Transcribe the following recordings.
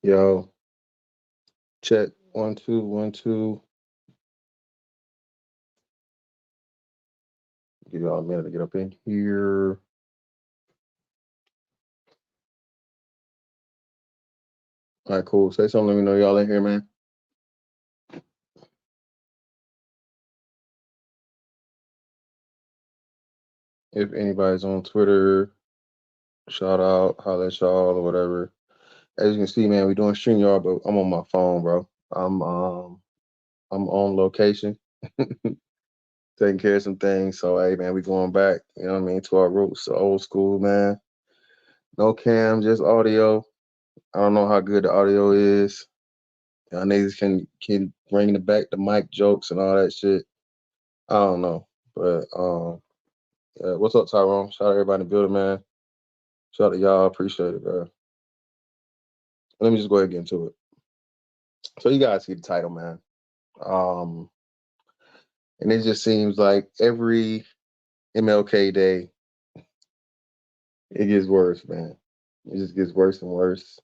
Yo, check 1 2 1 2. Give y'all a minute to get up in here. All right, cool. Say something. Let me know y'all in here, man. If anybody's on Twitter, shout out, holla at y'all or whatever. As you can see, man, we doing StreamYard, but I'm on my phone, bro. I'm on location, taking care of some things. So hey, man, we going back. You know what I mean, to our roots, the old school, man. No cam, just audio. I don't know how good the audio is. Y'all niggas can bring the back the mic jokes and all that shit. I don't know, but yeah, what's up, Tyrone? Shout out everybody in the building, man. Shout out to y'all, appreciate it, bro. Let me just go ahead and get into it. So you guys see the title, man. Um, and it just seems like every MLK day, it gets worse, man. It just gets worse and worse.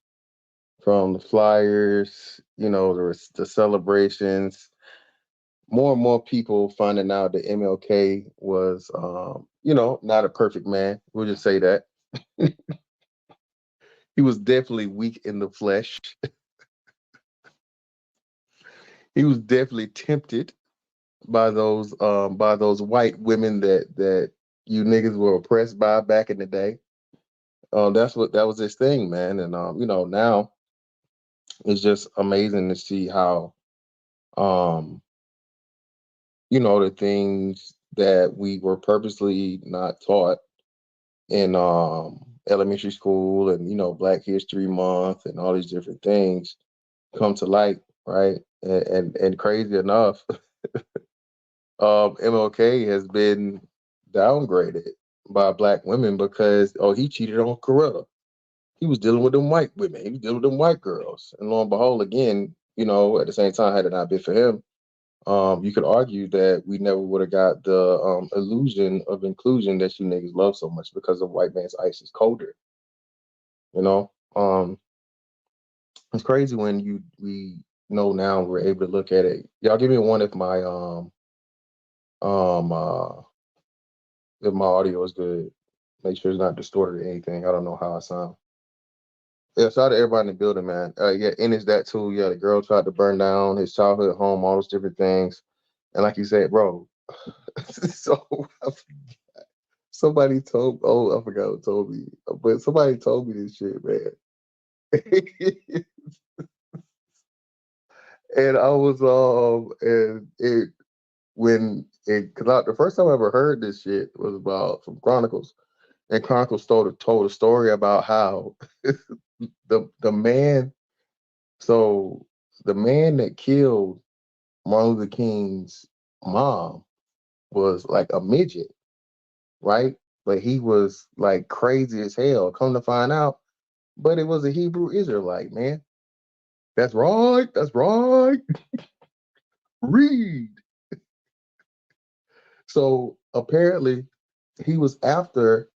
From the flyers, the celebrations, more and more people finding out that MLK was, not a perfect man. We'll just say that. He was definitely weak in the flesh. He was definitely tempted by those white women that you niggas were oppressed by back in the day. That was his thing, man. And now it's just amazing to see how um the things that we were purposely not taught in elementary school and Black History Month and all these different things come to light, right? And crazy enough, MLK has been downgraded by Black women because he cheated on Coretta. He was dealing with them white women. He was dealing with them white girls. And lo and behold, again, at the same time, had it not been for him, you could argue that we never would have got the illusion of inclusion that you niggas love so much because of white man's ice is colder. You know, it's crazy when we know now we're able to look at it. Y'all give me one um uh if my audio is good. Make sure it's not distorted or anything. I don't know how I sound. Yeah, shout out to everybody in the building, man. Yeah, and it's that too. Yeah, the girl tried to burn down his childhood home, all those different things. And like you said, bro, so somebody told, oh, I forgot who told me, but somebody told me this shit, man. And I was, and it, when it, cause the first time I ever heard this shit was about from Chronicles. And Chronicles told a story about how the man, so the man that killed Martin Luther King's mom was like a midget, right? But he was like crazy as hell. Come to find out, but it was a Hebrew Israelite, man. That's right. That's right. Read. So apparently he was after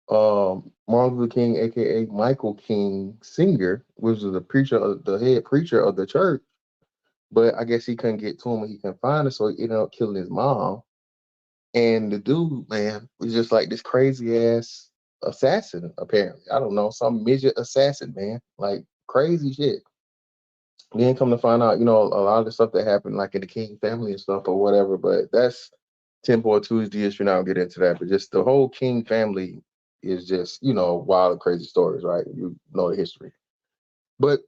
Martin Luther King, aka Michael King Sr., which was the head preacher of the church. But I guess he couldn't get to him and he couldn't find him, so he ended up killing his mom. And the dude, man, was just like this crazy ass assassin, apparently. I don't know, some midget assassin, man. Like crazy shit. Then come to find out, a lot of the stuff that happened like in the King family and stuff or whatever, but that's 10 Tuesday history. Now I'll get into that. But just the whole King family is just, wild and crazy stories, right? You know the history. But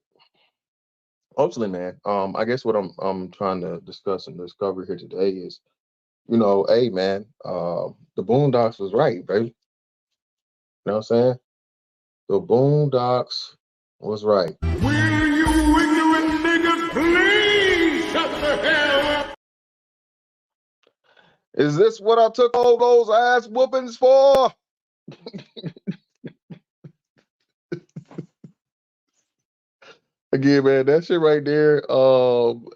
ultimately, man, I guess what I'm trying to discuss and discover here today is, hey man, the Boondocks was right, baby. You know what I'm saying? The Boondocks was right. Will you ignorant niggas please shut the hell up? Is this what I took all those ass whoopings for? Again, man, that shit right there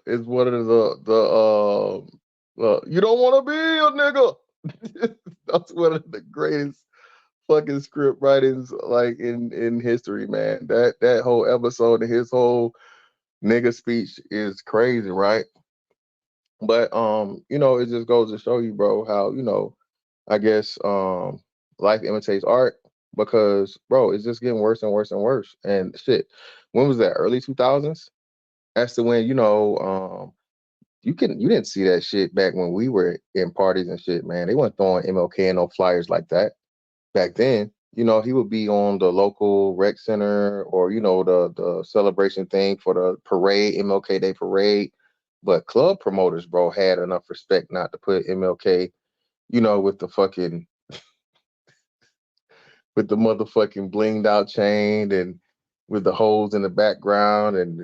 is one of you don't want to be a nigga. That's one of the greatest fucking script writings like in history, man. That whole episode and his whole nigga speech is crazy, right? But it just goes to show you, bro, how, I guess life imitates art because, bro, it's just getting worse and worse and worse. And shit, when was that? Early 2000s? That's the when, you didn't see that shit back when we were in parties and shit, man. They weren't throwing MLK and no flyers like that back then. He would be on the local rec center or the celebration thing for the parade, MLK Day parade. But club promoters, bro, had enough respect not to put MLK, with the fucking with the motherfucking blinged out chain and with the holes in the background and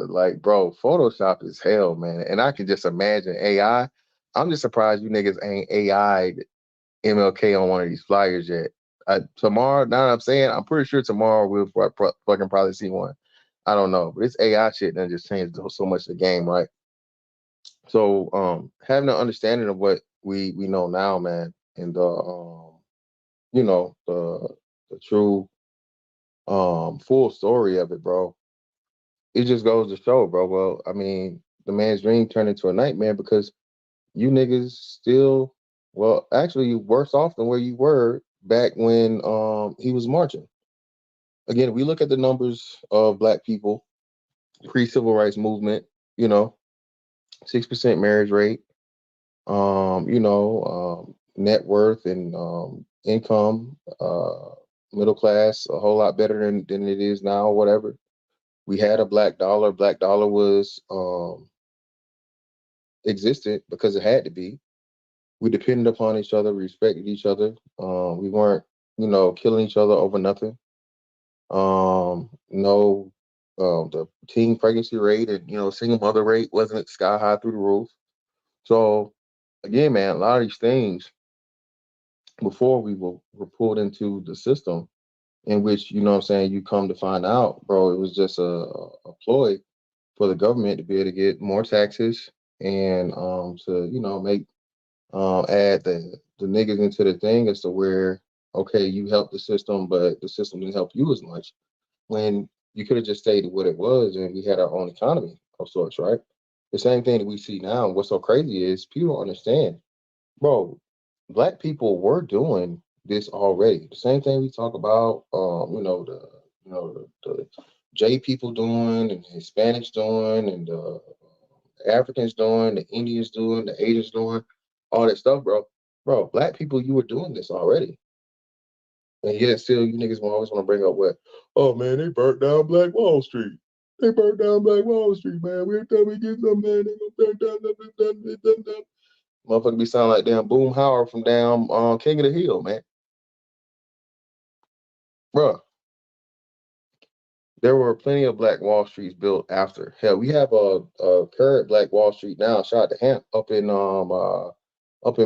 like, bro, Photoshop is hell, man. And I can just imagine AI. I'm just surprised you niggas ain't AI MLK on one of these flyers yet. Tomorrow, now that I'm saying, I'm pretty sure tomorrow we'll fucking probably see one. I don't know, but it's AI shit that just changed so much the game, right? So, having an understanding of what we know now, man, and the true full story of it, bro. It just goes to show, bro. Well, I mean, the man's dream turned into a nightmare because you niggas still, well, actually, you worse off than where you were back when he was marching. Again, we look at the numbers of black people pre-civil rights movement. You know, 6% marriage rate. Net worth and income, middle class, a whole lot better than it is now. Whatever. We had a black dollar. Black dollar was existed because it had to be. We depended upon each other, we respected each other. We weren't, killing each other over nothing. No, the teen pregnancy rate and single mother rate wasn't sky high through the roof. So again, man, a lot of these things before were pulled into the system in which what I'm saying you come to find out, bro, it was just a ploy for the government to be able to get more taxes and to make add the niggas into the thing as to where, okay, you helped the system, but the system didn't help you as much when you could have just stayed what it was and we had our own economy of sorts, right? The same thing that we see now. What's so crazy is people don't understand, bro. Black people were doing this already. The same thing we talk about, the J people doing and the Hispanics doing and the Africans doing, the Indians doing, the Asians doing, all that stuff, bro. Bro, black people, you were doing this already. And yet still you niggas will always want to bring up what, oh man, they burnt down Black Wall Street. They burnt down Black Wall Street, man. Every time we get some man, they gonna burn down, done. Motherfucker be sounding like damn Boom Howard from damn King of the Hill, man. Bro, there were plenty of Black Wall Streets built after. Hell, we have a current Black Wall Street now. Shout out to Hamp up in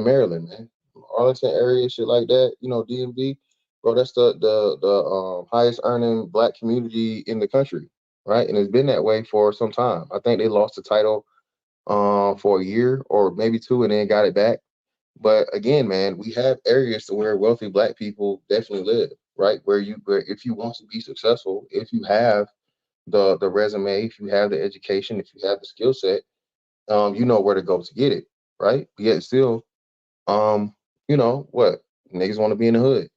Maryland, man. Arlington area, shit like that. DMV, bro. That's the highest earning Black community in the country, right? And it's been that way for some time. I think they lost the title for a year or maybe two, and then got it back. But again, man, we have areas to where wealthy Black people definitely live, right? Where if you want to be successful, if you have the resume, if you have the education, if you have the skill set, you know where to go to get it, right? Yet still, what? Niggas want to be in the hood.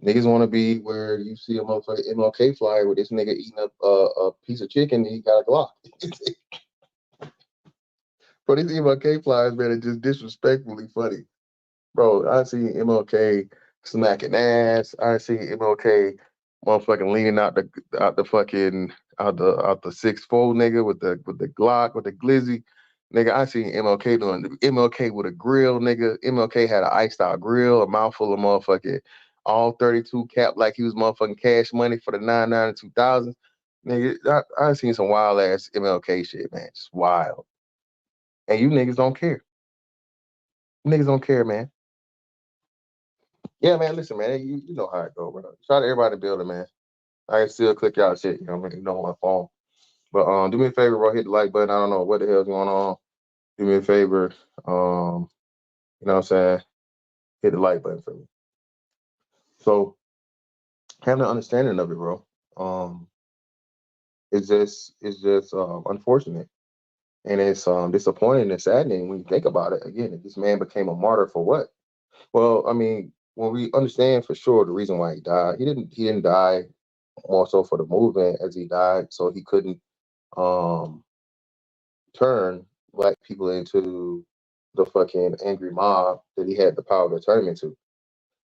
Niggas want to be where you see a motherfucker MLK flyer with this nigga eating up a piece of chicken and he got a Glock. Bro, these MLK flyers, man, are just disrespectfully funny. Bro, I see MLK smacking ass. I see MLK motherfucking leaning out the fucking out the 6'4" nigga with the Glock with the glizzy. Nigga, I seen MLK doing MLK with a grill, nigga. MLK had an iced out grill, a mouthful of motherfucking all 32 cap like he was motherfucking cash money for the 99 and 2000. Nigga, I seen some wild ass MLK shit, man. Just wild. And you niggas don't care. Niggas don't care, man. Yeah, man. Listen, man. You know how it go, bro. Shout out to everybody in the building, man. I can still click y'all shit, on my phone. But do me a favor, bro. Hit the like button. I don't know what the hell's going on. Do me a favor. You know what I'm saying? Hit the like button for me. So having an understanding of it, bro, um, is just unfortunate, and it's disappointing and saddening when you think about it. Again, if this man became a martyr for what? Well, I mean, when we understand for sure the reason why he died, he didn't die more so for the movement as he died, so he couldn't um turn black people into the fucking angry mob that he had the power to turn them into.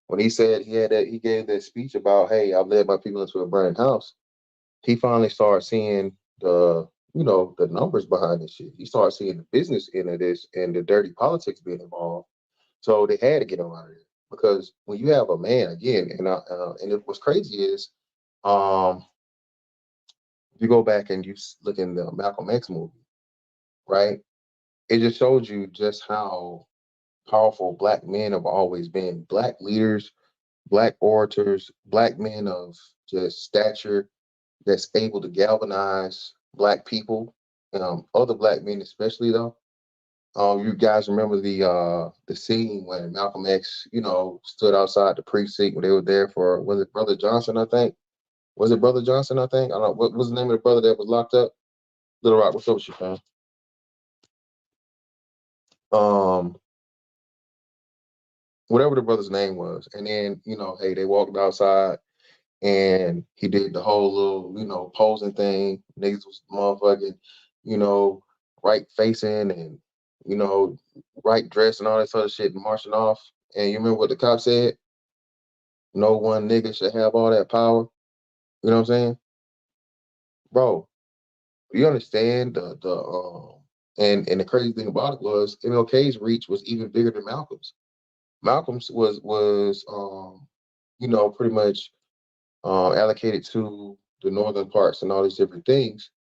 When he said he gave that speech about, hey, I've led my people into a burning house, he finally started seeing the numbers behind this shit. He started seeing the business end of this and the dirty politics being involved. So they had to get him out of there because when you have a man again, what's crazy is, um, if you go back and look in the Malcolm X movie, right? It just shows you just how powerful black men have always been. Black leaders, black orators, black men of just stature that's able to galvanize black people, other black men especially though. You guys remember the scene when Malcolm X, stood outside the precinct when they were there for, was it Brother Johnson? I think, was it Brother Johnson? I think, I don't know what was the name of the brother that was locked up. Little Rock, what's up with you, fam? Um, Whatever the brother's name was, and then hey, they walked outside and he did the whole little, posing thing. Niggas was motherfucking, you know, right facing and, you know, right dress and all this other shit and marching off. And you remember what the cop said? No one nigga should have all that power. You know what I'm saying? Bro, you understand and the crazy thing about it was MLK's reach was even bigger than Malcolm's. Malcolm's was pretty much allocated to the northern parts and all these different things.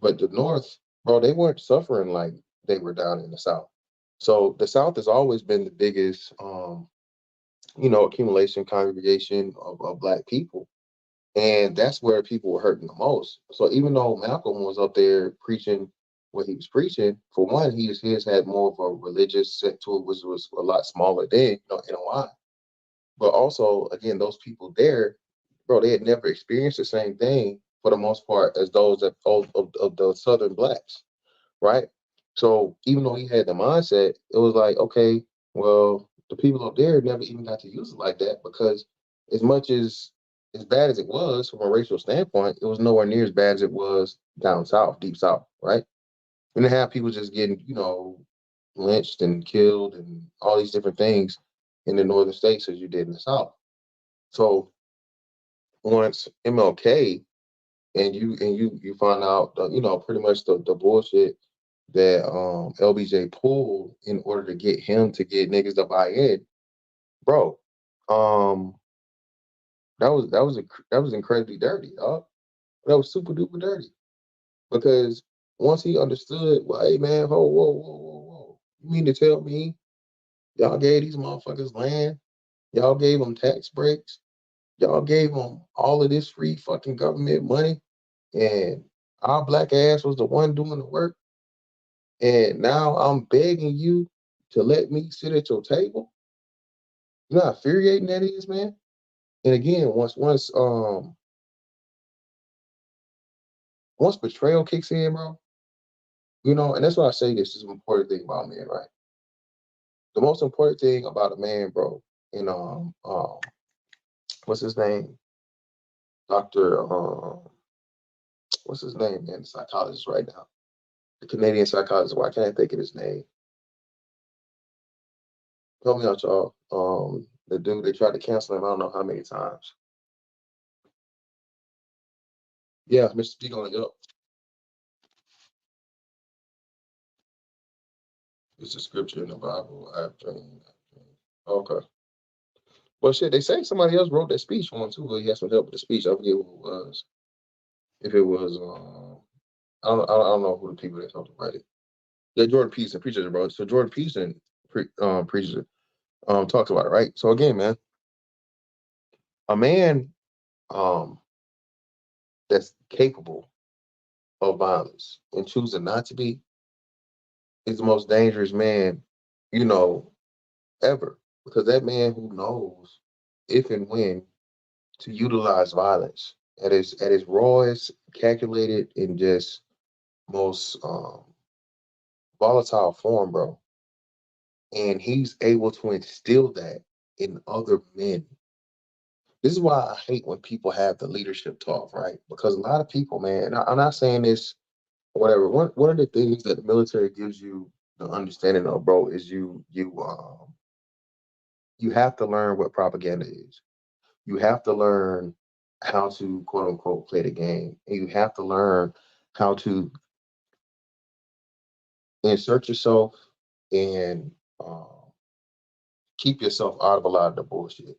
But the North, bro, they weren't suffering like they were down in the South. So the South has always been the biggest, accumulation, congregation of Black people. And that's where people were hurting the most. So even though Malcolm was up there preaching what he was preaching, for one, his had more of a religious set to it, which was a lot smaller than, NOI. But also, again, those people there, bro, they had never experienced the same thing for the most part as those of the Southern blacks, right? So even though he had the mindset, it was like, okay, well, the people up there never even got to use it like that because as much as bad as it was from a racial standpoint, it was nowhere near as bad as it was down south, deep south, right? We didn't have people just getting, lynched and killed and all these different things in the northern states as you did in the south. So once MLK and you find out, pretty much the bullshit that LBJ pulled in order to get him to get niggas to buy in, bro. Um, that was incredibly dirty, dog. That was super duper dirty because once he understood, well, hey man, whoa, you mean to tell me y'all gave these motherfuckers land, y'all gave them tax breaks, y'all gave them all of this free fucking government money, and our black ass was the one doing the work. And now I'm begging you to let me sit at your table. You know how infuriating that is, man. And again, once betrayal kicks in, bro, and that's why I say this is an important thing about men, right? The most important thing about a man, bro, and what's his name? Doctor what's his name, man? The psychologist right now. The Canadian psychologist. Why can't I think of his name? Help me out, y'all. The dude they tried to cancel him. I don't know how many times. Yeah, Mr. Speak on it. Up. It's a scripture in the Bible. I've dreamed. Okay. Well, shit. They say somebody else wrote that speech for him too. But he had some help with the speech. I forget who it was. If it was, I don't know who the people that helped him write it. Yeah, Jordan Peterson preaches it, bro. So Jordan Peterson preaches it. Talks about it, right? So again, man, a man um that's capable of violence and choosing not to be is the most dangerous man, you know, ever. Because that man who knows if and when to utilize violence at its rawest, calculated, and just most volatile form, bro. And he's able to instill that in other men. This is why I hate when people have the leadership talk, right? Because a lot of people, man, and I'm not saying this or whatever. One of the things that the military gives you the understanding of, bro, is you have to learn what propaganda is. You have to learn how to quote unquote play the game, and you have to learn how to insert yourself and keep yourself out of a lot of the bullshit.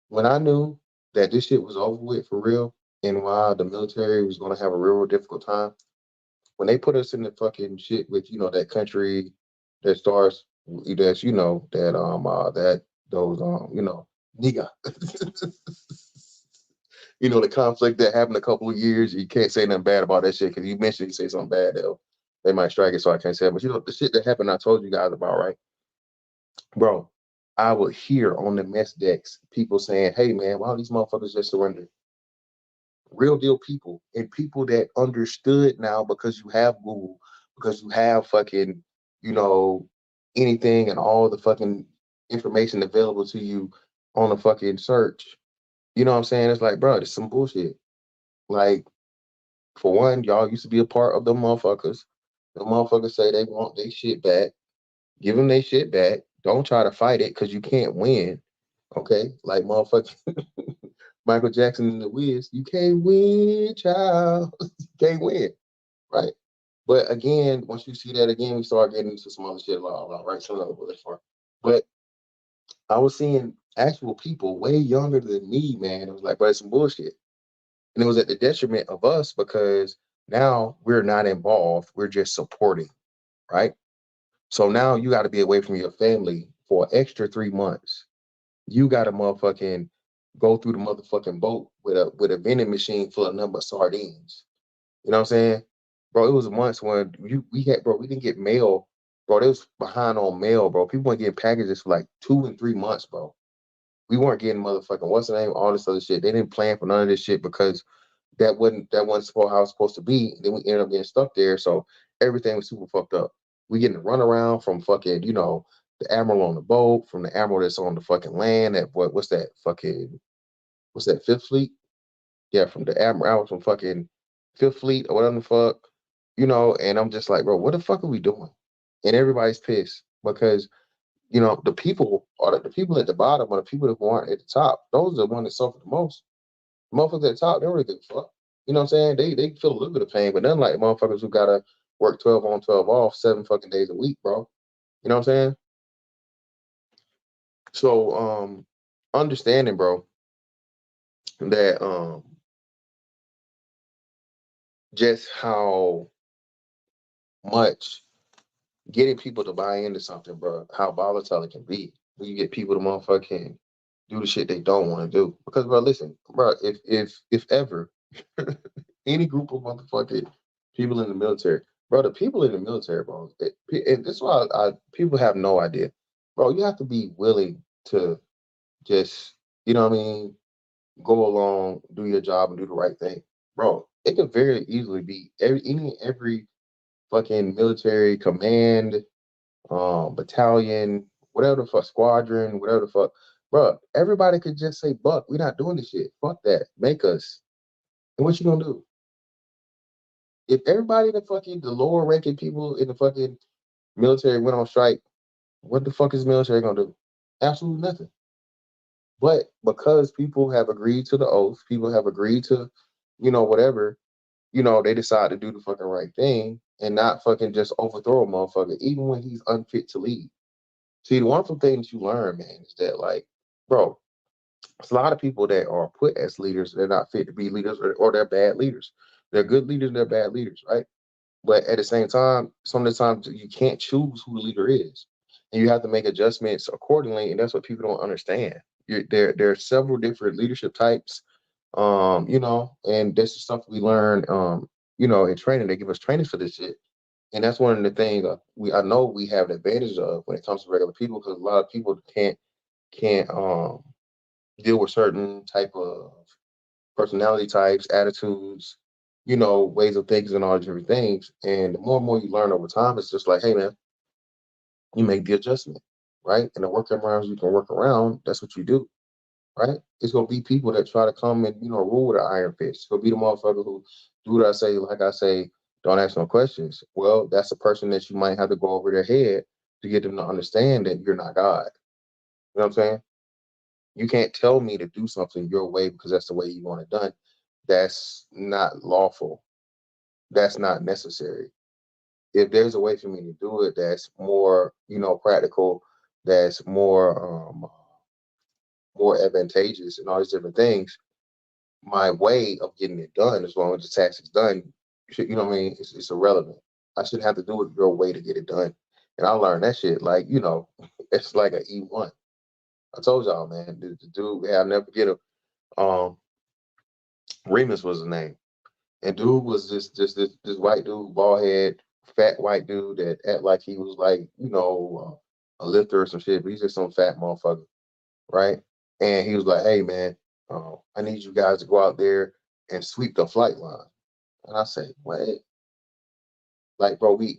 When I knew that this shit was over with for real, and why the military was going to have a real difficult time, when they put us in the fucking shit with that country that starts that's that those nigga the conflict that happened a couple of years, you can't say nothing bad about that shit because you mentioned you say something bad, they might strike it, so I can't say it. But the shit that happened, I told you guys about, right, bro? I would hear on the mess decks people saying, "Hey man, why don't these motherfuckers just surrender?" Real deal people and people that understood now because you have Google, because you have fucking, you know, anything and all the fucking information available to you on a fucking search. You know what I'm saying? It's like, bro, it's some bullshit. Like, for one, y'all used to be a part of the motherfuckers. The motherfuckers say they want their shit back. Give them their shit back. Don't try to fight it because you can't win. Okay? Like, motherfucker, Michael Jackson and the Wiz, you can't win, child. You can't win, right? But again, once you see that again, we start getting into some other shit, right? Some other bullshit. But I was seeing actual people way younger than me, man. It was like, but it's some bullshit. And it was at the detriment of us because now we're not involved. We're just supporting, right? So now you got to be away from your family for an extra 3 months. You got to motherfucking go through the motherfucking boat with a vending machine full of number of sardines. You know what I'm saying? Bro, it was months when we didn't get mail. Bro, they was behind on mail, bro. People weren't getting packages for like 2 and 3 months, bro. We weren't getting motherfucking what's the name, all this other shit. They didn't plan for none of this shit because that wasn't how it was supposed to be. And then we ended up getting stuck there. So everything was super fucked up. We getting to run around from fucking, the admiral on the boat, from the admiral that's on the fucking land. What's that fucking what's that, Fifth Fleet? Yeah, from the admiral from fucking Fifth Fleet or whatever the fuck. And I'm just like, bro, what the fuck are we doing? And everybody's pissed because the people are the people at the bottom are the people that aren't at the top. Those are the ones that suffer the most. Motherfuckers at the top, they don't really give a fuck. You know what I'm saying? They feel a little bit of pain, but none like motherfuckers who gotta work 12 on, 12 off, 7 fucking days a week, bro. You know what I'm saying? So understanding, bro, that just how much getting people to buy into something, bro, how volatile it can be. When you get people to motherfucking do the shit they don't want to do. Because, bro, listen, bro, if ever any group of motherfucking people in the military, bro, the people in the military, bro, and this is why people have no idea, bro. You have to be willing to just, you know what I mean, go along, do your job, and do the right thing, bro. It could very easily be every fucking military command, battalion, whatever the fuck, squadron, whatever the fuck, bro. Everybody could just say, "Buck, we're not doing this shit. Fuck that. Make us." And what you gonna do? If everybody the lower ranking people in the fucking military went on strike, what the fuck is the military gonna do? Absolutely nothing. But because people have agreed to the oath, people have agreed to, whatever, they decide to do the fucking right thing and not fucking just overthrow a motherfucker, even when he's unfit to lead. See, the wonderful thing that you learn, man, is that, like, bro, there's a lot of people that are put as leaders, they're not fit to be leaders, or they're bad leaders. They're good leaders and they're bad leaders, right? But at the same time, some of the times you can't choose who the leader is, and you have to make adjustments accordingly. And that's what people don't understand. There are several different leadership types, and this is stuff we learn, in training. They give us trainings for this shit, and that's one of the things I know we have the advantage of when it comes to regular people because a lot of people can't deal with certain type of personality types, attitudes, ways of thinking and all these different things. And the more and more you learn over time, it's just like, hey man, you make the adjustment, right? And the workarounds you can work around, that's what you do, right? It's gonna be people that try to come and rule with an iron fist. It's gonna be the motherfucker who do what I say, like I say, don't ask no questions. Well, that's a person that you might have to go over their head to get them to understand that you're not God. You know what I'm saying? You can't tell me to do something your way because that's the way you want it done. That's not lawful. That's not necessary. If there's a way for me to do it that's more, practical, that's more advantageous and all these different things, my way of getting it done, as long as the task is done, you know what I mean? It's irrelevant. I shouldn't have to do it your way to get it done. And I learned that shit like, it's like an E1. I told y'all, man, the dude, yeah, I'll never forget him. Um, Remus was his name. And dude was just this white dude, bald head, fat white dude that act like he was like, a lifter or some shit, but he's just some fat motherfucker, right? And he was like, hey man, I need you guys to go out there and sweep the flight line. And I say, what? Like, bro, we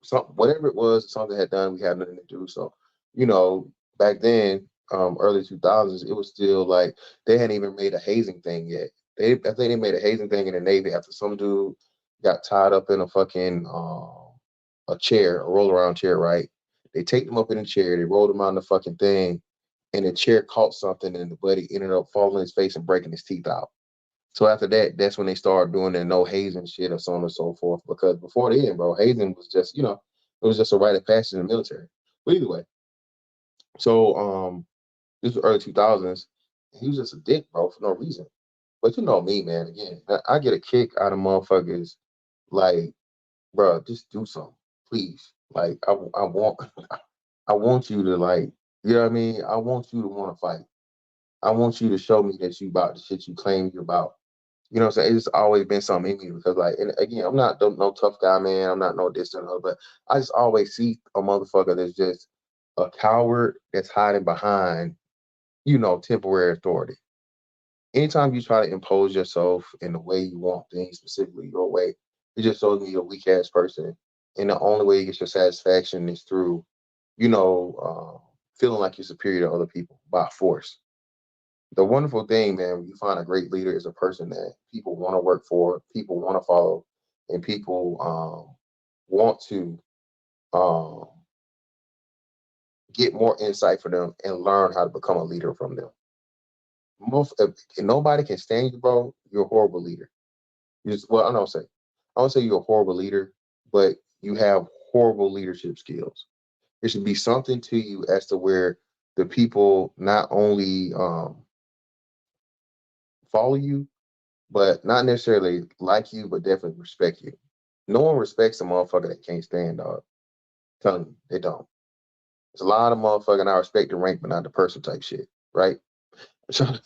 some whatever it was, something had done, we had nothing to do. So, you know, back then, early 2000s, it was still like they hadn't even made a hazing thing yet. I think they made a hazing thing in the Navy after some dude got tied up in a fucking a chair, a roll around chair, right? They taped him up in a chair, they rolled him on the fucking thing, and the chair caught something, and the buddy ended up falling on his face and breaking his teeth out. So after that, that's when they started doing the no hazing shit or so on and so forth. Because before then, bro, hazing was just, it was just a rite of passage in the military. But either way, so this was early 2000s. He was just a dick, bro, for no reason. But you know me, man. Again, I get a kick out of motherfuckers like, bro, just do something, please. Like, I want, I want you to like, you know what I mean? I want you to want to fight. I want you to show me that you about the shit you claim you're about. You know what I'm saying? It's always been something in me because, like, and again, I'm not no tough guy, man. I'm not no this and other, but I just always see a motherfucker that's just a coward that's hiding behind, temporary authority. Anytime you try to impose yourself in the way you want things, specifically your way, it just shows me you're a weak ass person. And the only way you get your satisfaction is through, feeling like you're superior to other people by force. The wonderful thing, man, when you find a great leader is a person that people want to work for, people want to follow, and people want to um, get more insight from them and learn how to become a leader from them. If nobody can stand you, bro, you're a horrible leader. Well, I don't say you're a horrible leader, but you have horrible leadership skills. There should be something to you as to where the people not only follow you, but not necessarily like you, but definitely respect you. No one respects a motherfucker that can't stand, dog. Telling you, they don't. There's a lot of motherfucking I respect the rank, but not the person type shit, right?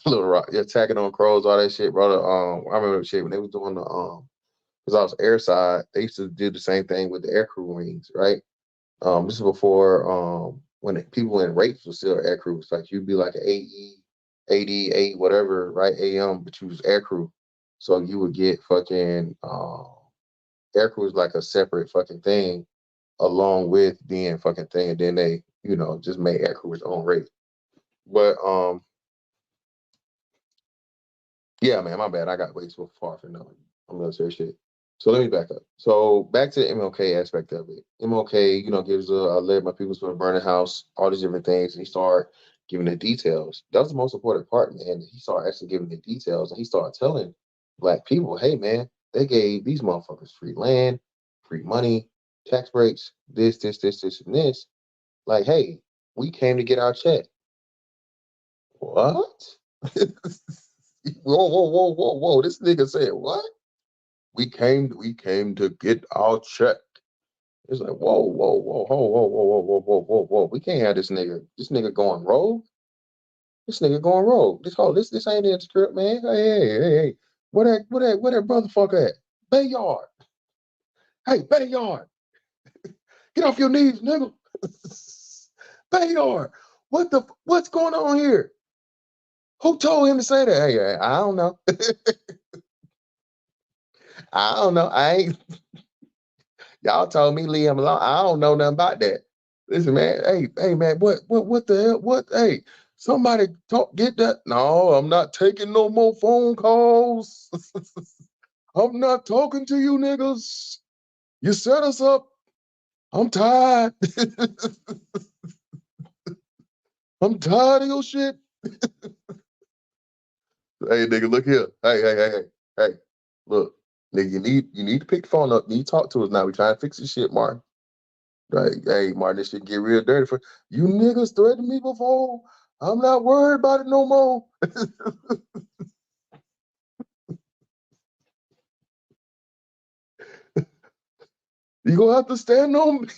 Little rock, yeah, attacking on crows, all that shit, brother. I remember the shit when they was doing the because I was airside, they used to do the same thing with the aircrew wings, right? This is before when people in rates were still air crews. Like you'd be like an AE, AD, A whatever, right? AM, but you was air crew. So you would get fucking air crew is like a separate fucking thing along with being fucking thing. And then they, just made air crew its own rate. But yeah, man, my bad. I got way too far for knowing. I'm military shit. So let me back up. So back to the MLK aspect of it. MLK, gives I led my people to a burning house, all these different things, and he started giving the details. That was the most important part, man. He started actually giving the details, and he started telling black people, "Hey, man, they gave these motherfuckers free land, free money, tax breaks, this, and this. Like, hey, we came to get our check. What? Whoa. This nigga said what? We came to get our check. It's like, whoa. We can't have this nigga going rogue. This nigga going rogue. This ain't in the script, man. Hey. Where that brother fuck at? Bayard. Hey, Bayard. Get off your knees, nigga. Bayard. What's going on here? Who told him to say that? Hey, I don't know. I don't know. I ain't. Y'all told me leave him alone. I don't know nothing about that. Listen, man. Hey, man. What the hell? What? Hey, somebody talk. Get that? No, I'm not taking no more phone calls. I'm not talking to you niggas. You set us up. I'm tired. I'm tired of your shit. Hey, nigga, look here. Hey. Look, nigga, you need to pick the phone up. You need to talk to us now. We trying to fix this shit, Martin. Right? Hey, Martin, this shit get real dirty for you niggas threatened me before. I'm not worried about it no more. You gonna have to stand on me.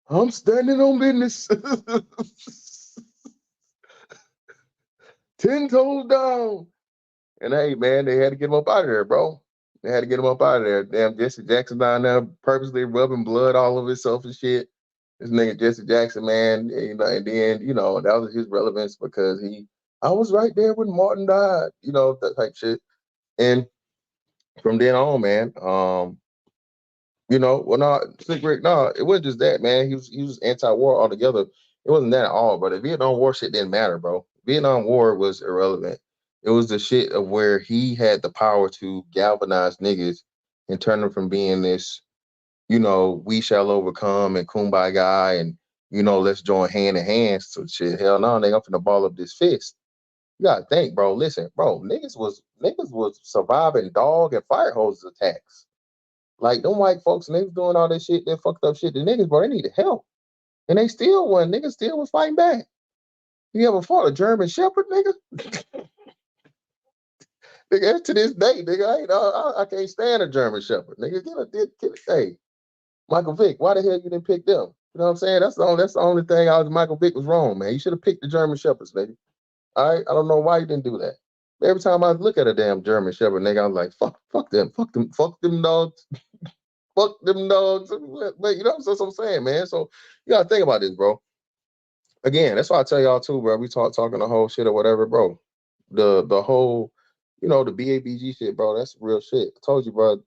I'm standing on business. 10 toes down. And hey, man, they had to get him up out of there, bro. They had to get him up out of there. Damn, Jesse Jackson down there purposely rubbing blood all over himself and shit. This nigga Jesse Jackson, man, and then that was his relevance because I was right there when Martin died, that type shit. And from then on, man, well, no, Slick Rick, no, it wasn't just that, man. He was anti-war altogether. It wasn't that at all, bro. The Vietnam War shit didn't matter, bro. Vietnam War was irrelevant. It was the shit of where he had the power to galvanize niggas and turn them from being this, we shall overcome and kumbaya guy and let's join hand in hand. So shit, hell no, they up in the ball of this fist. You gotta think, bro. Listen, bro, niggas was surviving dog and fire hose attacks. Like them white folks, and they was doing all that shit, that fucked up shit. The niggas, bro, they needed help. And they still won. Niggas still was fighting back. You ever fought a German Shepherd, nigga? Nigga, to this day, nigga, I can't stand a German Shepherd. Nigga, hey, Michael Vick, why the hell you didn't pick them? You know what I'm saying? That's the only thing Michael Vick was wrong, man. You should have picked the German Shepherds, nigga. All right, I don't know why you didn't do that. Every time I look at a damn German Shepherd, nigga, I'm like, fuck them dogs, fuck them dogs. But that's what I'm saying, man. So you gotta think about this, bro. Again, that's why I tell y'all too, bro. We talking the whole shit or whatever, bro. The whole, the BABG shit, bro. That's real shit. I told you, bro.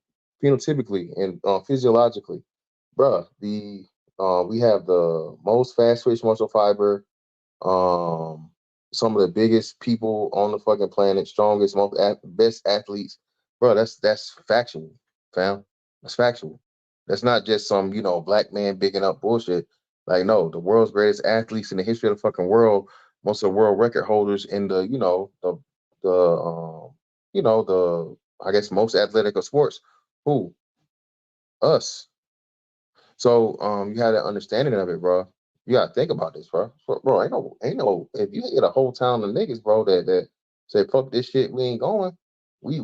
Phenotypically and physiologically, bro. We have the most fast twitch muscle fiber, um, some of the biggest people on the fucking planet, strongest, best athletes, bro. That's factual, fam. That's factual. That's not just some black man bigging up bullshit. Like no, the world's greatest athletes in the history of the fucking world, most of the world record holders in the the I guess most athletic of sports. Who? Us. So you had an understanding of it, bro. You gotta think about this, bro. Bro, ain't no. If you get a whole town of niggas, bro, that say fuck this shit, we ain't going. We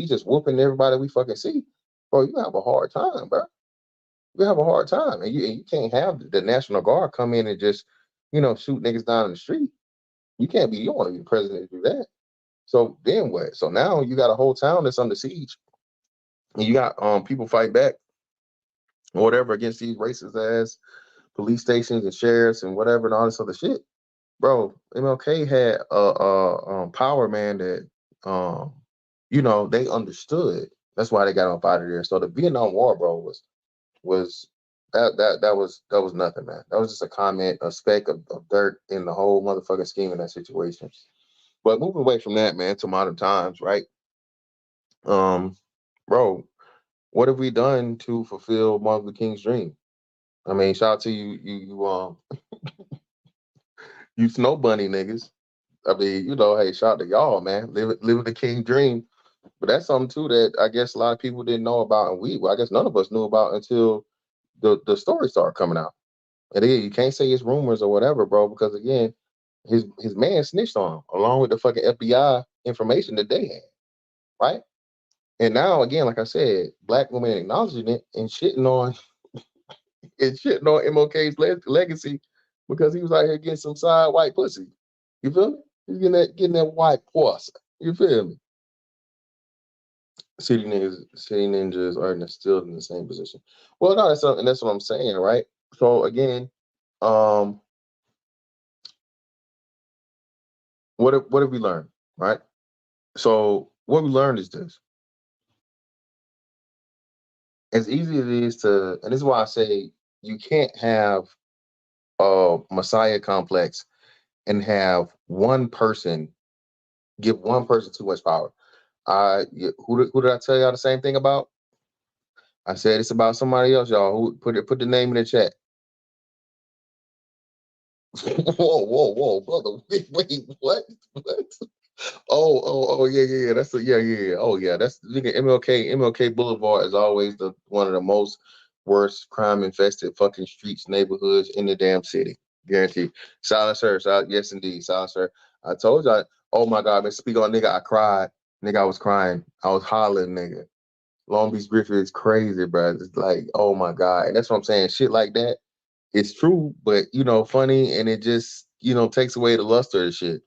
just whooping everybody we fucking see, bro. You have a hard time, bro. You have a hard time, and you can't have the National Guard come in and just shoot niggas down in the street. You can't be. You don't want to be the president to do that. So then what? So now you got a whole town that's under siege, and you got people fight back or whatever against these racist ass police stations and sheriffs and whatever and all this other shit. Bro, MLK had a power, man, that they understood. That's why they got up out of there. So the Vietnam War, bro, was that was nothing, man. That was just a comment, a speck of dirt in the whole motherfucking scheme in that situation. But moving away from that, man, to modern times, right? Um, bro, what have we done to fulfill Martin Luther King's dream? I mean, shout out to you snow bunny niggas. I mean, hey, shout out to y'all, man. Living the king dream. But that's something too that I guess a lot of people didn't know about, and I guess none of us knew about until the story started coming out. And again, you can't say it's rumors or whatever, bro, because again, his man snitched on him along with the fucking FBI information that they had, right? And now again, like I said, black women acknowledging it and shitting on MLK's legacy because he was out here getting some side white pussy. You feel me? He's getting that white pussy. You feel me? City ninjas are still in the same position. Well, no, that's what I'm saying, right? So again, um, what have we learned, right? So what we learned is this: as easy as it is to, and this is why I say you can't have a messiah complex and have one person give one person too much power. Who did I tell y'all the same thing about? I said it's about somebody else, y'all. Who put the name in the chat? Whoa, brother. Wait, what? What? Oh, yeah. That's yeah. Oh, yeah. That's nigga MLK. MLK Boulevard is always the one of the most worst crime infested fucking streets neighborhoods in the damn city. Guaranteed. Silent sir. Yes, indeed. Silent sir. I told you. Oh my God, man. Speak on nigga. I cried. Nigga, I was crying. I was hollering, nigga. Long Beach Griffith is crazy, bro. It's like, oh my God. And that's what I'm saying. Shit like that. It's true, but funny, and it just takes away the luster of the shit.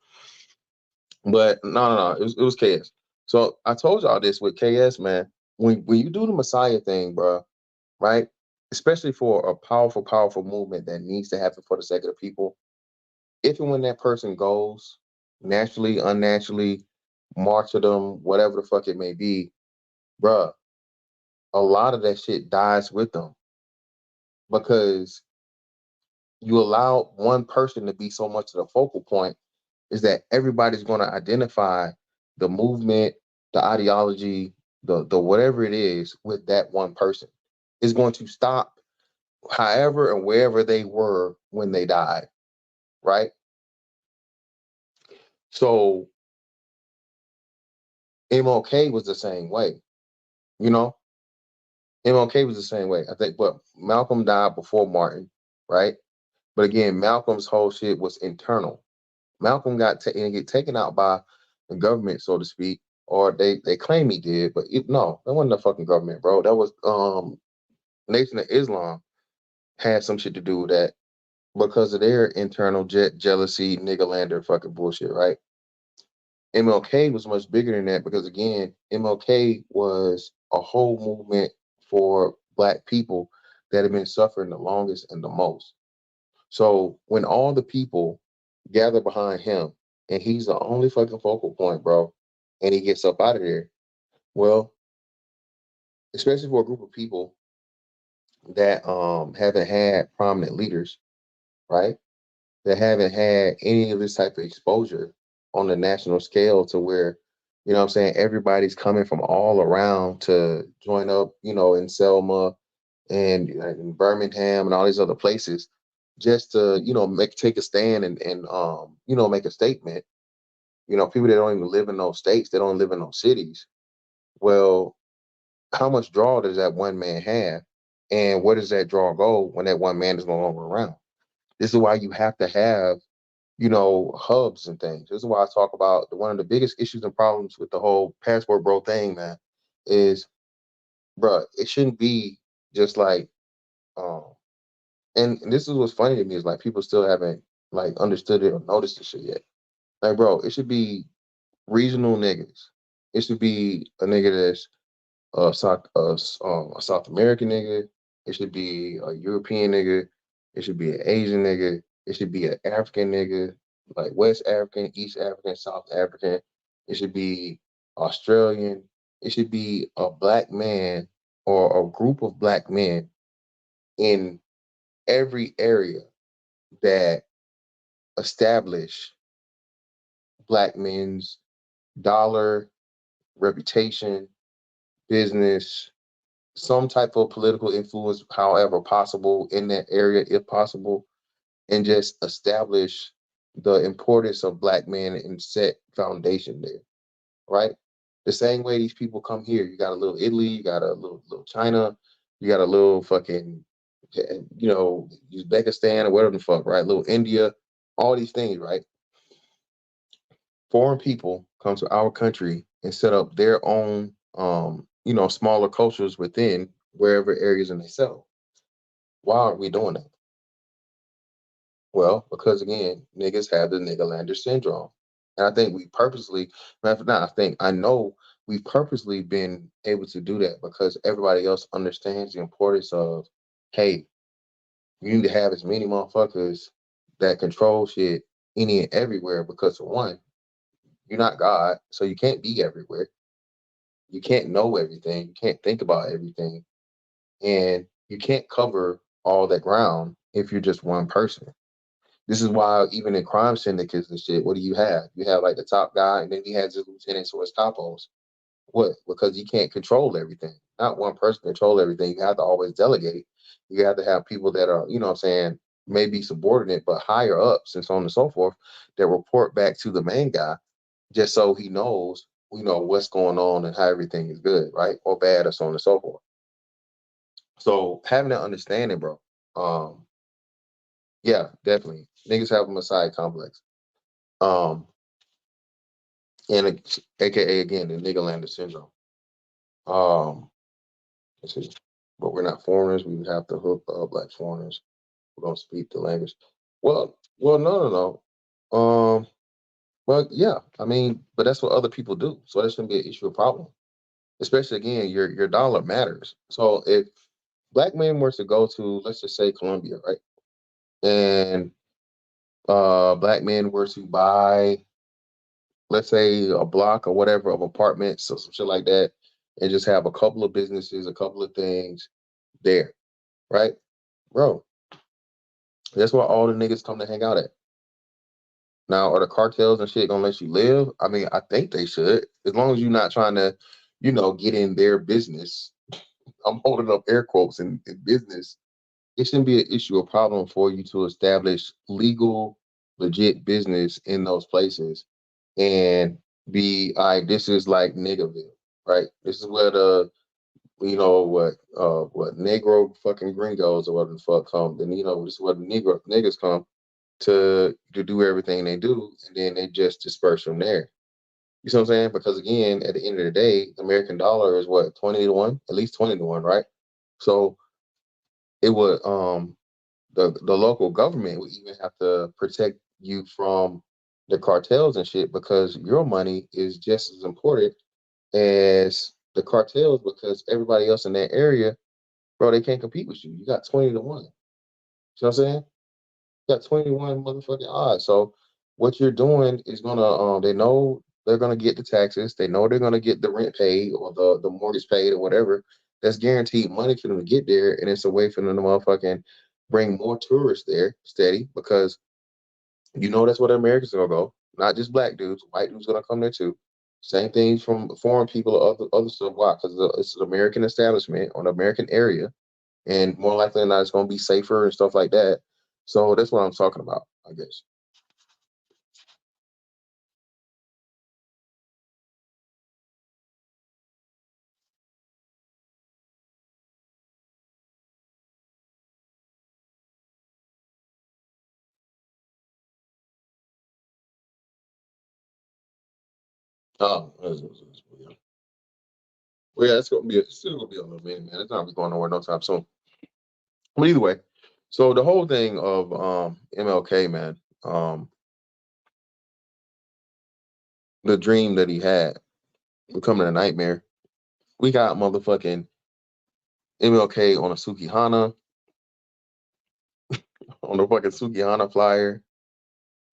But no, it was KS. So I told y'all this with KS, man. When you do the Messiah thing, bro, right? Especially for a powerful movement that needs to happen for the sake of the people. If and when that person goes, naturally, unnaturally, martyrdom, whatever the fuck it may be, bruh, a lot of that shit dies with them because you allow one person to be so much of the focal point is that everybody's going to identify the movement, the ideology, the whatever it is with that one person. It's going to stop however and wherever they were when they died, right? So MLK was the same way, you know. MLK was the same way. I think, but Malcolm died before Martin, right? But again, Malcolm's whole shit was internal. Malcolm get taken out by the government, so to speak, or they claim he did, but no, that wasn't the fucking government, bro. That was Nation of Islam had some shit to do with that because of their internal jealousy, nigga fucking bullshit, right? MLK was much bigger than that because again, MLK was a whole movement for black people that have been suffering the longest and the most. So when all the people gather behind him and he's the only fucking focal point, bro, and he gets up out of there, well, especially for a group of people that haven't had prominent leaders, right? That haven't had any of this type of exposure on the national scale to where, what I'm saying, everybody's coming from all around to join up, in Selma and Birmingham and all these other places just to, take a stand and make a statement. People that don't even live in those states, they don't live in those cities. Well, how much draw does that one man have? And where does that draw go when that one man is no longer around? This is why you have to have, hubs and things. This is why I talk about one of the biggest issues and problems with the whole passport bro thing, man, is, bruh, it shouldn't be just like, um, and this is what's funny to me is like people still haven't like understood it or noticed this shit yet. Like, bro, it should be regional niggas. It should be a nigga that's a South American nigga. It should be a European nigga. It should be an Asian nigga. It should be an African nigga, like West African, East African, South African. It should be Australian. It should be a black man or a group of black men in every area that establish black men's dollar, reputation, business, some type of political influence, however possible, in that area, if possible, and just establish the importance of black men and set foundation there, right? The same way these people come here, you got a little Italy, you got a little China, you got a little fucking, Uzbekistan or whatever the fuck, right? Little India, all these things, right? Foreign people come to our country and set up their own, smaller cultures within wherever areas in themselves. Why aren't we doing that? Well, because again, niggas have the niggerlander syndrome. And I think we purposely, not I think, I know we've purposely been able to do that because everybody else understands the importance of, hey, You need to have as many motherfuckers that control shit any and everywhere because for one, you're not God, so you can't be everywhere. You can't know everything. You can't think about everything. And you can't cover all that ground if you're just one person. This is why even in crime syndicates and shit, what do you have? You have like the top guy, and then he has his lieutenants or his capos. What? Because you can't control everything. Not one person control everything. You have to always delegate. You have to have people that are, you know what I'm saying, maybe subordinate, but higher ups and so on and so forth that report back to the main guy just so he knows, what's going on and how everything is good, right? Or bad or so on and so forth. So having that understanding, bro. Um, yeah, definitely. Niggas have a Messiah complex. Um, AKA again the Niggerlander syndrome. Um, let's see. But we're not foreigners. We would have to hook up like foreigners who don't speak the language. Well, no. Well, yeah. I mean, but that's what other people do. So that shouldn't be an issue or problem. Especially again, your dollar matters. So if black men were to go to, let's just say Colombia, right? And black men were to buy, let's say, a block or whatever of apartments or some shit like that, and just have a couple of businesses, a couple of things there, right? Bro, that's where all the niggas come to hang out at. Now, are the cartels and shit gonna let you live? I mean, I think they should, as long as you're not trying to, get in their business. I'm holding up air quotes in business. It shouldn't be an issue or problem for you to establish legal, legit business in those places and be, all right, this is like Niggerville, right? This is where the, what Negro fucking gringos or what the fuck come. And, this is where the niggas come to do everything they do, and then they just disperse from there. You see what I'm saying? Because again, at the end of the day, the American dollar is what, 20 to 1, at least 20 to 1, right? So it would the local government would even have to protect you from the cartels and shit because your money is just as important as the cartels because everybody else in that area, bro, they can't compete with you. You got 20 to 1. You know what I'm saying? Got 21 motherfucking odds. So what you're doing is gonna they know they're gonna get the taxes, they know they're gonna get the rent paid or the mortgage paid or whatever. That's guaranteed money for them to get there, and it's a way for them to motherfucking bring more tourists there steady because that's where the Americans are gonna go. Not just black dudes, white dudes gonna come there too. Same things from foreign people or other stuff. Why? Because it's an American establishment or an American area, and more likely than not, it's gonna be safer and stuff like that. So that's what I'm talking about, I guess. Yeah. Well, yeah, it's still gonna be a little bit, man. It's not be going nowhere no time soon. But either way, so the whole thing of MLK, man, the dream that he had becoming a nightmare. We got motherfucking MLK on a Sukihana, on the fucking Sukihana flyer.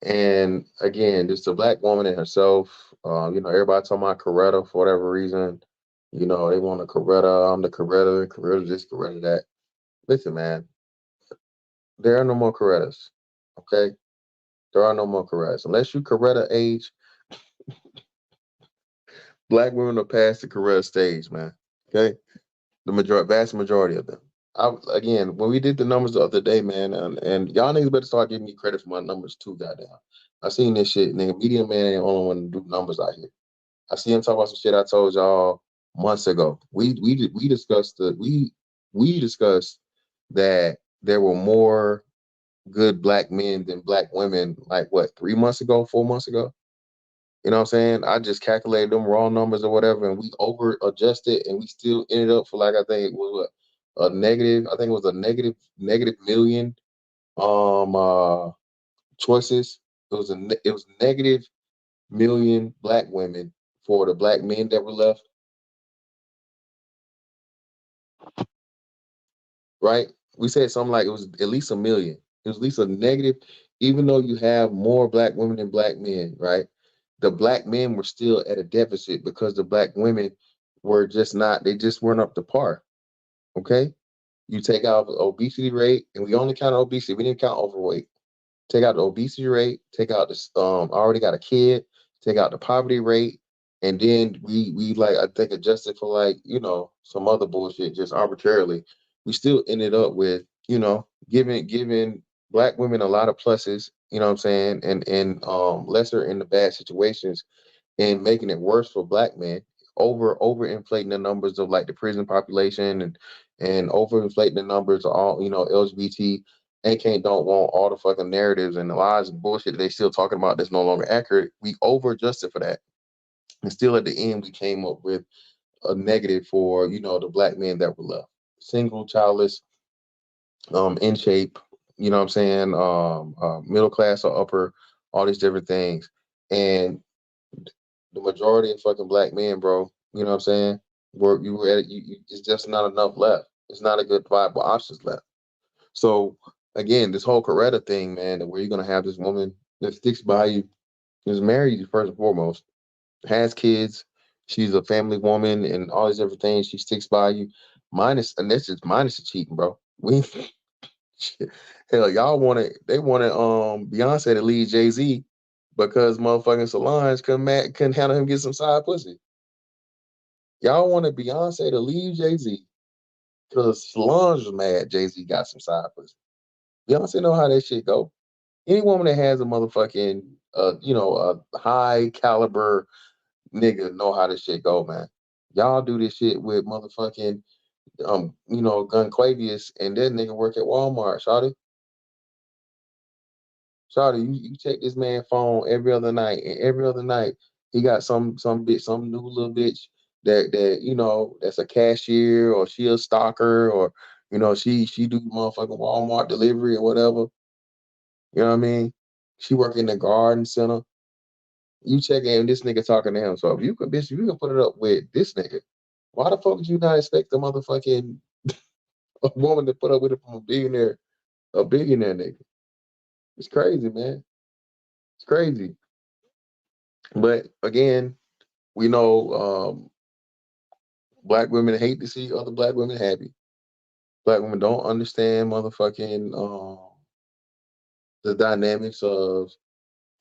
And again, just a black woman in herself. Everybody talking about Coretta for whatever reason. They want a Coretta. I'm the Coretta. Coretta this, Coretta that. Listen, man, there are no more Corettas. Okay, there are no more Corettas unless you Coretta age. Black women are past the Coretta stage, man. Okay, vast majority of them. Again, when we did the numbers the other day, man, and y'all niggas better start giving me credit for my numbers too, goddamn. I seen this shit, nigga. Media man ain't the only one to do numbers out here. I see him talk about some shit I told y'all months ago. We discussed we discussed that there were more good black men than black women like what 3 months ago, 4 months ago. You know what I'm saying? I just calculated them raw numbers or whatever, and we over adjusted, and we still ended up for like I think it was what, a negative. I think it was a negative million choices. It was negative million black women for the black men that were left, right? We said something like it was at least a million. It was at least a negative, even though you have more black women than black men, right? The black men were still at a deficit because the black women were just not, they just weren't up to par. Okay. You take out the obesity rate, and we only count obesity, we didn't count overweight. Take out the obesity rate, take out this I already got a kid, take out the poverty rate, and then we like I think adjusted for like, some other bullshit just arbitrarily. We still ended up with, giving black women a lot of pluses, you know what I'm saying, and lesser in the bad situations, and making it worse for black men, over inflating the numbers of like the prison population, and over inflating the numbers of all, LGBT. And can't don't want all the fucking narratives and the lies and bullshit that they still talking about that's no longer accurate. We over adjusted for that. And still at the end we came up with a negative for, the black men that were left. Single, childless, in shape, you know what I'm saying, middle class or upper, all these different things. And the majority of fucking black men, bro, you know what I'm saying? You were at it's just not enough left. It's not a good viable options left. So again, this whole Coretta thing, man, where you're gonna have this woman that sticks by you, is married first and foremost, has kids, she's a family woman, and all these different things. She sticks by you, minus, and that's just minus the cheating, bro. We hell, y'all wanted they wanted Beyonce to leave Jay Z because motherfucking Solange couldn't handle him get some side pussy. Y'all wanted Beyonce to leave Jay Z because Solange was mad Jay Z got some side pussy. Beyonce know how that shit go. Any woman that has a motherfucking, a high caliber nigga know how this shit go, man. Y'all do this shit with motherfucking, Gunquavius, and that nigga work at Walmart, shawty. Shawty, you check this man phone every other night, and every other night he got some bitch, some new little bitch that that's a cashier, or she a stalker, or she do motherfucking Walmart delivery or whatever. You know what I mean? She work in the garden center. You check in, this nigga talking to him. So if you can, bitch, if you can put it up with this nigga, why the fuck would you not expect the motherfucking a woman to put up with it from a billionaire nigga? It's crazy, man. It's crazy. But again, we know black women hate to see other black women happy. Black women don't understand motherfucking the dynamics of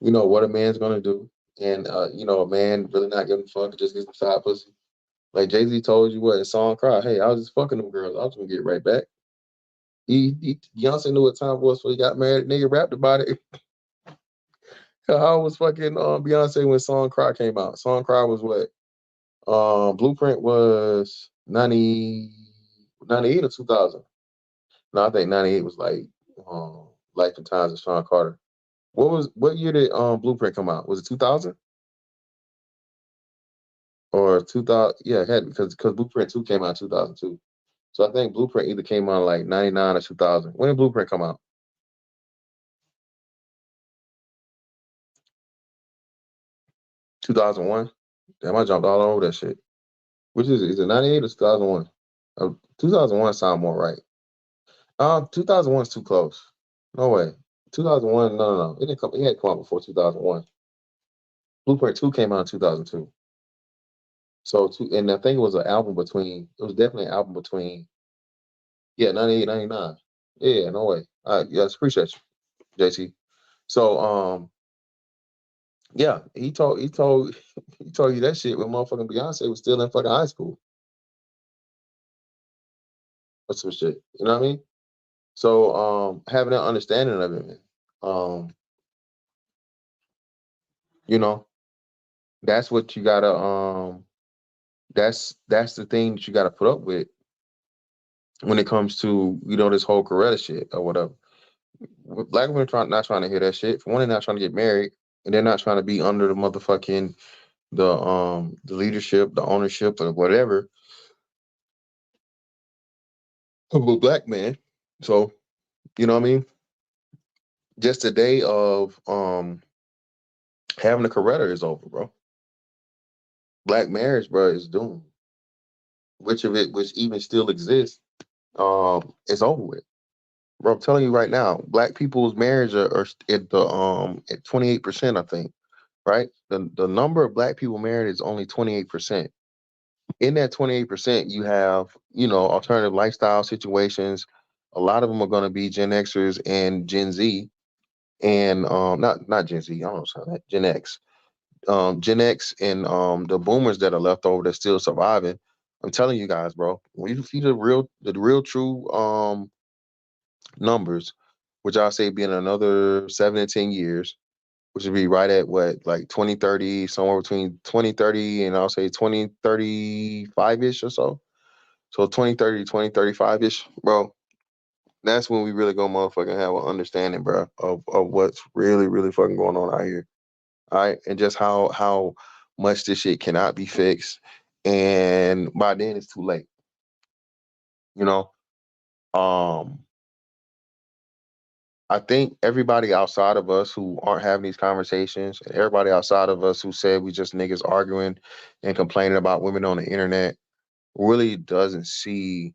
what a man's gonna do, and a man really not giving a fuck to just get some side pussy. Like Jay Z told you what a song cry. Hey, I was just fucking them girls. I was gonna get right back. Beyonce knew what time it was before he got married. Nigga rapped about it. How was fucking Beyonce when Song Cry came out? Song Cry was what? Blueprint was 98 or 2000. No, I think 98 was like Life and Times of Sean Carter. What year did Blueprint come out? Was it 2000 or 2000? Yeah, it had, because Blueprint 2 came out in 2002. So I think Blueprint either came out like 99 or 2000. When did Blueprint come out? 2001. Damn, I jumped all over that shit. Which is it? Is it 98 or 2001? 2001 sound more right. 2001 is too close. No way. 2001, no, no, no. It didn't come. It had come out before 2001. Blueprint 2 came out in 2002. So and I think it was an album between. It was definitely an album between. Yeah, 98, 99. Yeah, no way. Yes, appreciate you, JT. So yeah, he told he told you that shit when motherfucking Beyonce was still in fucking high school or some shit. You know what I mean? So having that understanding of it, man. Um, you know, that's what you gotta that's the thing that you gotta put up with when it comes to, this whole Coretta shit or whatever. Black women not trying to hear that shit. For one, they're not trying to get married, and they're not trying to be under the motherfucking the leadership, the ownership, or whatever of a black man. So, you know what I mean? Just the day of having a Coretta is over, bro. Black marriage, bro, is doomed. Which even still exists, is over with. Bro, I'm telling you right now, black people's marriage are at the at 28%, I think. Right? The number of black people married is only 28%. In that 28%, you have, alternative lifestyle situations. A lot of them are going to be Gen Xers and Gen Z, and not Gen Z, I don't know, that Gen X. Gen X and the boomers that are left over that's still surviving. I'm telling you guys, bro, when you see the real true numbers, which I'll say being another 7 to 10 years, which would be right at what, like 2030, somewhere between 2030 and I'll say 2035 ish or so. So 2030, 2035 ish, bro. That's when we really go motherfucking have an understanding, bro, of what's really, really fucking going on out here. All right. And just how much this shit cannot be fixed. And by then it's too late. You know? Um, I think everybody outside of us who aren't having these conversations, and everybody outside of us who said we just niggas arguing and complaining about women on the internet, really doesn't see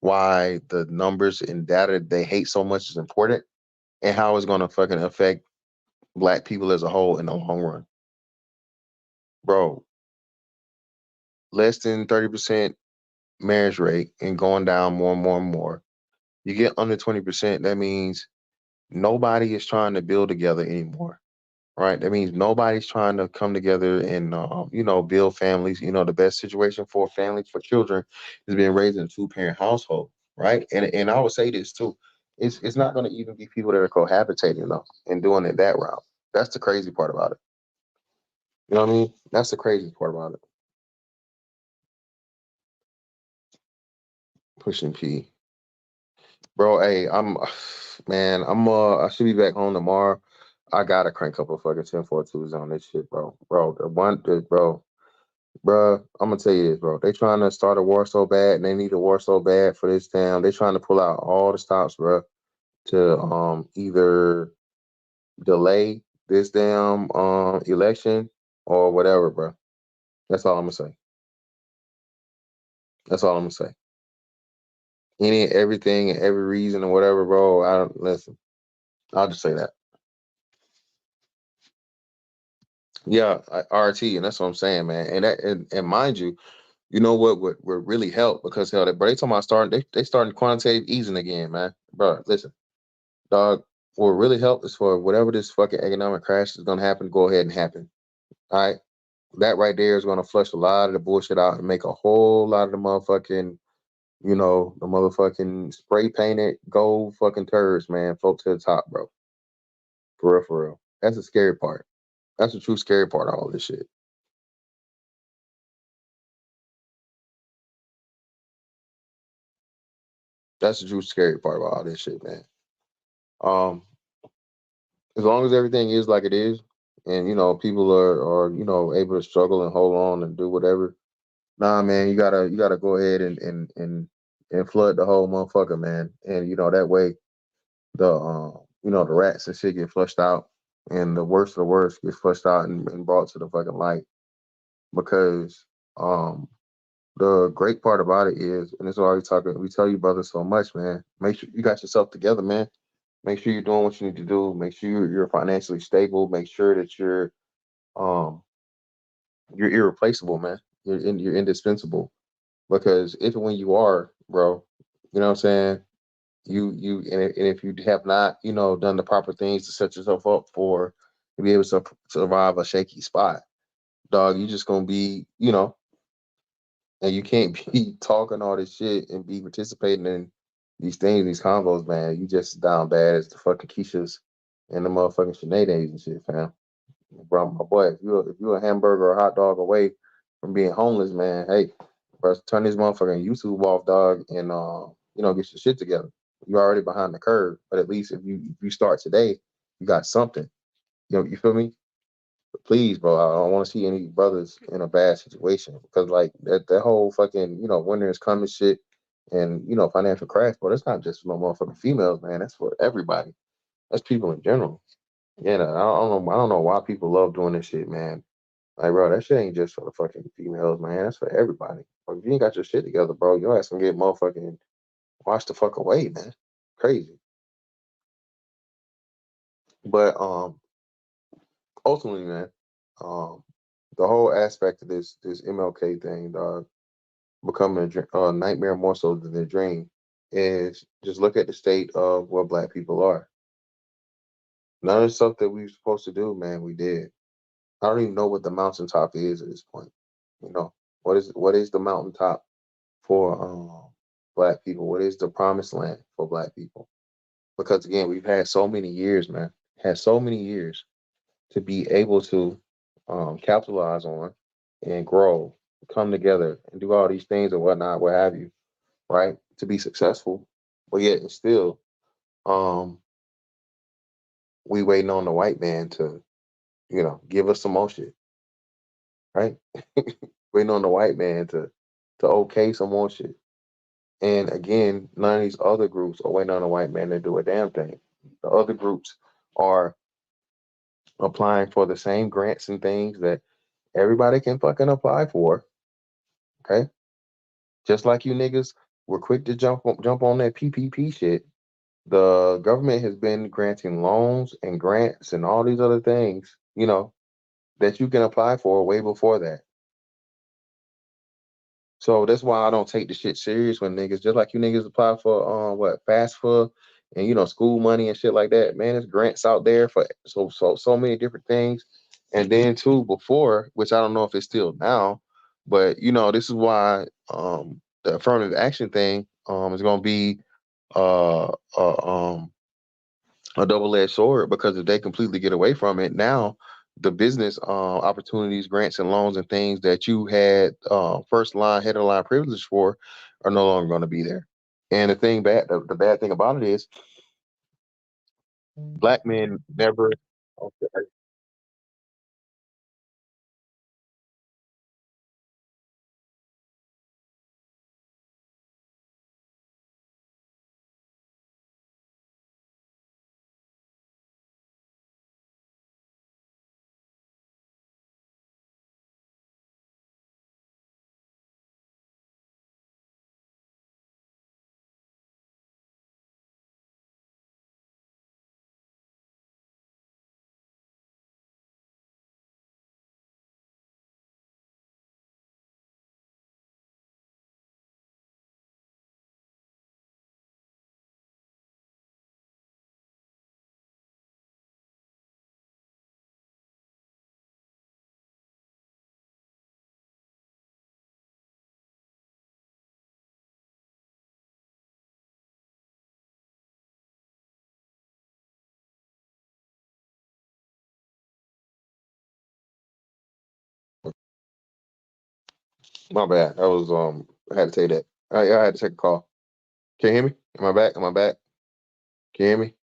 why the numbers and data they hate so much is important, and how it's gonna fucking affect black people as a whole in the long run. Bro, less than 30% marriage rate and going down more and more and more. You get under 20%, that means nobody is trying to build together anymore. Right? That means nobody's trying to come together and build families. The best situation for families, for children, is being raised in a two-parent household, right? And I would say this too. It's not going to even be people that are cohabitating though and doing it that route. That's the crazy part about it. You know what I mean? That's the crazy part about it. Pushing P. Bro, hey, man, I should be back home tomorrow. I gotta crank up a fucking 1042s on this shit, bro. Bro, I'm gonna tell you this, bro. They trying to start a war so bad, and they need a war so bad for this town. They trying to pull out all the stops, bro, to either delay this damn election or whatever, bro. That's all I'm gonna say. That's all I'm gonna say. Any everything and every reason or whatever, bro. I don't listen. I'll just say that. Yeah, RT, and that's what I'm saying, man. And mind you, you know what would really help, because hell, but they talking about starting they starting quantitative easing again, man. Bro, listen, dog. What would really help is for whatever this fucking economic crash is gonna happen, go ahead and happen. All right, that right there is gonna flush a lot of the bullshit out and make a whole lot of the motherfucking, the motherfucking spray painted gold fucking turds, man, float to the top, bro. For real, for real. That's the scary part. That's the true scary part of all this shit. That's the true scary part about all this shit, man. Um, as long as everything is like it is, and people are able to struggle and hold on and do whatever. Nah, man, you gotta go ahead and flood the whole motherfucker, man. And that way the rats and shit get flushed out, and the worst of the worst gets flushed out and brought to the fucking light. Because the great part about it is, and this is why we tell you brothers so much, man. Make sure you got yourself together, man. Make sure you're doing what you need to do. Make sure you're financially stable. Make sure that um you're irreplaceable, man. You're indispensable. Because if and when you are, bro, you know what I'm saying? And if you have not, done the proper things to set yourself up for to be able to survive a shaky spot, dog, you just gonna be, and you can't be talking all this shit and be participating in these things, these convos, man. You just down bad as the fucking Keishas and the motherfucking Sineads and shit, fam. Bro, my boy, if you're a hamburger or a hot dog away from being homeless, man, hey, bro, turn this motherfucking YouTube off, dog, and get your shit together. You're already behind the curve, but at least if you start today, you got something. You feel me? But please, bro, I don't want to see any brothers in a bad situation, because like that whole fucking winter is coming shit, and financial crash, bro. That's not just for no motherfucking females, man. That's for everybody. That's people in general. Yeah, I don't know why people love doing this shit, man. Like, bro, that shit ain't just for the fucking females, man. That's for everybody. But if you ain't got your shit together, bro, your ass can get motherfucking washed the fuck away, man. Crazy. But ultimately, man, um, the whole aspect of this MLK thing, dog, becoming a nightmare more so than a dream, is just look at the state of where Black people are. None of the stuff that we were supposed to do, man, we did. I don't even know what the mountaintop is at this point. You know, what is the mountaintop for Black people? What is the promised land for Black people? Because again, we've had so many years, man, had so many years to be able to capitalize on and grow, come together and do all these things and whatnot, what have you, right? To be successful. But yet and still, um, we waiting on the white man to, give us some more shit, right? Waiting on the white man to okay some more shit. And again, none of these other groups are waiting on the white man to do a damn thing. The other groups are applying for the same grants and things that everybody can fucking apply for. Okay. Just like you niggas were quick to jump on that PPP shit. The government has been granting loans and grants and all these other things, that you can apply for way before that. So that's why I don't take the shit serious when niggas, just like you niggas apply for what FAFSA and school money and shit like that. Man, there's grants out there for so many different things. And then too before, which I don't know if it's still now, but this is why the affirmative action thing is gonna be uh, uh um a double-edged sword, because if they completely get away from it now, the business opportunities, grants and loans and things that you had first line, head of the line privilege for are no longer going to be there. And the bad thing about it is Black men never. Okay, my bad. I was I had to take that. I had to take a call. Can you hear me? Am I back? Am I back? Can you hear me?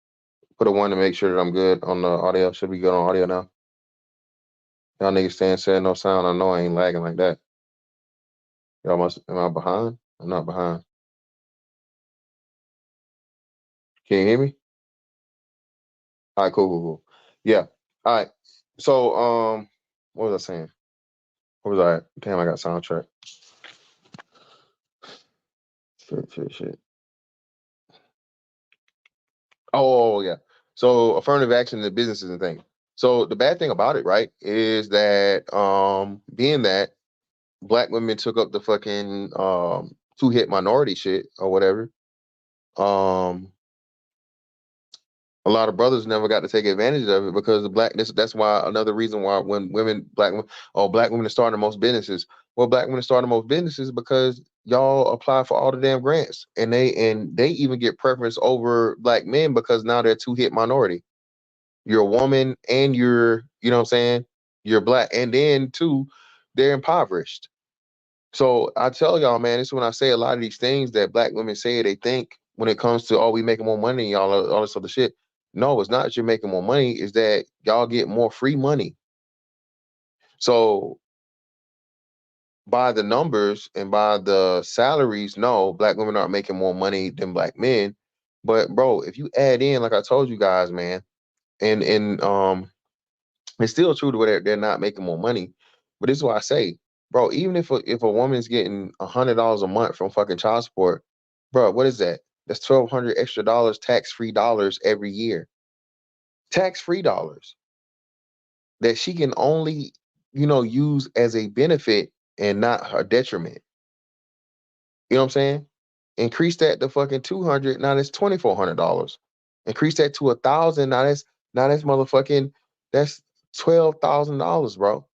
Put a one to make sure that I'm good on the audio. Should be good on audio now. Y'all niggas saying said no sound. I know I ain't lagging like that. Y'all must. Am I behind? I'm not behind. Can you hear me? All right, cool. Yeah. All right. So, what was I saying? What was I? Damn, I got soundtrack. Shit. Oh, yeah. So, affirmative action in the businesses and things. So, the bad thing about it, right, is that being that Black women took up the fucking two hit minority shit or whatever, um, a lot of brothers never got to take advantage of it because the that's why another reason why when black women are starting the most businesses. Well, black women are starting the most businesses because y'all apply for all the damn grants, and they even get preference over black men because now they're two hit minority. You're a woman and you know what I'm saying, you're black, and then two, they're impoverished. So I tell y'all, man, this is when I say a lot of these things that black women say they think when it comes to, oh, we making more money, y'all, all this other shit. No, it's not that you're making more money, is that y'all get more free money. So by the numbers and by the salaries, no, black women aren't making more money than black men. But bro, if you add in, like I told you guys, man, and it's still true to where they're not making more money. But this is why I say, bro, even if a woman's getting $100 a month from fucking child support, bro, what is that? That's $1,200 extra dollars, tax-free dollars every year. Tax-free dollars that she can only, use as a benefit and not her detriment. You know what I'm saying? Increase that to fucking 200. Now that's $2,400. Increase that to 1,000. Now that's motherfucking that's $12,000, bro.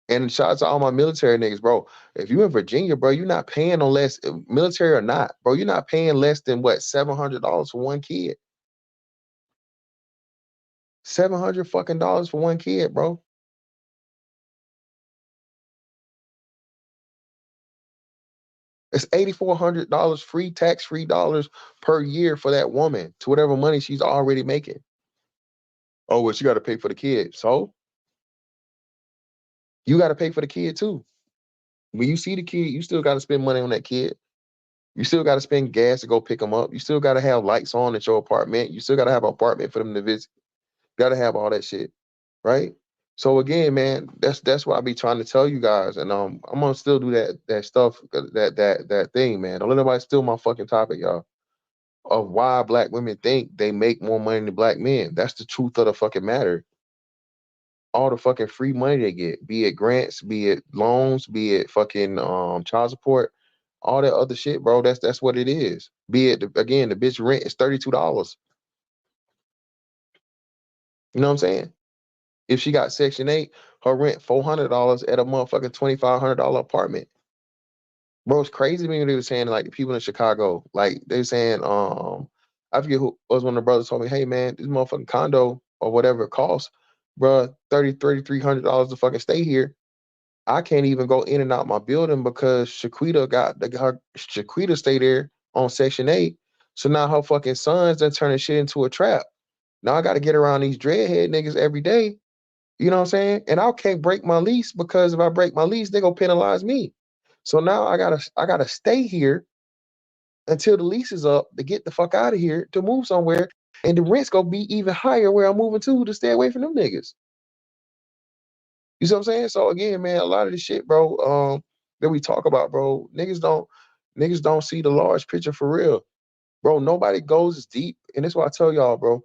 And shout out to all my military niggas, bro. If you in Virginia, bro, you're not paying no less, military or not, bro. You're not paying less than what, $700 for one kid. 700 fucking dollars for one kid, bro. It's $8,400 free, tax-free dollars per year for that woman to whatever money she's already making. Oh, well, she got to pay for the kid. So you got to pay for the kid too. When you see the kid, you still got to spend money on that kid. You still got to spend gas to go pick them up. You still got to have lights on at your apartment. You still got to have an apartment for them to visit. Got to have all that shit, right? So again, man, that's what I be trying to tell you guys, and I'm gonna still do that stuff, that thing, man. Don't let nobody steal my fucking topic, y'all. Of why black women think they make more money than black men. That's the truth of the fucking matter. All the fucking free money they get, be it grants, be it loans, be it fucking child support, all that other shit, bro. That's what it is. Be it again, the bitch rent is $32. You know what I'm saying? If she got Section 8, her rent $400 at a motherfucking $2,500 apartment. Bro, it's crazy to me when they were saying like the people in Chicago, like they saying, I forget who was one of the brothers told me, hey man, this motherfucking condo or whatever it costs, bro, $3,300 to fucking stay here. I can't even go in and out my building because Shaquita stay there on Section 8. So now her fucking sons done turning shit into a trap. Now I gotta get around these dreadhead niggas every day. You know what I'm saying? And I can't break my lease because if I break my lease, they gonna penalize me. So now I gotta stay here until the lease is up to get the fuck out of here to move somewhere. And the rent's gonna be even higher where I'm moving to stay away from them niggas. You see what I'm saying? So again, man, a lot of this shit, bro, that we talk about, bro, niggas don't see the large picture for real. Bro, nobody goes as deep. And that's why I tell y'all, bro,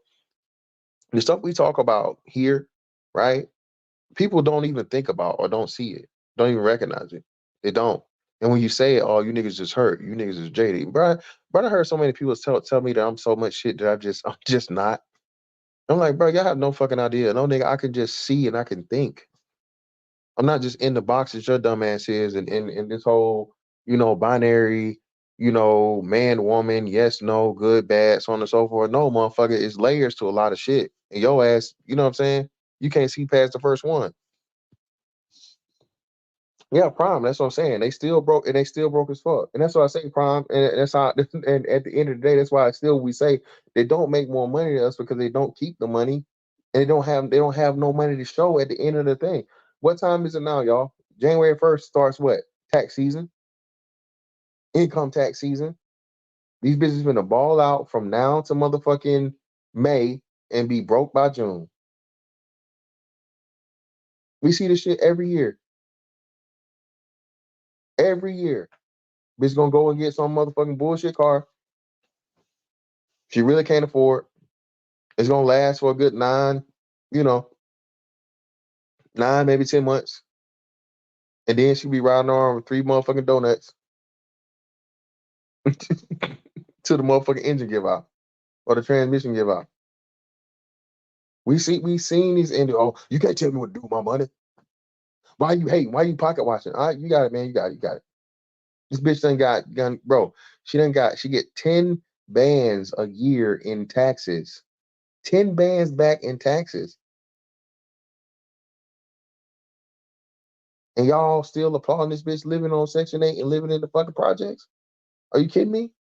the stuff we talk about here, right? People don't even think about or don't see it, don't even recognize it. They don't. And when you say it, oh, you niggas just hurt, you niggas is jaded, bro. Bro, I heard so many people tell me that I'm so much shit that I'm just not. I'm like, bro, y'all have no fucking idea. No nigga, I can just see and I can think. I'm not just in the boxes your dumb ass is, and in this whole, binary, man, woman, yes, no, good, bad, so on and so forth. No, motherfucker, it's layers to a lot of shit. And your ass, you know what I'm saying? You can't see past the first one. Yeah, Prime. That's what I'm saying. They still broke, and they still broke as fuck. And that's why I say Prime. And that's how. And at the end of the day, that's why we say they don't make more money than us because they don't keep the money, and they don't have no money to show at the end of the thing. What time is it now, y'all? January 1st starts what? Tax season, income tax season. These bitches gonna ball out from now to motherfucking May and be broke by June. We see this shit every year. Every year. Bitch gonna go and get some motherfucking bullshit car she really can't afford. It's gonna last for a good you know, 9, maybe 10 months. And then she'll be riding around with 3 motherfucking donuts till the motherfucking engine give out or the transmission give out. We seen these oh, you can't tell me what to do with my money. Why you pocket watching? All right, you got it, man. You got it. This bitch done got bro. She get 10 bands a year in taxes. 10 bands back in taxes. And y'all still applauding this bitch living on Section 8 and living in the fucking projects? Are you kidding me?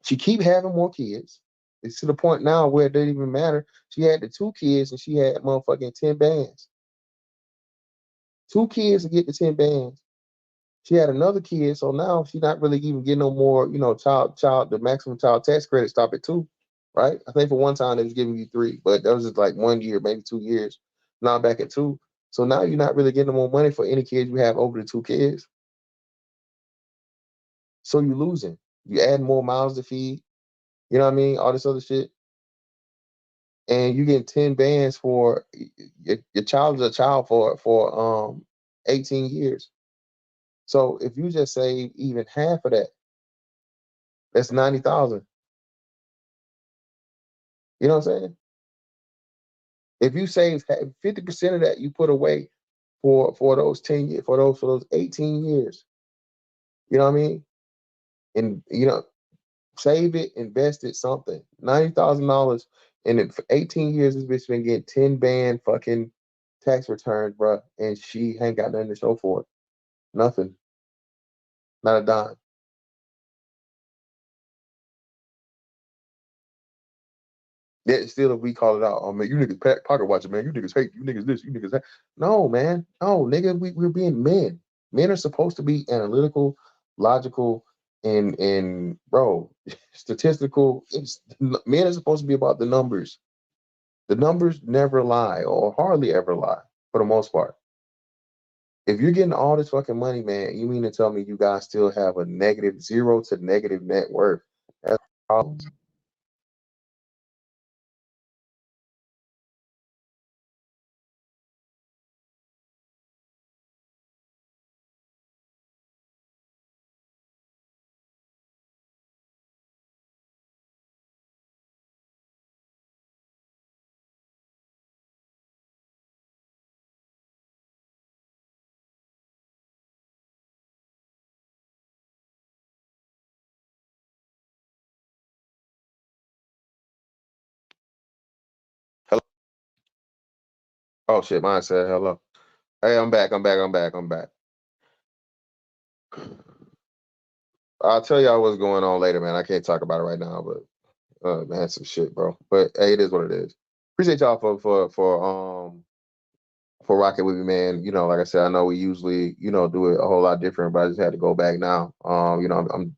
She keep having more kids. It's to the point now where it doesn't even matter. She had the 2 kids and she had motherfucking 10 bands. 2 kids to get the 10 bands. She had another kid, so now she's not really even getting no more, the maximum child tax credit stop at 2, right? I think for one time they was giving you 3, but that was just like 1 year, maybe 2 years. Now I'm back at 2. So now you're not really getting no more money for any kids you have over the 2 kids. So you're losing. You add more mouths to feed. You know what I mean? All this other shit. And you get 10 bands for your child is a child for 18 years. So if you just save even half of that, that's 90,000. You know what I'm saying? If you save 50% of that, you put away for those 10 years, for those 18 years. You know what I mean? And save it, invest it, something. $90,000, and in for 18 years, this bitch been getting 10 band fucking tax returns, bro, and she ain't got nothing to show for it. Nothing, not a dime. Yet still, if we call it out, oh man, you niggas pocket watching, man. You niggas hate, you niggas this, you niggas that. No, man, no, nigga, we're being men. Men are supposed to be analytical, logical, and bro, statistical. Men are supposed to be about the numbers. The numbers never lie or hardly ever lie for the most part. If you're getting all this fucking money, man, you mean to tell me you guys still have a negative, zero to negative net worth? That's a problem. Hello? Oh shit, mine said hello. Hey, I'm back. I'm back. I'm back. I'm back. I'll tell y'all what's going on later, man. I can't talk about it right now, but man, some shit, bro. But hey, it is what it is. Appreciate y'all for rocking with me, man. Like I said, I know we usually do it a whole lot different, but I just had to go back now. I'm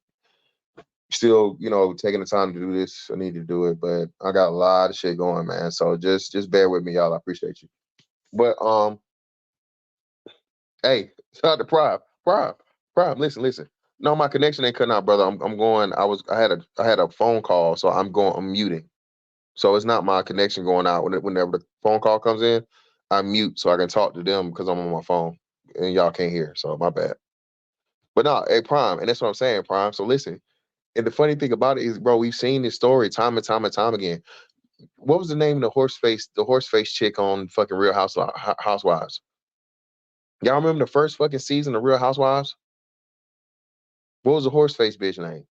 still taking the time to do this. I need to do it, but I got a lot of shit going, man. So just bear with me, y'all. I appreciate you. But hey, shout out to Prime. Listen. No, my connection ain't cutting out, brother. I'm going. I had a phone call, so I'm muting. So it's not my connection going out whenever the phone call comes in. I mute so I can talk to them because I'm on my phone and y'all can't hear. So my bad. But no, hey Prime, and that's what I'm saying, Prime. So listen, and the funny thing about it is, bro, we've seen this story time and time and time again. What was the name of the horse face chick on fucking Real Housewives? Y'all remember the first fucking season of Real Housewives? What was the horse face bitch name?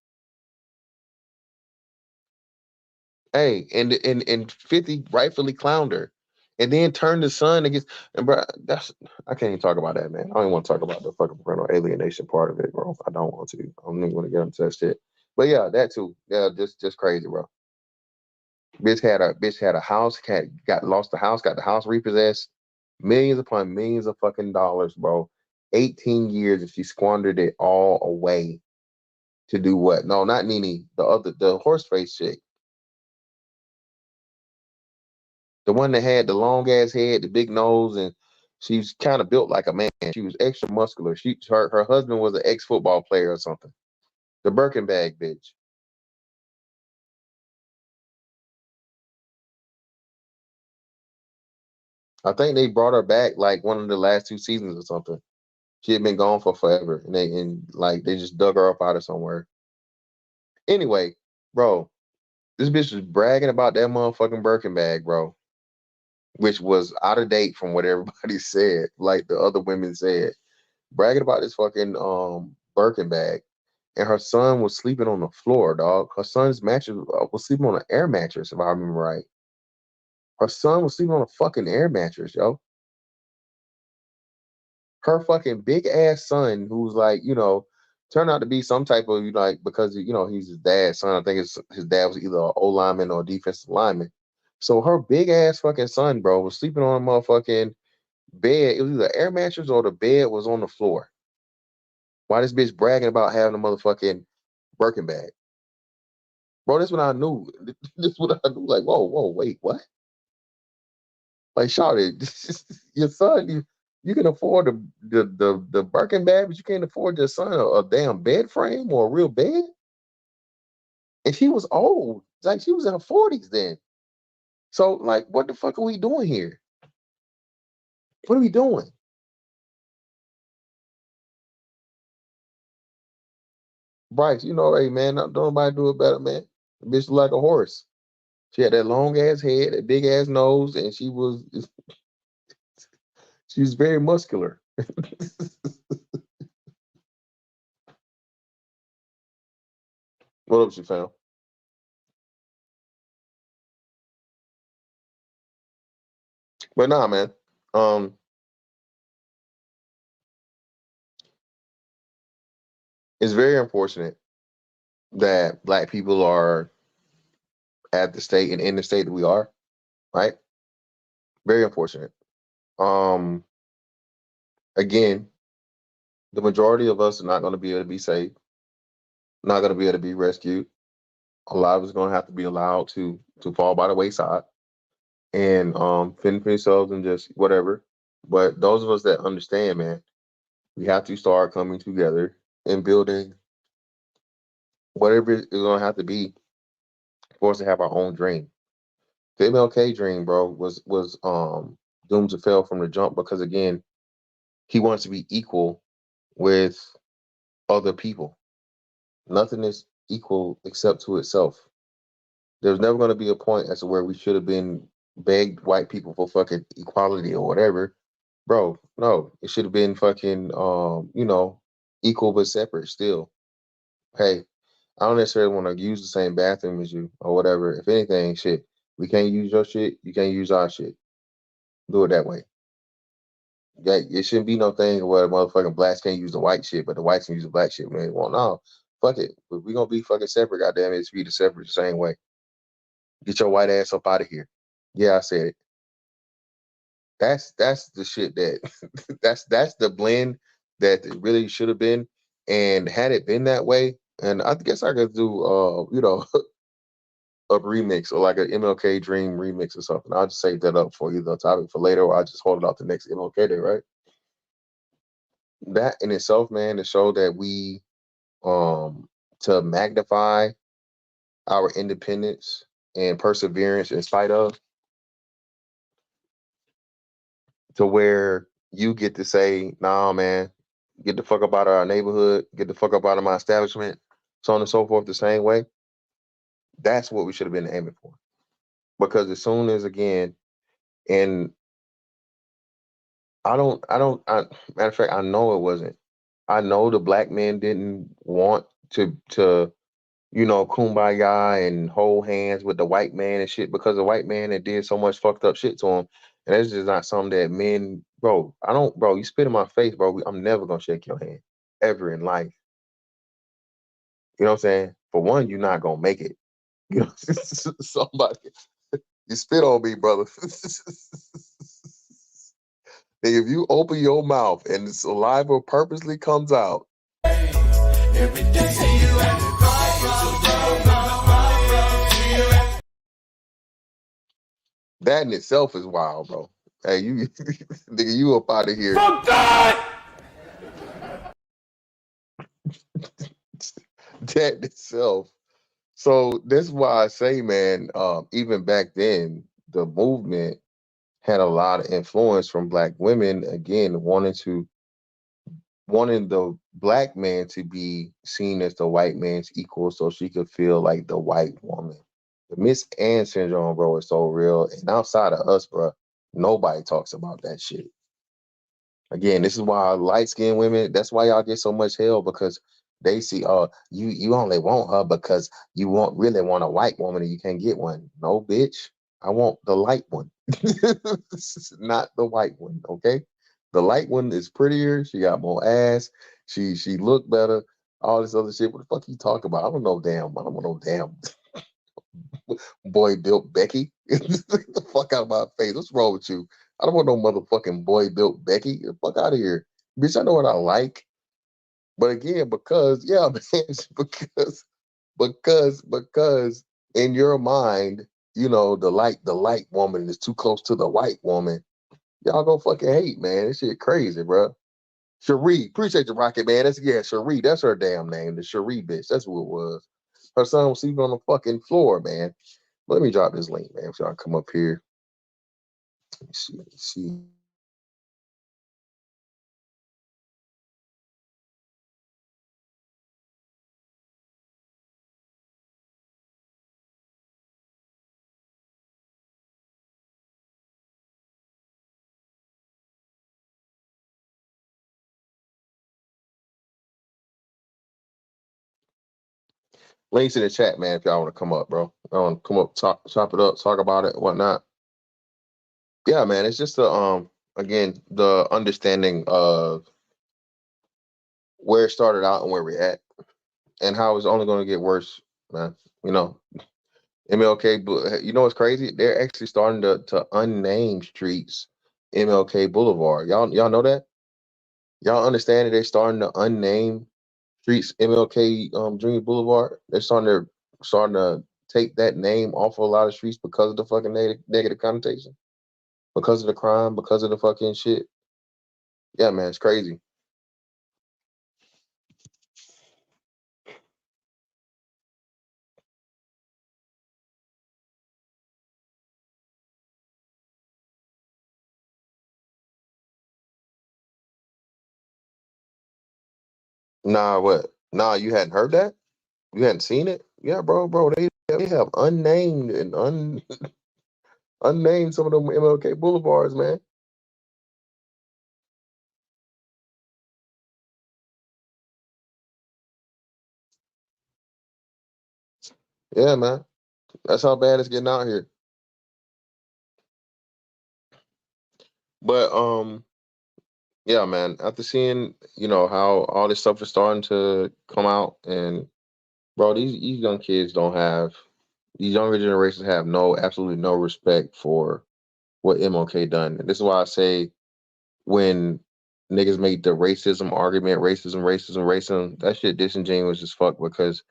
Hey, and 50 rightfully clowned her, and then turned the son against. And bro, I can't even talk about that, man. I don't even want to talk about the fucking parental alienation part of it, bro. I don't want to. I don't even want to get into that shit. But yeah, that too. Yeah, just crazy, bro. Bitch had a house, got lost the house, got the house repossessed, millions upon millions of fucking dollars, bro. 18 years and she squandered it all away to do what? No, not Nene, the horse face chick. The one that had the long ass head, the big nose, and she's kind of built like a man. She was extra muscular. Her husband was an ex football player or something. The Birkin bag bitch. I think they brought her back like one of the last two seasons or something. She had been gone for forever, and they just dug her up out of somewhere. Anyway, bro, this bitch was bragging about that motherfucking Birkin bag, bro, which was out of date from what everybody said, like the other women said, bragging about this fucking Birkin bag. And her son was sleeping on the floor, dog. Her son's mattress was sleeping on an air mattress, if I remember right. Her son was sleeping on a fucking air mattress, yo. Her fucking big ass son, who's like, turned out to be some type of like because he's his dad's son. I think his dad was either an O lineman or a defensive lineman. So her big ass fucking son, bro, was sleeping on a motherfucking bed. It was either air mattress or the bed was on the floor. Why this bitch bragging about having a motherfucking Birkin bag? Bro, this what I knew. This what I knew. Like, whoa, wait, what? Like, shawty, your son, you can afford the Birkin bag, but you can't afford your son a damn bed frame or a real bed. And she was old. Like she was in her 40s then. So like, what the fuck are we doing here? What are we doing? Bryce, hey man, don't nobody do it better, man. The bitch look like a horse. She had that long ass head, that big ass nose, and she was very muscular. What else you found? But nah, man. Um, it's very unfortunate that black people are at the state and in the state that we are, right? Very unfortunate. Um, again, the majority of us are not going to be able to be saved, not going to be able to be rescued. A lot of us are going to have to be allowed to fall by the wayside and fend for themselves and just whatever. But those of us that understand, man, we have to start coming together and building whatever it's going to have to be for us to have our own dream. The MLK dream, bro, was doomed to fail from the jump because again, he wants to be equal with other people. Nothing is equal except to itself. There's never going to be a point as to where we should have been begged white people for fucking equality or whatever. Bro, no, it should have been fucking equal but separate still. Hey, I don't necessarily want to use the same bathroom as you or whatever. If anything, shit, we can't use your shit, you can't use our shit. Do it that way. Yeah, it shouldn't be no thing where motherfucking blacks can't use the white shit, but the whites can use the black shit. Man, well, no, fuck it. If we gonna be fucking separate, goddamn it, it's be the separate the same way. Get your white ass up out of here. Yeah, I said it. That's the shit that that's the blend that it really should have been. And had it been that way, and I guess I could do a remix or like an MLK Dream remix or something. I'll just save that up for you the topic for later, or I just hold it out the next MLK day, right? That in itself, man, to show that we to magnify our independence and perseverance in spite of, to where you get to say, nah, man, get the fuck up out of our neighborhood, get the fuck up out of my establishment, so on and so forth, the same way. That's what we should have been aiming for. Because as soon as again, and matter of fact, I know it wasn't. I know the black man didn't want to kumbaya and hold hands with the white man and shit because the white man that did so much fucked up shit to him. And that's just not something that men, bro. I don't, bro. You spit in my face, bro. I'm never gonna shake your hand ever in life. You know what I'm saying? For one, you're not gonna make it. You know, somebody you spit on me, brother. And if you open your mouth and the saliva purposely comes out, every day that in itself is wild, bro. Hey, you nigga, you up out of here. Fuck that! That in itself. So that's why I say, man, even back then, the movement had a lot of influence from black women, again, wanting the black man to be seen as the white man's equal so she could feel like the white woman. The Miss Ann syndrome, bro, is so real. And outside of us, bro, nobody talks about that shit. Again, this is why light skinned women, that's why y'all get so much hell because they see, you only want her because you really want a white woman and you can't get one. No, bitch. I want the light one. Not the white one, okay? The light one is prettier, she got more ass, she look better, all this other shit. What the fuck you talking about? I don't want no damn boy built Becky. Get the fuck out of my face. What's wrong with you? I don't want no motherfucking boy built Becky. Get the fuck out of here. Bitch, I know what I like. But again, because, yeah, man, because in your mind, the light woman is too close to the white woman. Y'all go fucking hate, man. This shit crazy, bro. Cherie, appreciate the rocket, man. Cherie. That's her damn name, the Cherie bitch. That's who it was. Her son was sleeping on the fucking floor, man. Let me drop this link, man. If y'all come up here, let me see. Let me see. Links in the chat, man. If y'all want to come up, bro. I want to come up, talk, chop it up, talk about it, whatnot. Yeah, man. It's just again the understanding of where it started out and where we're at, and how it's only going to get worse, man. You know, MLK. You know what's crazy? They're actually starting to unname streets MLK Boulevard. Y'all know that? Y'all understand that they're starting to unname streets MLK Junior Boulevard? They're starting to take that name off of a lot of streets because of the fucking negative connotation, because of the crime, because of the fucking shit. Yeah, man, it's crazy. Nah, what? Nah, you hadn't heard that? You hadn't seen it? Yeah, bro. They have unnamed and unnamed some of them MLK boulevards, man. Yeah, man. That's how bad it's getting out here. But yeah, man. After seeing, how all this stuff is starting to come out, and bro, these young kids don't have these younger generations have absolutely no respect for what MLK done. And this is why I say when niggas make the racism argument, racism, that shit disingenuous as fuck because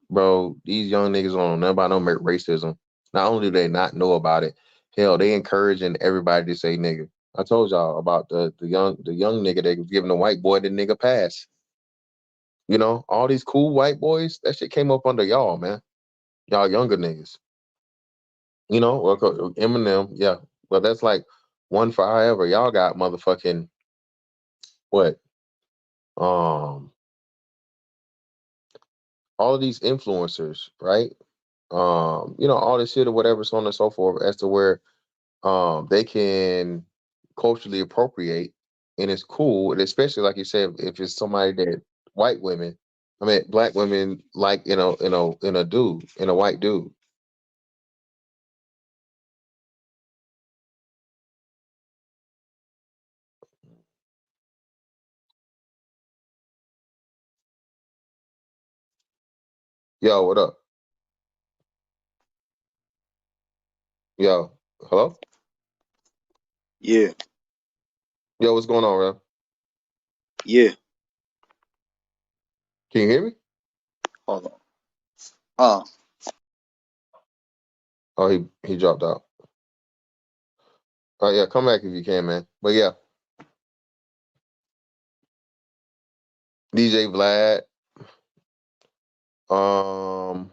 bro, these young niggas don't know about no racism. Not only do they not know about it, hell, they encouraging everybody to say nigga. I told y'all about the young nigga that was giving the white boy the nigga pass. All these cool white boys, that shit came up under y'all, man. Y'all younger niggas. Well, Eminem, yeah. But that's like one for however. Y'all got motherfucking what? Um, all of these influencers, right? All this shit or whatever, so on and so forth, as to where they can culturally appropriate, and it's cool, and especially like you said, if it's somebody that white women, I mean black women like in a white dude. Yo, what up? Yo, hello? Yeah, Yo, what's going on, bro? yeah. Can you hear me? Hold on. Uh, Oh, he dropped out. Oh yeah, come back if you can, man. But yeah, DJ Vlad. Um,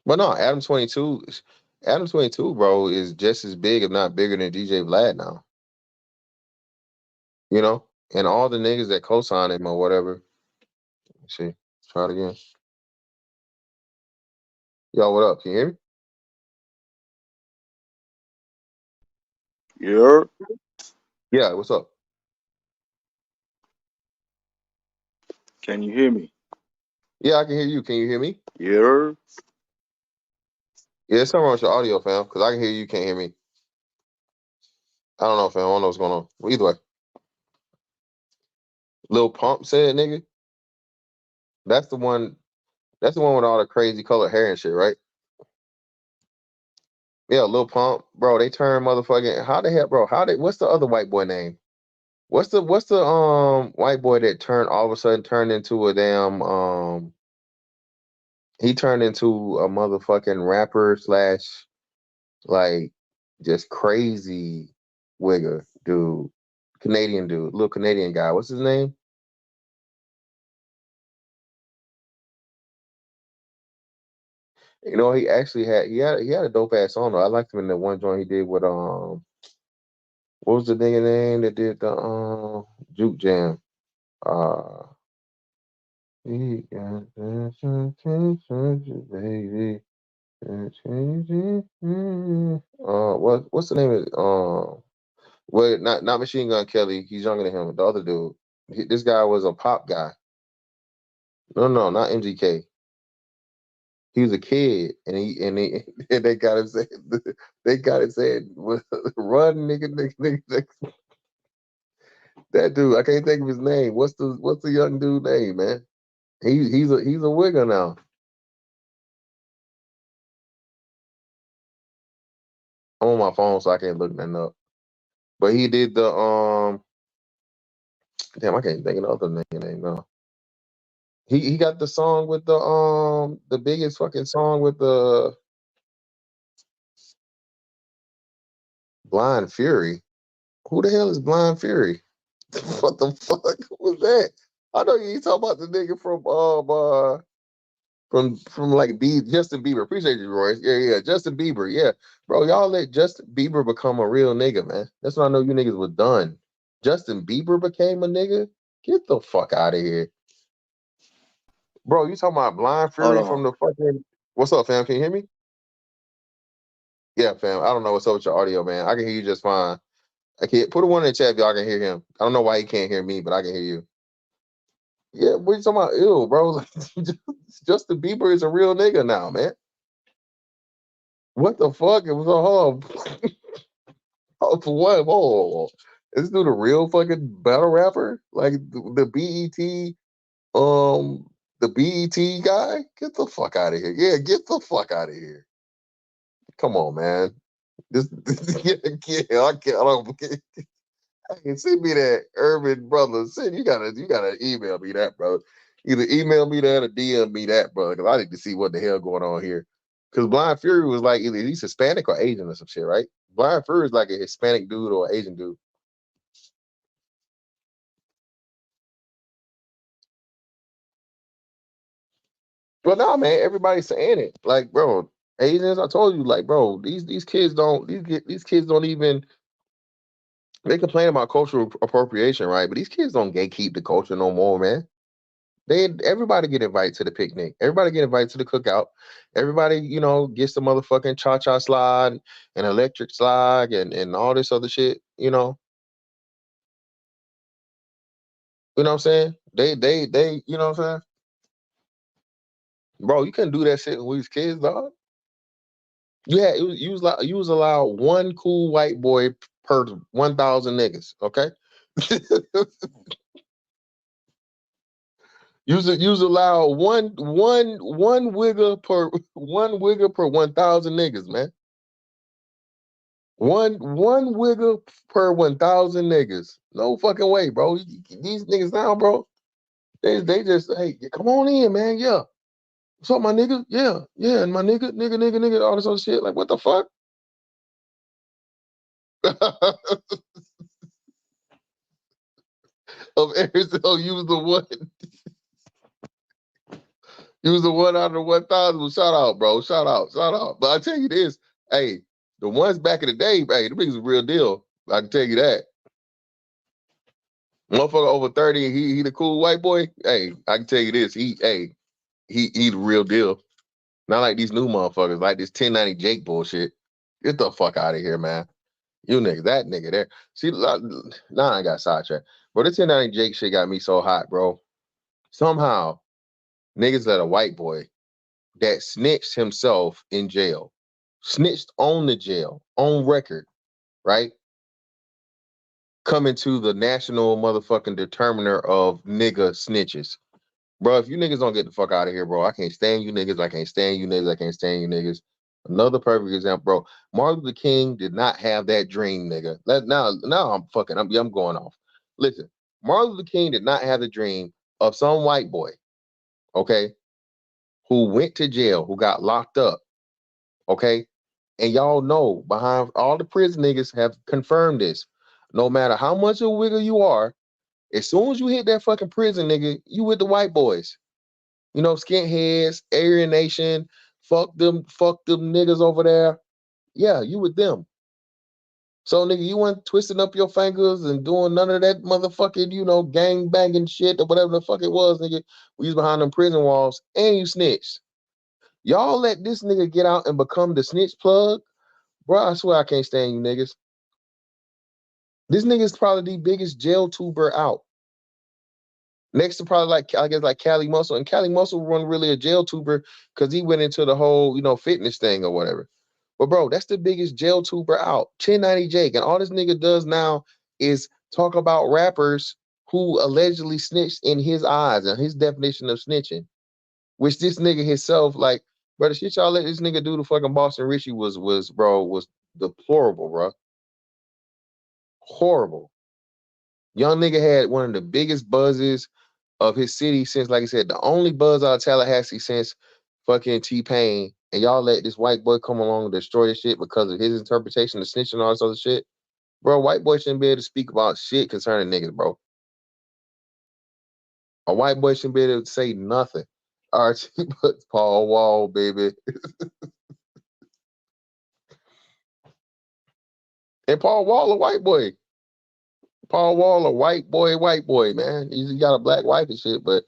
but no, Adam 22, bro, is just as big, if not bigger than DJ Vlad now. And all the niggas that co-sign him or whatever. Let's see, let's try it again. Yo, what up? Can you hear me? yeah. Yeah, what's up? Can you hear me? Yeah, I can hear you. Can you hear me? Yeah. Yeah, there's something wrong with your audio, fam, because I can hear you, can't hear me. I don't know, fam. I don't know what's going on. Well, either way, Lil Pump said, nigga, that's the one. That's the one with all the crazy colored hair and shit, right? Yeah, Lil Pump, bro. They turned motherfucking. How the hell, bro? What's the other white boy name? What's the white boy that turned all of a sudden turned into a damn he turned into a motherfucking rapper slash like just crazy wigger dude, Canadian dude, little Canadian guy. What's his name? You know, he had a dope ass song though. I liked him in the one joint he did with what was the nigga name that did the Juke Jam? Uh he got baby. What's the name of it? Well, not Machine Gun Kelly. He's younger than him. The other dude. This guy was a pop guy. No, not MGK. He was a kid, and they got him saying they got it saying run nigga. That dude, I can't think of his name. What's the young dude name, man? He's a wigger now. I'm on my phone, so I can't look nothing up. But he did the damn, I can't think of the other name now. He got the song with the biggest fucking song with the Blind Fury. Who the hell is Blind Fury? What the fuck was that? I know you talking about the nigga from like Justin Bieber. Appreciate you, Royce. Yeah, Justin Bieber. Yeah, bro, y'all let Justin Bieber become a real nigga, man. That's what I know you niggas was done. Justin Bieber became a nigga. Get the fuck out of here, bro. You talking about Blind Hold Fury on. from the fucking? What's up, fam? Can you hear me? Yeah, fam. I don't know what's up with your audio, man. I can hear you just fine. I can't put a one in the chat if y'all can hear him. I don't know why he can't hear me, but I can hear you. Yeah, what you talking about? Ew, bro. Like, Justin Bieber is a real nigga now, man. What the fuck? It was a oh, for what? Whoa. Is this dude a real fucking battle rapper? Like the BET, the BET guy? Get the fuck out of here. Yeah, get the fuck out of here. Come on, man. This, yeah, I can't. I don't. Hey, send me that Urban brother. You gotta email me that, bro. Either email me that or DM me that, bro. Because I need to see what the hell going on here. Because Blind Fury was like either he's Hispanic or Asian or some shit, right? Blind Fury is like a Hispanic dude or Asian dude. But no, man, everybody's saying it. Like, bro, Asians, I told you, like, bro, these kids don't these kids don't even they complain about cultural appropriation, right? But these kids don't gatekeep the culture no more, man. Everybody get invited to the picnic. Everybody get invited to the cookout. Everybody, gets the motherfucking cha-cha slide and electric slide and all this other shit, You know what I'm saying? They, you know what I'm saying? Bro, you couldn't do that shit when we was kids, dog. You was allowed one cool white boy per 1,000 niggas, okay? You was allowed one wigger per 1,000 niggas, man. One wigger per 1,000 niggas. No fucking way, bro. These niggas now, bro. They just hey, come on in, man. Yeah. What's up, my nigga? Yeah, and my nigga, all this other shit. Like, what the fuck? Of Arizona, you was the one. You was the one out of the 1,000. Well, shout out, bro. Shout out. But I tell you this, hey, the ones back in the day, hey, the niggas a real deal. I can tell you that. Motherfucker over 30, he the cool white boy. Hey, I can tell you this, he the real deal. Not like these new motherfuckers, like this 1090 Jake bullshit. Get the fuck out of here, man. You nigga, that nigga there. See, now I got sidetracked. Bro, this 1090 Jake shit got me so hot, bro. Somehow, niggas let a white boy that snitched himself in jail, snitched on the jail, on record, right? Coming to the national motherfucking determiner of nigga snitches. Bro, if you niggas don't get the fuck out of here, bro, I can't stand you niggas. I can't stand you niggas. I can't stand you niggas. Another perfect example, bro. Martin Luther King did not have that dream, nigga. Now I'm going off. Listen, Martin Luther King did not have the dream of some white boy, okay, who went to jail, who got locked up, okay? And y'all know behind all the prison niggas have confirmed this. No matter how much of a wiggle you are, as soon as you hit that fucking prison, nigga, you with the white boys. Skinheads, Aryan Nation, fuck them niggas over there. Yeah, you with them. So nigga, you weren't twisting up your fingers and doing none of that motherfucking, gang banging shit or whatever the fuck it was, nigga. We was behind them prison walls and you snitched. Y'all let this nigga get out and become the snitch plug? Bro, I swear I can't stand you niggas. This nigga's probably the biggest jail tuber out. Next to probably like Cali Muscle. And Cali Muscle wasn't really a jail tuber because he went into the whole, fitness thing or whatever. But bro, that's the biggest jail tuber out. 1090 Jake. And all this nigga does now is talk about rappers who allegedly snitched in his eyes and his definition of snitching. Which this nigga himself, like, bro, the shit y'all let this nigga do to fucking Boston Richie was deplorable, bro. Horrible. Young nigga had one of the biggest buzzes of his city since, like I said, the only buzz out of Tallahassee since fucking T-Pain, and y'all let this white boy come along and destroy this shit because of his interpretation of snitching and all this other shit. Bro, white boy shouldn't be able to speak about shit concerning niggas, bro. A white boy shouldn't be able to say nothing. All right, but Paul Wall, baby. And Paul Wall, a white boy. Paul Wall, a white boy, man. He's got a black wife and shit, but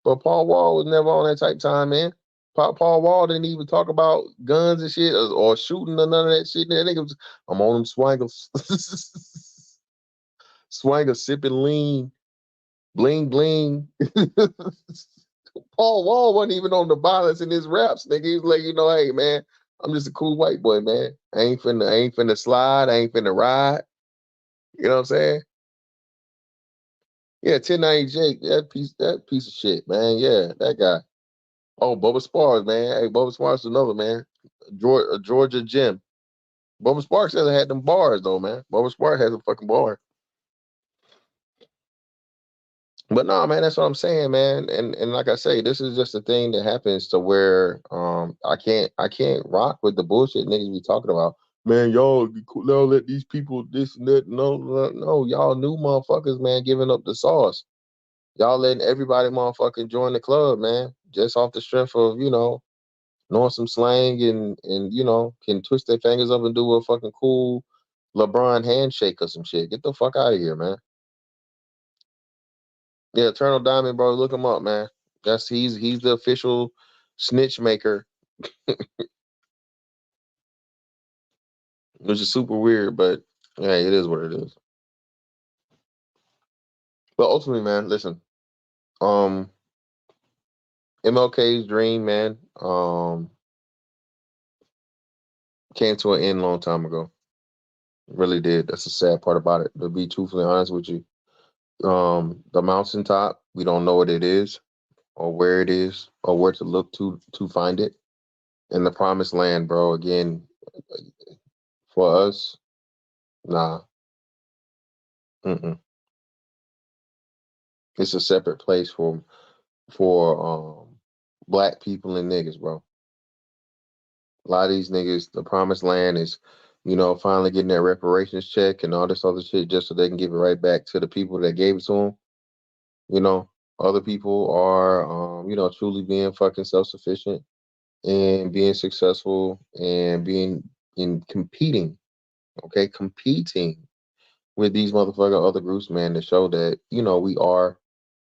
Paul Wall was never on that type time, man. Paul Wall didn't even talk about guns and shit or shooting or none of that shit. That nigga was, I'm on them swangles. Swanger sipping lean, bling bling. Paul Wall wasn't even on the violence in his raps, nigga. He was like, hey man, I'm just a cool white boy, man. I ain't finna slide, I ain't finna ride. You know what I'm saying? Yeah, 1090 Jake, that piece of shit, man. Yeah, that guy. Oh, Bubba Sparks, man. Hey, Bubba Sparks is another man. Georgia Jim. Bubba Sparks hasn't had them bars though, man. Bubba Sparks has a fucking bar. But no, man, that's what I'm saying, man. And like I say, this is just a thing that happens to where I can't rock with the bullshit niggas be talking about. Man, y'all let these people this and that. No, no, no, y'all new motherfuckers, man, giving up the sauce. Y'all letting everybody motherfucking join the club, man. Just off the strength of, knowing some slang and can twist their fingers up and do a fucking cool LeBron handshake or some shit. Get the fuck out of here, man. Yeah, Eternal Diamond, bro. Look him up, man. He's the official snitch maker, which is super weird, but yeah, it is what it is. But ultimately, man, listen. Um, MLK's dream, man, came to an end a long time ago. Really did. That's the sad part about it. To be truthfully honest with you, the mountaintop, we don't know what it is, or where it is, or where to look to find it. In the promised land, bro. Again, for us, nah. Mm-mm. It's a separate place for black people and niggas, bro. A lot of these niggas, the promised land is, finally getting their reparations check and all this other shit just so they can give it right back to the people that gave it to them. You know, other people are, truly being fucking self-sufficient and being successful and being in competing, okay, competing with these motherfucker other groups, man, to show that, we are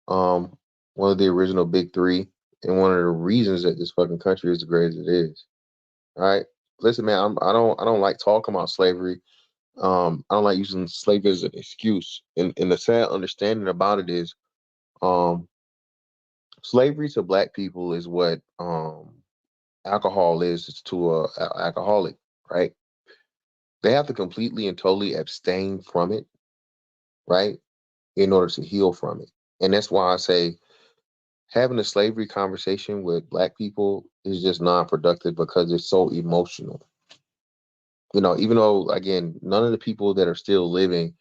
um one of the original big three and one of the reasons that this fucking country is as great as it is. All right. Listen, man, I don't like talking about slavery. I don't like using slavery as an excuse. And the sad understanding about it is um slavery to black people is what alcohol is to a alcoholic, right? They have to completely and totally abstain from it, right? In order to heal from it. And that's why I say having a slavery conversation with black people is just non-productive because it's so emotional. Even though again, none of the people that are still living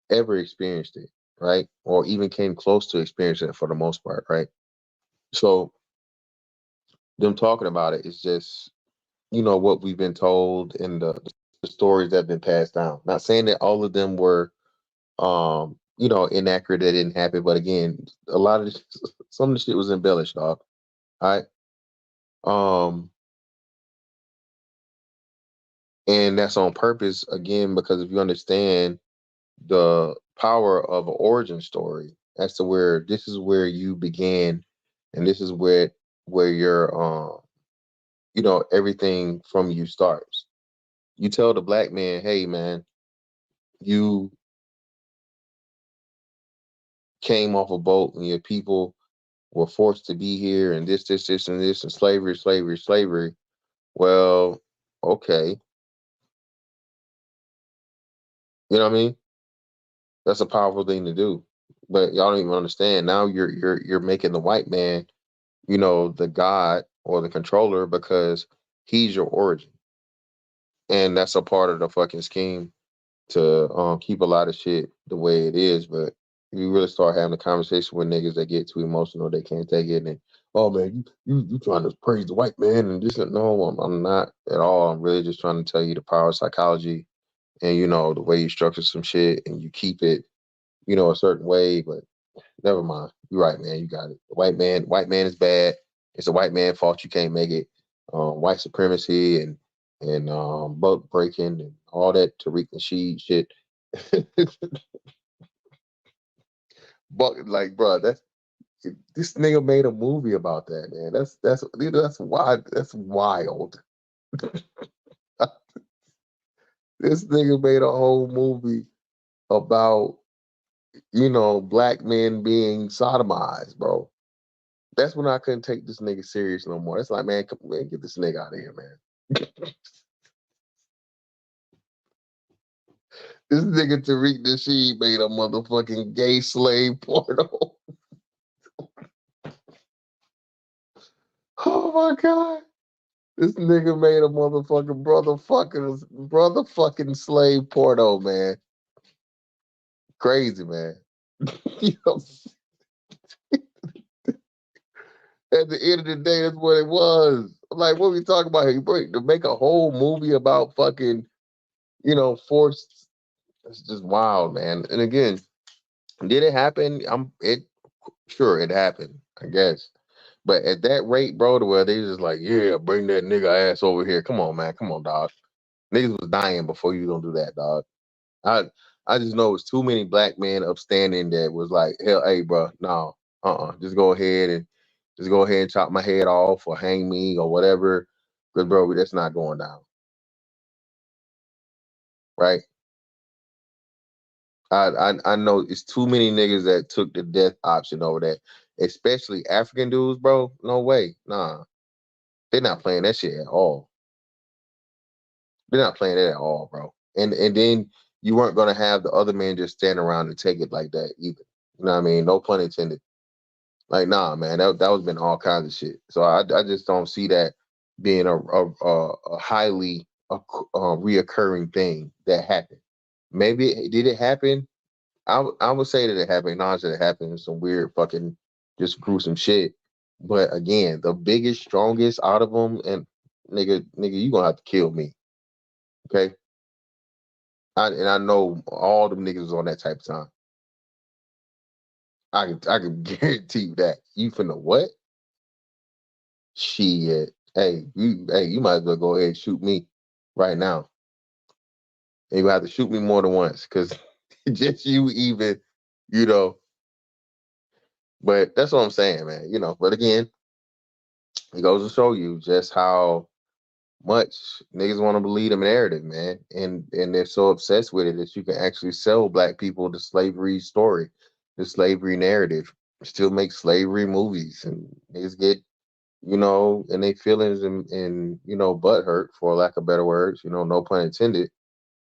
ever experienced it, right? Or even came close to experiencing it for the most part, right? So them talking about it is just, what we've been told and the stories that have been passed down. Not saying that all of them were inaccurate, that didn't happen, but again, a lot of some of the shit was embellished, dog. All right. And that's on purpose again, because if you understand the power of an origin story as to where this is where you began, and this is where your everything from you starts. You tell the black man, hey man, you came off a boat and your people were forced to be here, and this, and this, and slavery, slavery, slavery. Well, okay, you know what I mean? That's a powerful thing to do. But y'all don't even understand. Now you're making the white man, the god or the controller, because he's your origin. And that's a part of the fucking scheme to keep a lot of shit the way it is. But if you really start having a conversation with niggas that get too emotional, they can't take it, and oh man, you trying to praise the white man and this and no, I'm not at all. I'm really just trying to tell you the power of psychology, and the way you structure some shit and you keep it, a certain way. But never mind. You're right, man. You got it. The white man is bad. It's a white man fault. You can't make it. White supremacy and boat breaking and all that Tariq Nasheed shit. But like, bro, this nigga made a movie about that, man. That's wild. That's wild. This nigga made a whole movie about black men being sodomized, bro. That's when I couldn't take this nigga serious no more. That's like, man, come man, get this nigga out of here, man. This nigga Tariq Nasheed made a motherfucking gay slave porno. Oh my god. This nigga made a brother fucking slave porno, man. Crazy, man. You know, at the end of the day, that's what it was. Like, what we talking about here? To make a whole movie about fucking, forced. It's just wild, man. And again, did it happen? Sure it happened, I guess. But at that rate, bro, to where they just like, yeah, bring that nigga ass over here. Come on, man. Come on, dog. Niggas was dying before you don't do that, dog. I I just know it's too many black men upstanding that was like, hell, hey, bro, no, just go ahead and chop my head off or hang me or whatever. Because, bro, that's not going down, right? I know it's too many niggas that took the death option over that, especially African dudes, bro. No way, nah, they're not playing that shit at all. They're not playing it at all, bro. And then you weren't gonna have the other man just stand around and take it like that either. You know what I mean? No pun intended. Like, nah, man, that was been all kinds of shit. So I just don't see that being a highly reoccurring thing that happened. Maybe did it happen? I would say that it happened. Acknowledge that it happened. Some weird fucking just gruesome shit. But again, the biggest, strongest out of them, and nigga, you gonna have to kill me, okay? And I know all them niggas was on that type of time. I can guarantee you that. You finna what? Shit. Hey, you might as well go ahead and shoot me right now. And you have to shoot me more than once, because just you even, you know. But that's what I'm saying, man. But again, it goes to show you just how much niggas want to believe the narrative, man. And they're so obsessed with it that you can actually sell black people the slavery story, the slavery narrative. Still make slavery movies, and niggas get and they feelings and butt hurt, for lack of better words, no pun intended,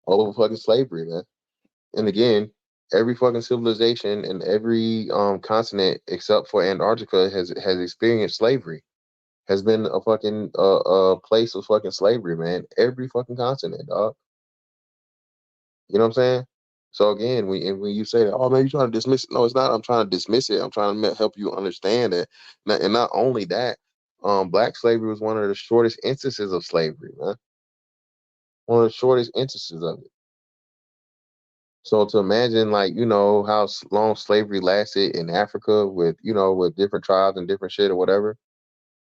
all over fucking slavery, man. And again, every fucking civilization and every continent except for Antarctica has experienced slavery, has been a fucking place of fucking slavery, man. Every fucking continent, dog. You know what I'm saying? So again, when you say that, oh man, you're trying to dismiss it. No, it's not. I'm trying to dismiss it. I'm trying to help you understand it. And not only that, black slavery was one of the shortest instances of slavery, man. One of the shortest instances of it. So to imagine, like, how long slavery lasted in Africa with, with different tribes and different shit or whatever,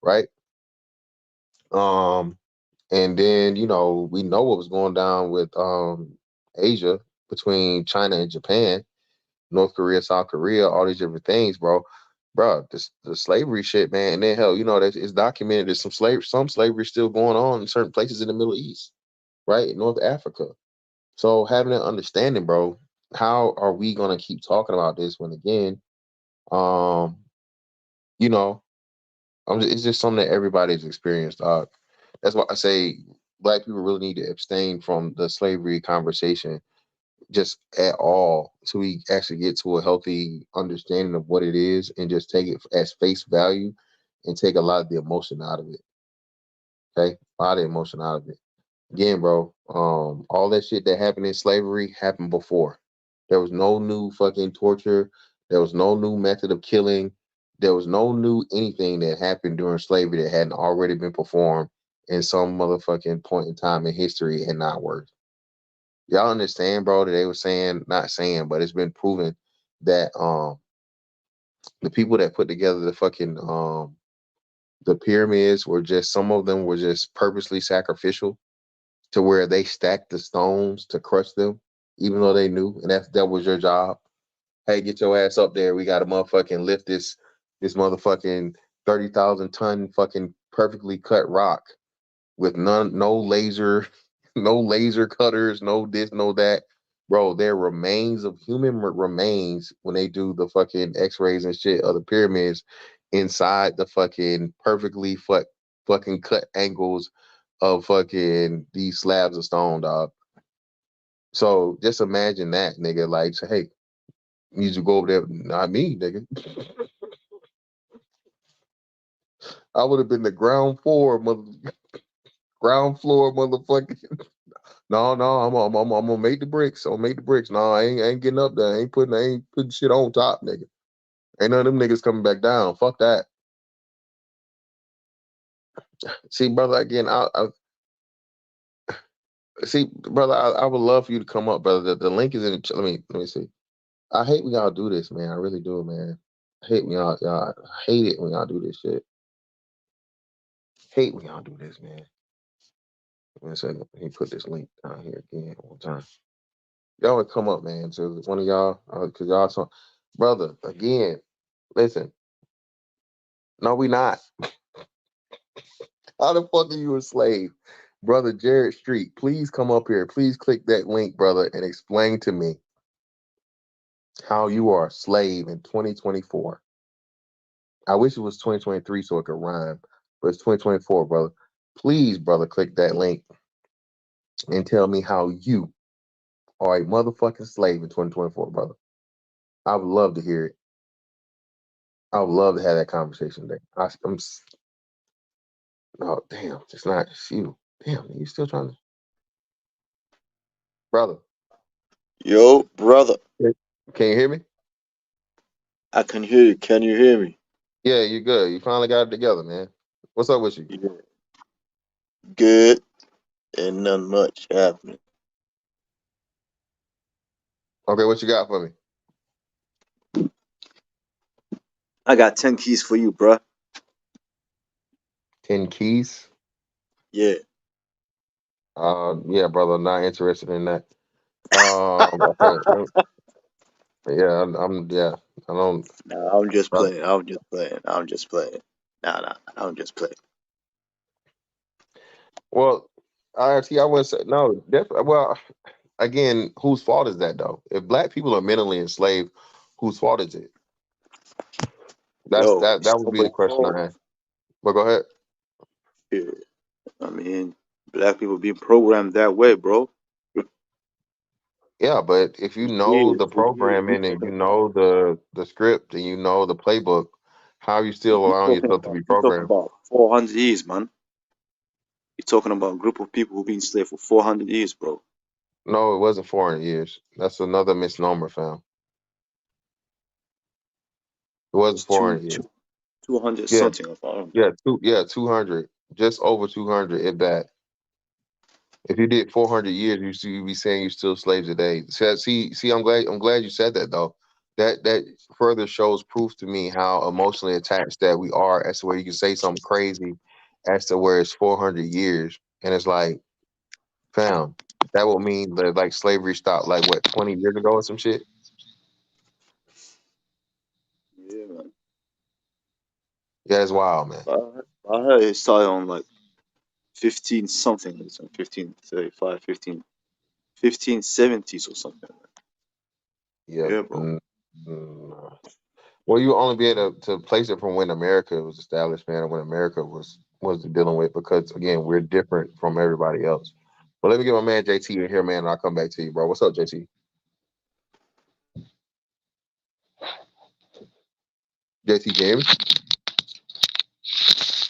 right? Um, And then, we know what was going down with Asia between China and Japan, North Korea, South Korea, all these different things, bro. Bro, this the slavery shit, man. And then hell, that it's documented that some slavery still going on in certain places in the Middle East, right? In North Africa. So having an understanding, bro, how are we gonna keep talking about this when again, um, you know, it's just something that everybody's experienced. That's why I say black people really need to abstain from the slavery conversation just at all, so we actually get to a healthy understanding of what it is and just take it as face value and take a lot of the emotion out of it. Okay, a lot of emotion out of it. Again, bro, all that shit that happened in slavery happened before. There was no new fucking torture. There was no new method of killing. There was no new anything that happened during slavery that hadn't already been performed in some motherfucking point in time in history and not worked. Y'all understand, bro, that they were saying, not saying, but it's been proven that the people that put together the pyramids were just, some of them were just purposely sacrificial to where they stacked the stones to crush them, even though they knew, and that was your job. Hey, get your ass up there. We got to motherfucking lift this motherfucking 30,000 ton fucking perfectly cut rock with no laser, no laser cutters, no this, no that. Bro, there remains of human remains when they do the fucking X-rays and shit of the pyramids inside the fucking perfectly fucking cut angles of fucking these slabs of stone, dog. So just imagine that, nigga. Like, say, hey, you need to go over there. Not me, nigga. I would have been the ground floor, motherfucker. No, no, I'm gonna make the bricks. I'm gonna make the bricks. No, I ain't getting up there. I ain't putting shit on top, nigga. Ain't none of them niggas coming back down. Fuck that. See, brother, again, I see, brother. I would love for you to come up, brother. The link is in the. Let me see. I hate when y'all do this, man. I really do, man. I hate when y'all I hate it when y'all do this shit. Hate when y'all do this, man. One second. Let me put this link down here again one time. Y'all would come up, man. So one of y'all, cause y'all saw, brother. Again, listen. No, we not. How the fuck are you a slave? Brother Jared Street, please come up here. Please click that link, brother, and explain to me how you are a slave in 2024. I wish it was 2023 so it could rhyme, but it's 2024, brother. Please, brother, click that link and tell me how you are a motherfucking slave in 2024, brother. I would love to hear it. I would love to have that conversation today. Oh, damn, it's not just you. Damn, you still trying to, brother. Yo, brother. Can you hear me? I can hear you. Can you hear me? Yeah, you're good. You finally got it together, man. What's up with you? Yeah. Good. And not much happening. Okay, what you got for me? I got 10 keys for you, bruh. 10 keys? Yeah. Yeah, brother, not interested in that. Okay. Yeah, yeah, I don't, Nah, I'm just uh, playing. I'm just playing. I'm just playing. Nah, I'm just playing. well, I wouldn't say, no, well, again, whose fault is that though? If black people are mentally enslaved, whose fault is it? Yo, That would be the somebody question called. I ask. But go ahead. Yeah. I mean, black people being programmed that way, bro. Yeah, but if you know the For years, we programming and you talking know the script and you know the playbook, how are you still allowing yourself to be we talking programmed? about 400 years, man. You're talking about a group of people who've been enslaved for 400 years, bro. No, it wasn't 400 years. That's another misnomer, fam. It wasn't It's two, 400 years. two, 200 Yeah, something. If I don't know. yeah, 200, just over 200 at that. If you did 400 years, you'd be saying you're still slaves today. See, I'm glad you said that though. That further shows proof to me how emotionally attached that we are as to where you can say something crazy as to where it's 400 years. and it's like, fam, that would mean that like slavery stopped like what 20 years ago or some shit. Yeah, man. Yeah, it's wild, man. I heard it started on like 15 something, it's on 1535, 1570s or something. Yeah. Yeah, bro. Nah. Well, you only be able to place it from when America was established, man, or when America was dealing with, because again, we're different from everybody else. But let me get my man JT in here, man, and I'll come back to you, bro. What's up, JT? JT, can you hear me?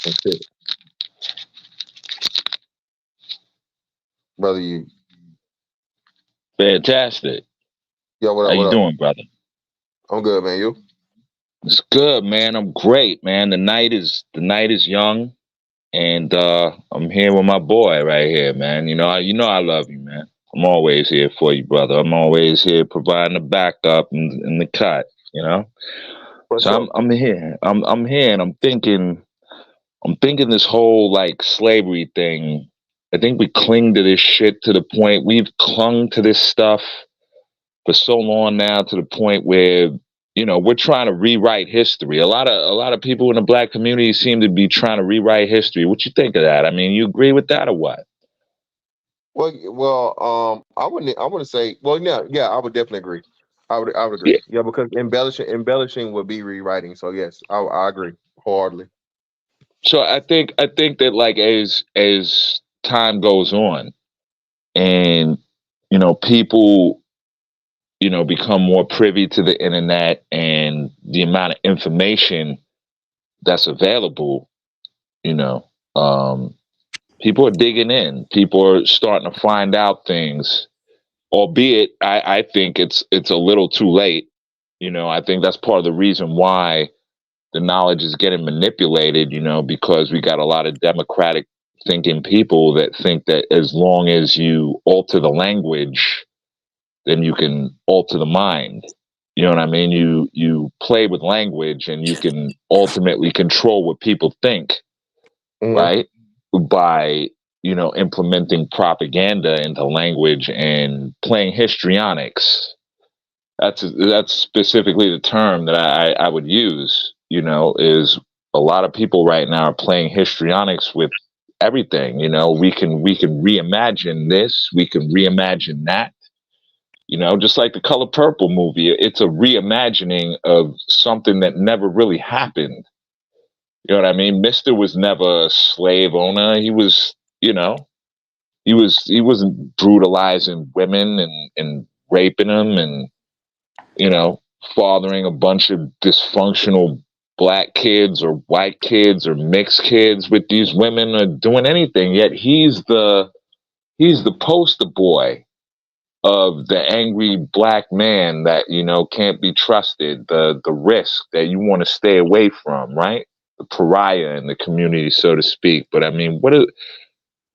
Oh, shit. Brother, you, Fantastic. yo, what How up, what you up? doing, brother? I'm good, man. You? It's good, man. I'm great, man. The night is young, and I'm here with my boy right here, man. You know I love you, man. I'm always here for you, brother. I'm always here providing the backup and the cut, you know. For So I'm sure. I'm here. I'm here, and I'm thinking this whole like slavery thing. I think we cling to this shit to the point we've clung to this stuff for so long now, to the point where we're trying to rewrite history. A lot of people in the black community seem to be trying to rewrite history. What you think of that? I mean, you agree with that or what? I wouldn't say. Well, yeah, I would definitely agree. I would agree. Yeah. Yeah, because embellishing would be rewriting. So yes, I agree wholeheartedly. So I think that, like, as time goes on, and people become more privy to the internet and the amount of information that's available, you know um people are digging in. People are starting to find out things, albeit I think it's a little too late. I think that's part of the reason why the knowledge is getting manipulated, because we got a lot of democratic thinking people that think that as long as you alter the language, then you can alter the mind. You know what I mean? You play with language and you can ultimately control what people think, Hmm. right? By implementing propaganda into language and playing histrionics. That's specifically the term that I would use. Is a lot of people right now are playing histrionics with everything. We can reimagine this, we can reimagine that. Just like the Color Purple movie, it's a reimagining of something that never really happened. You know what I mean? Mister was never a slave owner. He wasn't brutalizing women and raping them and you know fathering a bunch of dysfunctional black kids or white kids or mixed kids with these women, or doing anything. Yet he's the poster boy of the angry black man that can't be trusted, the risk that you want to stay away from, right? The pariah in the community, so to speak. But I mean, what are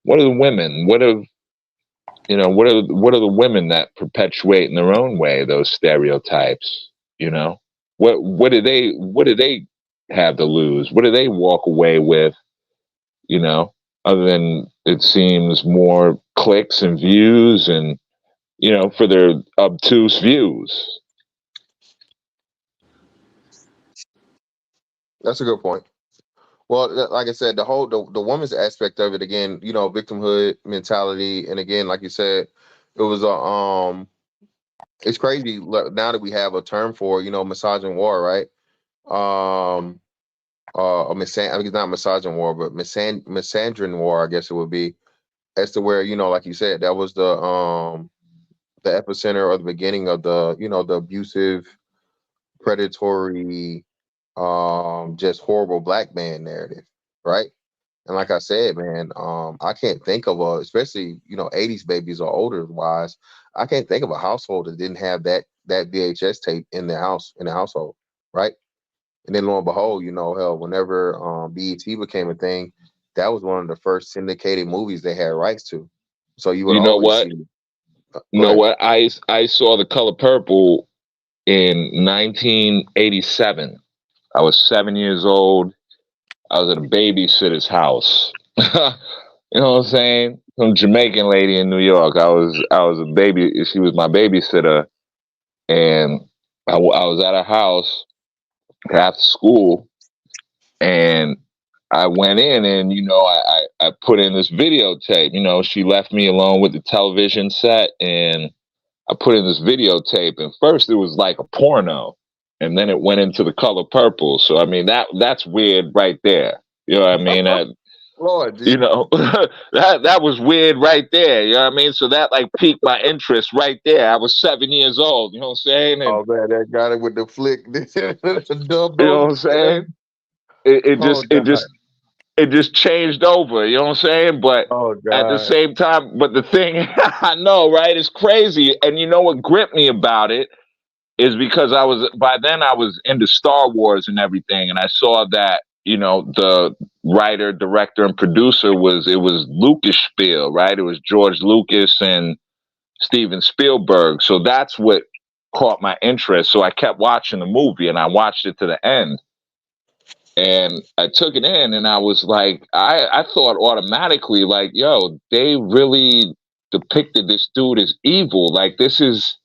the women? What are the women that perpetuate in their own way those stereotypes? You know, what do they have to lose? What do they walk away with? You know, other than, it seems, more clicks and views, and for their obtuse views. That's a good point. Well, like I said, the woman's aspect of it, again, victimhood mentality, and again, like you said, it was a it's crazy now that we have a term for misogyny war, right? Um, or I mean, it's not misogyny war, but misandrin war, I guess it would be, as to where like you said, that was the epicenter or the beginning of the abusive, predatory, just horrible black man narrative, right? And like I said, man, I can't think of especially 80s babies or older wise, I can't think of a household that didn't have that VHS tape in the household, right? And then lo and behold, hell, whenever BET became a thing, that was one of the first syndicated movies they had rights to. So you would You know always what? see. You Go know ahead. what? I saw The Color Purple in 1987. I was 7 years old. I was at a babysitter's house. You know what I'm saying? Some Jamaican lady in New York. I was a baby. She was my babysitter, and I was at her house after school, and I went in, and I put in this videotape. She left me alone with the television set, and I put in this videotape. And first it was like a porno, and then it went into the color purple. So I mean that's weird right there. You know what I mean? Lord You Jesus. know, that was weird right there. You know what I mean? So that like piqued my interest right there. I was 7 years old. You know what I'm saying? And Oh man, that got it with the flick. The dubbed you know what over. I'm saying? It, it Oh just it God. just it just changed over. You know what I'm saying? But Oh at the God. same time, but the thing I know, right, is crazy. And you know what gripped me about it is because by then I was into Star Wars and everything, and I saw that the writer, director, and producer was Lucas Spiel, right? It was George Lucas and Steven Spielberg. So that's what caught my interest. So I kept watching the movie, and I watched it to the end. And I took it in, and I was like, I thought automatically, like, yo, they really depicted this dude as evil. Like, this is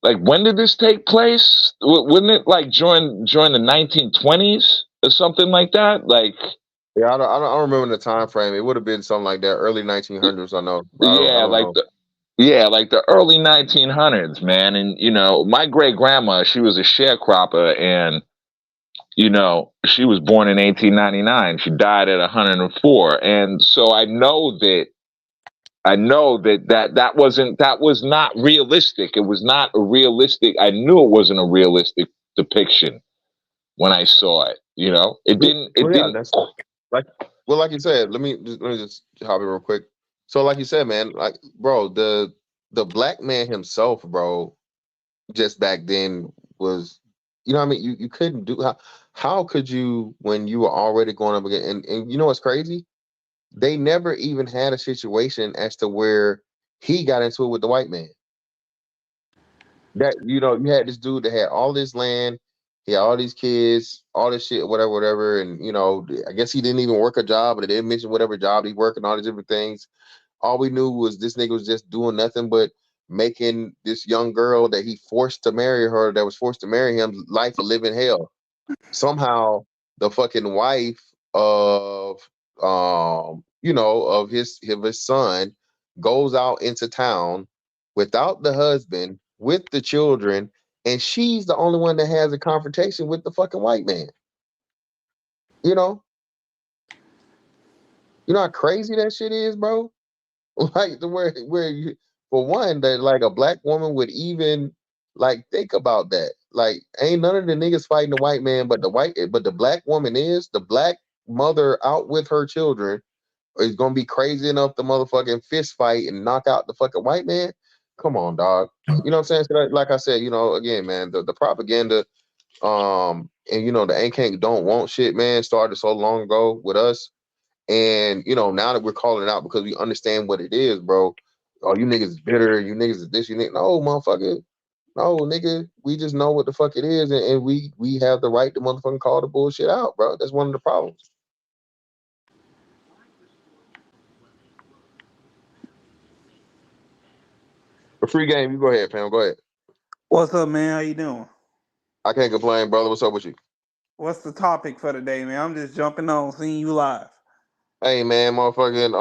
like, when did this take place? Wasn't it like during the 1920s or something like that? Like, Yeah, I don't remember the time frame. It would have been something like that, early 1900s. I know. I yeah, don't like know. the early 1900s, man. And my great grandma, she was a sharecropper, and she was born in 1899. She died at 104, and so that was not realistic. It was not a realistic. I knew it wasn't a realistic depiction when I saw it. It didn't. It Well, yeah, didn't. that's like like you said. Let me just hop in real quick. So, like you said, man, like bro, the black man himself, bro, just back then was, what I mean. You couldn't do how could you when you were already going up again? And you know what's crazy? They never even had a situation as to where he got into it with the white man. That you had this dude that had all this land, he had all these kids, all this shit, whatever, whatever, and I guess he didn't even work a job, but it didn't mention whatever job he worked and all these different things. All we knew was this nigga was just doing nothing but making this young girl that he forced to marry her, that was forced to marry him, life a living hell. Somehow the fucking wife of of his son goes out into town without the husband with the children, and she's the only one that has a confrontation with the fucking white man. you know you know how crazy that shit is, bro. Like the where you, for one, that like a black woman would even like think about that. Like, ain't none of the niggas fighting the white man, but the black woman is the black mother out with her children is gonna be crazy enough to motherfucking fist fight and knock out the fucking white man. Come on, dog. You know what I'm saying? So like I said, again, man, the propaganda, and the ain't don't want shit, man, started so long ago with us. And now that we're calling it out because we understand what it is, bro. Oh, you niggas is bitter. You niggas is this. You niggas, no, motherfucker. No, nigga. We just know what the fuck it is, and we have the right to motherfucking call the bullshit out, bro. That's one of the problems. A free game. You go ahead, Pam. Go ahead. What's up, man? How you doing? I can't complain, brother. What's up with you? What's the topic for today, man? I'm just jumping on, seeing you live. Hey, man, motherfucking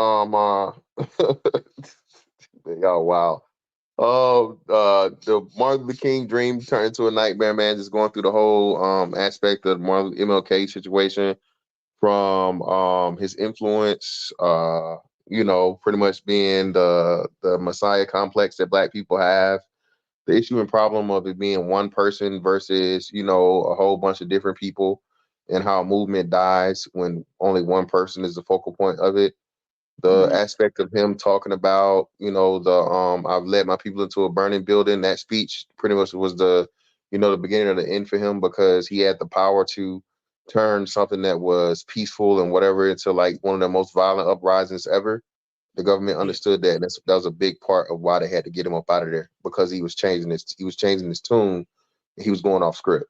y'all wow. Oh, the Martin Luther King dream turned into a nightmare, man. Just going through the whole aspect of the Martin MLK situation, from his influence, pretty much being the messiah complex that black people have, the issue and problem of it being one person versus a whole bunch of different people, and how a movement dies when only one person is the focal point of it. The Mm-hmm. aspect of him talking about, the I've led my people into a burning building. That speech pretty much was the beginning of the end for him, because he had the power to turn something that was peaceful and whatever into like one of the most violent uprisings ever. The government Yeah. understood that, and that was a big part of why they had to get him up out of there, because he was changing his tune, and he was going off script.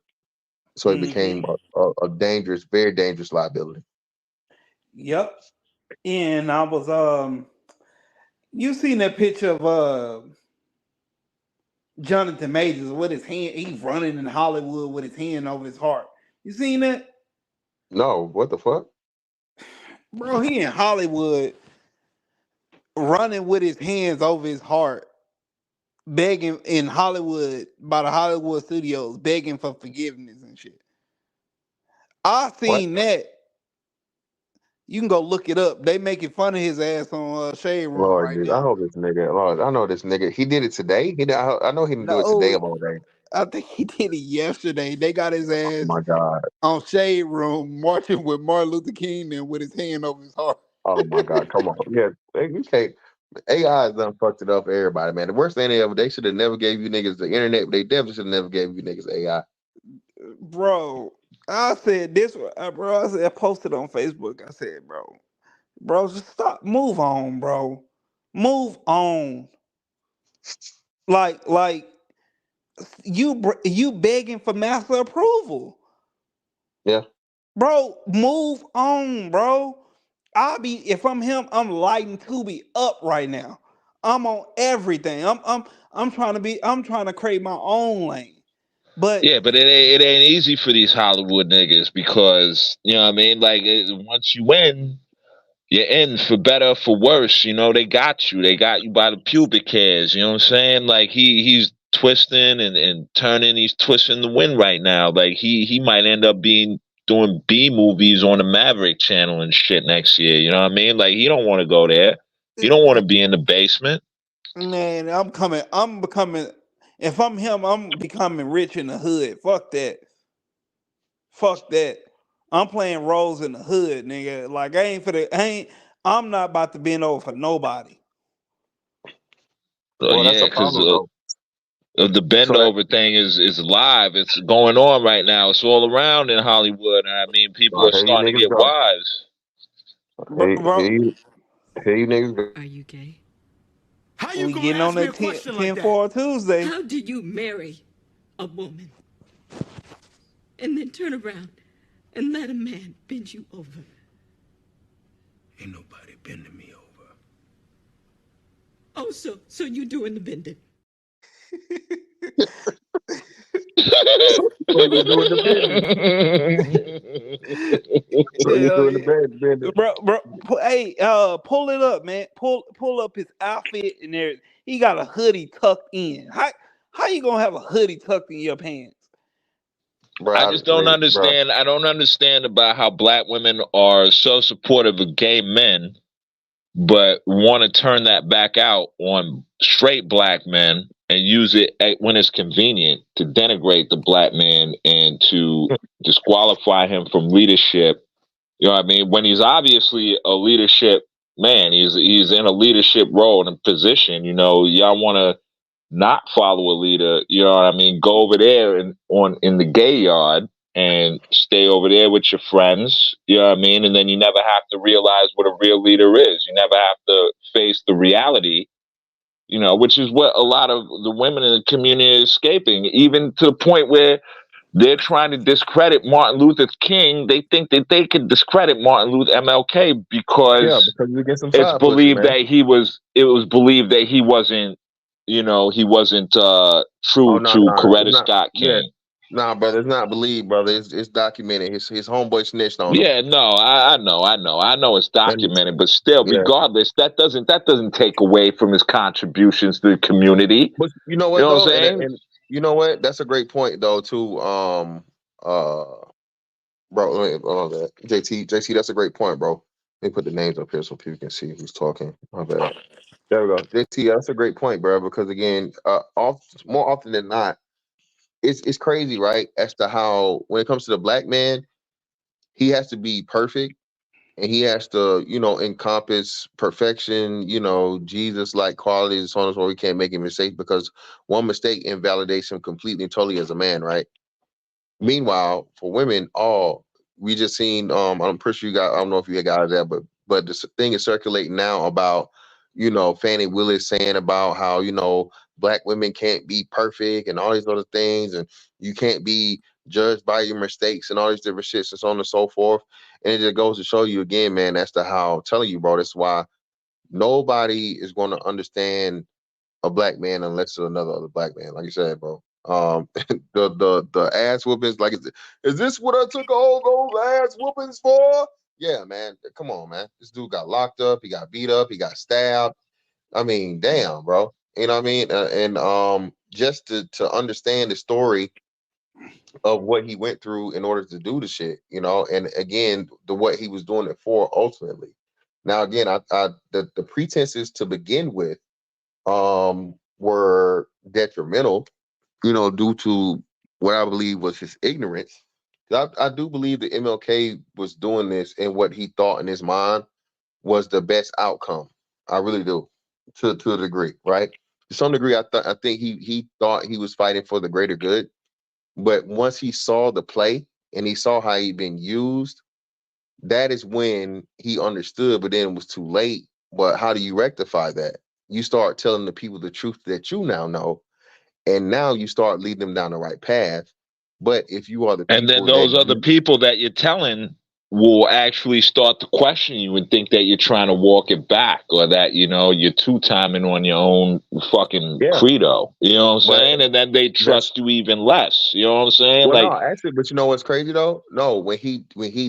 So it Mm-hmm. became a dangerous, very dangerous liability. Yep. and I was you seen that picture of Jonathan Majors with his hand, he's running in Hollywood with his hand over his heart. You seen that? No, what the fuck? Bro, he in Hollywood running with his hands over his heart, begging in Hollywood by the Hollywood studios, begging for forgiveness and shit. I What? seen that. You can go look it up. They making fun of his ass on Shade Room Lord, right dude, I now. hope this nigga. Lord, I know this nigga. He did it today. I know he didn't do it today No, of all day. I think he did it yesterday. They got his Oh ass my god. on Shade Room marching with Martin Luther King and with his hand over his heart. Oh my god. Come on. Yeah, you can't. AI has done fucked it up for everybody, man. The worst thing they should have never gave you niggas the internet, but they definitely should have never gave you niggas AI. Bro, I said this, bro. I posted on Facebook. I said, bro, just stop, move on, bro, move on. Like you begging for master approval, Yeah. bro. Move on, bro. If I'm him, I'm lighting Tubi up right now. I'm on everything. I'm trying to create my own lane. But Yeah, but it ain't easy for these Hollywood niggas because you know what I mean. Like once you win, you're in for better or for worse. You know they got you. They got you by the pubic hairs. You know what I'm saying? Like he's twisting and turning. He's twisting the wind right now. Like he might end up doing B movies on the Maverick channel and shit next year. You know what I mean? Like he don't want to go there. He don't want to be in the basement. man, I'm coming. I'm becoming. If I'm him, I'm becoming rich in the hood. Fuck that. Fuck that. I'm playing roles in the hood, nigga. Like I ain't for the. I ain't. I'm not about to bend over for nobody. Well, that's Yeah, a because problem though. the bend So that over thing is live. It's going on right now. It's all around in Hollywood. I mean, people are here you starting to niggas get go. wise. Bro, bro, Here you niggas go. Are you gay? How you we gonna getting on ask me a that 10, question like 10 that? 4 Tuesday. How do you marry a woman and then turn around and let a man bend you over? Ain't nobody bending me over. Oh, so you doing the bending? So you're doing the business. So you're Hell doing the yeah. business. Bro, hey, pull it up, man. Pull up his outfit and there. He got a hoodie tucked in. How you gonna have a hoodie tucked in your pants? I Bro, just don't bro. understand. I don't understand about how black women are so supportive of gay men, but want to turn that back out on straight black men and use it when it's convenient to denigrate the black man and to disqualify him from leadership. You know what I mean? When he's obviously a leadership man, he's in a leadership role and position. You know, y'all want to not follow a leader. You know what I mean? Go over there in the gay yard and stay over there with your friends. You know what I mean? And then you never have to realize what a real leader is. You never have to face the reality. You know, which is what a lot of the women in the community are escaping, even to the point where they're trying to discredit Martin Luther King. They think that they could discredit Martin Luther MLK Yeah, because because you get some it's side pussy, believed man. that it was believed that he wasn't, you know, he wasn't Oh true no, to no, it's Coretta not. Scott Yeah, King. nah, brother, it's not believed, brother. It's documented. His homeboy snitched on him, Yeah, no, I know it's and documented, but still, yeah. regardless, that doesn't take away from his contributions to the community. But you know You what know what I'm though, saying? and you know what? That's a great point though too. Uh, bro, JT, that's a great point, bro. Let me put the names up here so people can see who's talking. My bad. There we go. JT, that's a great point, bro. Because again, more often than not, it's crazy, right? As to how when it comes to the black man, he has to be perfect and he has to, encompass perfection, Jesus like qualities, so on and so on. He can't make a mistake because one mistake invalidates him completely and totally as a man, right? Meanwhile, for women, we just seen. I'm pretty sure you got. I don't know if you guys that, but this thing is circulating now about, Fannie Willis saying about how black women can't be perfect and all these other things, and you can't be judged by your mistakes and all these different shits and so on and so forth. And it just goes to show you again, man, that's the how I'm telling you, bro. That's why nobody is going to understand a black man unless it's another other black man. Like you said, bro. The ass whoopings, like is this what I took all those ass whoopings for? Yeah, man. Come on, man. This dude got locked up, he got beat up, he got stabbed. I mean, damn, bro. You know what I mean? And just to understand the story of what he went through in order to do the shit, and again, the what he was doing it for ultimately. Now, again, the pretenses to begin with were detrimental, due to what I believe was his ignorance. I do believe that MLK was doing this, and what he thought in his mind was the best outcome. I really do, to a degree, right? To some degree, I think he thought he was fighting for the greater good. But once he saw the play and he saw how he'd been used, that is when he understood. But then it was too late. But how do you rectify that? You start telling the people the truth that you now know, and now you start leading them down the right path. But if you are the And then people that those other people that you're telling will actually start to question you and think that you're trying to walk it back, or that, you're two-timing on your own fucking yeah, credo. You know what I'm but saying? And then they that's trust you even less. You know what I'm saying? well, Like, no, actually, but you know what's crazy though? No, when he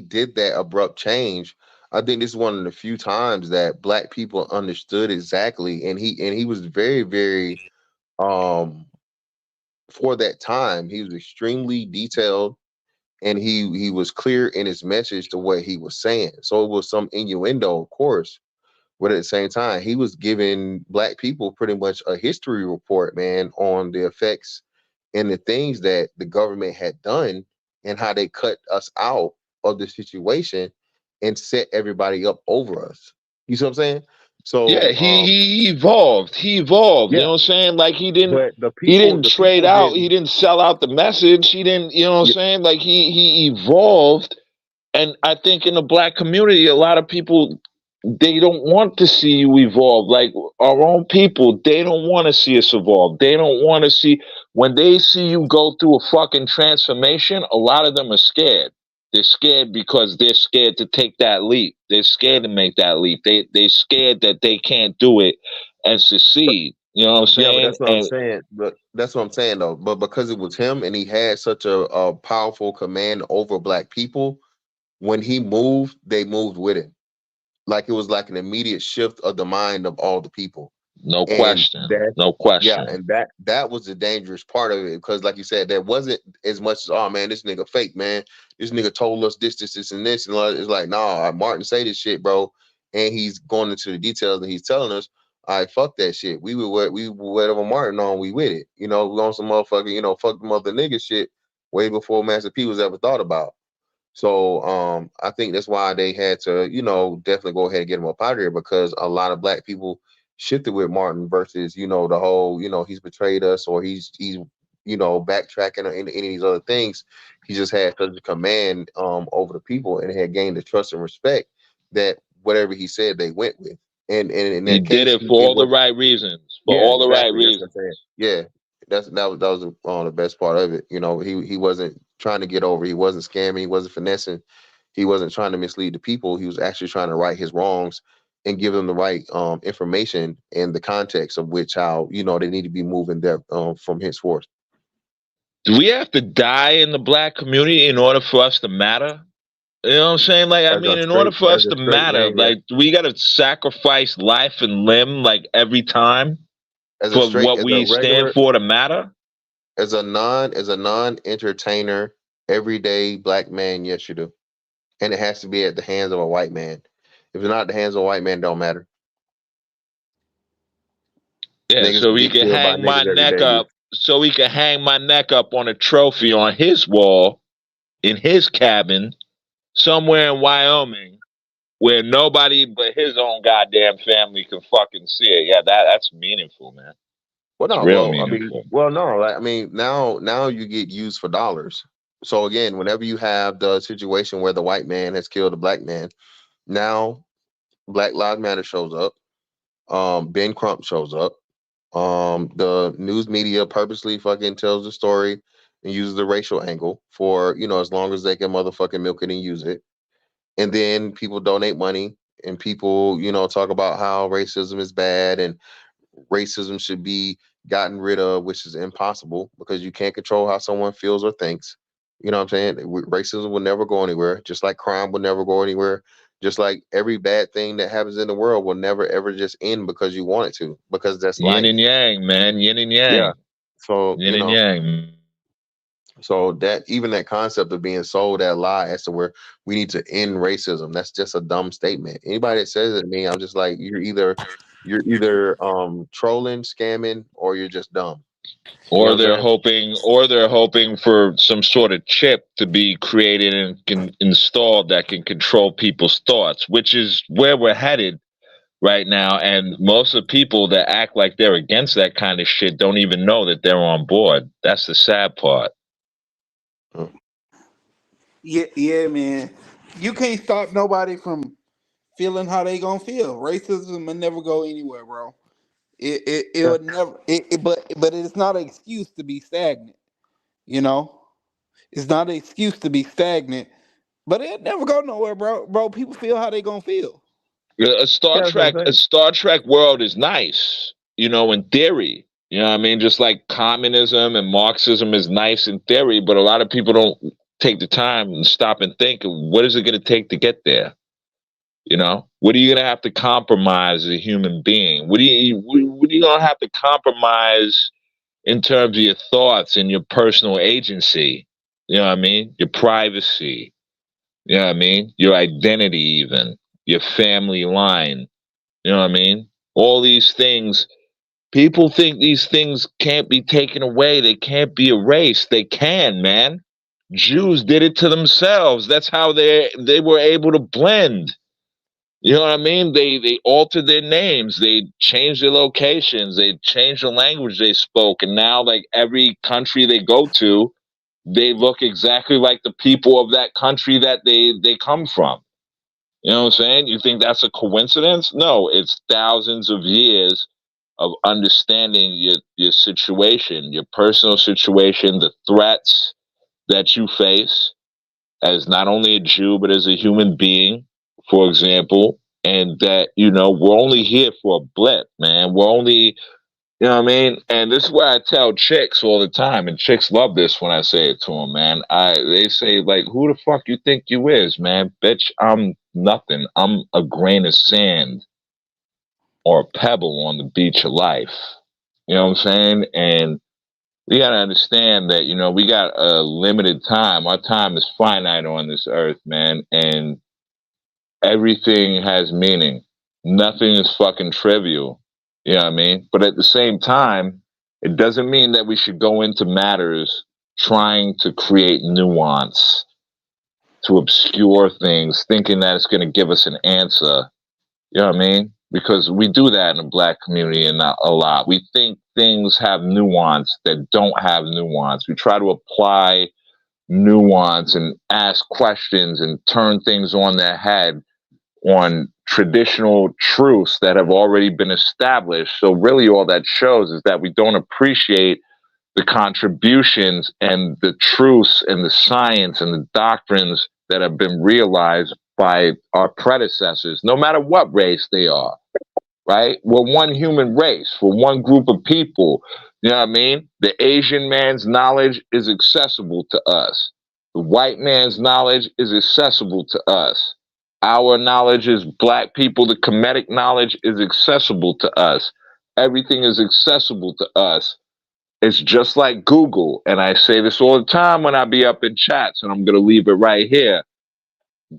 did that abrupt change, I think this is one of the few times that black people understood exactly, and he was very, very um for that time, he was extremely detailed, and he was clear in his message to what he was saying. So it was some innuendo, of course, but at the same time, he was giving black people pretty much a history report, man, on the effects and the things that the government had done and how they cut us out of the situation and set everybody up over us. You see what I'm saying? yeah, So he evolved. He evolved. You yeah, know what I'm saying? Like, but he didn't the trade people out. He didn't. didn't sell out the message. He didn't. You know what I'm Yeah, saying? Like, he evolved. And I think in the black community, a lot of people, they don't want to see you evolve. Like, our own people, they don't want to see us evolve. They don't want to see, when they see you go through a fucking transformation, a lot of them are scared. They're scared because they're scared to take that leap. They're scared to make that leap. They scared that they can't do it and succeed. You know what I'm yeah, but saying? that's what I'm And saying. But that's what I'm saying though. But because it was him and he had such a powerful command over black people, when he moved, they moved with him. Like it was like an immediate shift of the mind of all the people. no And question. No yeah, question. and that was the dangerous part of it, because like you said, there wasn't as much as, oh man, this nigga fake, man, this nigga told us this and this, and it's like, nah, Martin say this shit, bro, and he's going into the details and he's telling us, all right, fuck that shit, we whatever Martin on, we with it, we on some motherfucker, fuck the mother nigga shit way before Master P was ever thought about. So I think that's why they had to, definitely go ahead and get him up out of here, because a lot of black people shifted with Martin versus, the whole, he's betrayed us, or he's backtracking, or any of these other things. He just had such a command over the people, and had gained the trust and respect that whatever he said they went with. And in He that did case, it for it all the was. right reasons. For Yeah, all the right exactly. That's what reasons. I'm saying. Yeah, that was the best part of it. He wasn't trying to get over. He wasn't scamming. He wasn't finessing. He wasn't trying to mislead the people. He was actually trying to right his wrongs and give them the right information and the context of which how they need to be moving there from henceforth. Do we have to die in the black community in order for us to matter? You know what I'm saying? Like, I mean, in order for As us a to straight matter, man, yeah. like, we got to sacrifice life and limb, like, every time for what As a we stand regular, for to matter. as a non entertainer, everyday black man, yes, you do, and it has to be at the hands of a white man. If it's not at the hands of a white man, don't matter. Yeah, Niggas so he get can killed by hang my niggas every neck day. up. So he can hang my neck up on a trophy on his wall in his cabin somewhere in Wyoming, where nobody but his own goddamn family can fucking see it. Yeah, that's meaningful, man. Well, It's no, real well, I mean, meaningful. well, no, like, I mean, now you get used for dollars. So again, whenever you have the situation where the white man has killed a black man, now Black Lives Matter shows up. Ben Crump shows up. The news media purposely fucking tells the story and uses the racial angle for, as long as they can motherfucking milk it and use it. And then people donate money and people, talk about how racism is bad and racism should be gotten rid of, which is impossible because you can't control how someone feels or thinks. You know what I'm saying? Racism will never go anywhere, just like crime will never go anywhere. Just like every bad thing that happens in the world will never ever just end because you want it to, because that's Yin and life. yang, man. Yin and Yeah. yang. So, Yin and yang. so that even that concept of being sold that lie as to where we need to end racism, that's just a dumb statement. Anybody that says it to me, I'm just like, you're either trolling, scamming, or you're just dumb. You know Or what I'm they're saying? hoping for some sort of chip to be created and installed that can control people's thoughts, which is where we're headed right now. And most of the people that act like they're against that kind of shit don't even know that they're on board. That's the sad part. Uh, Yeah, yeah, man. You can't stop nobody from feeling how they gonna feel. Racism will never go anywhere, bro. It Yeah, would never. But it's not an excuse to be stagnant. You know, it's not an excuse to be stagnant. But it never go nowhere, bro. Bro, people feel how they gonna feel. A Star yeah, that's what I'm Trek, a saying. Star Trek world is nice, in theory. You know what I mean? Just like communism and Marxism is nice in theory, but a lot of people don't take the time and stop and think, what is it going to take to get there? What are you going to have to compromise as a human being? What are you going to have to compromise in terms of your thoughts and your personal agency? You know what I mean? Your privacy. You know what I mean? Your identity, even your family line. You know what I mean? All these things, people think these things can't be taken away. They can't be erased. They can, man. Jews did it to themselves. That's how they were able to blend. You know what I mean? They altered their names. They changed their locations. They changed the language they spoke. And now, like every country they go to, they look exactly like the people of that country that they come from. You know what I'm saying? You think that's a coincidence? No, it's thousands of years of understanding your situation, your personal situation, the threats that you face as not only a Jew but as a human being, for example, and that we're only here for a blip, man. We're only what I mean? And this is what I tell chicks all the time, and chicks love this when I say it to them, man. They say like, "Who the fuck you think you is, man? Bitch, I'm nothing. I'm a grain of sand or a pebble on the beach of life." You know what I'm saying? And we gotta understand that we got a limited time. Our time is finite on this earth, man, and everything has meaning. Nothing is fucking trivial. You know what I mean? But at the same time, it doesn't mean that we should go into matters trying to create nuance, to obscure things, thinking that it's going to give us an answer. You know what I mean? Because we do that in the black community and not a lot. We think things have nuance that don't have nuance. We try to apply nuance and ask questions and turn things on their head on traditional truths that have already been established. So really all that shows is that we don't appreciate the contributions and the truths and the science and the doctrines that have been realized by our predecessors, no matter what race they are, right? We're one human race, we're one group of people. You know what I mean? The Asian man's knowledge is accessible to us. The white man's knowledge is accessible to us. Our knowledge as black people, the Kemetic knowledge is accessible to us. Everything is accessible to us. It's just like Google. And I say this all the time when I be up in chats, and I'm going to leave it right here.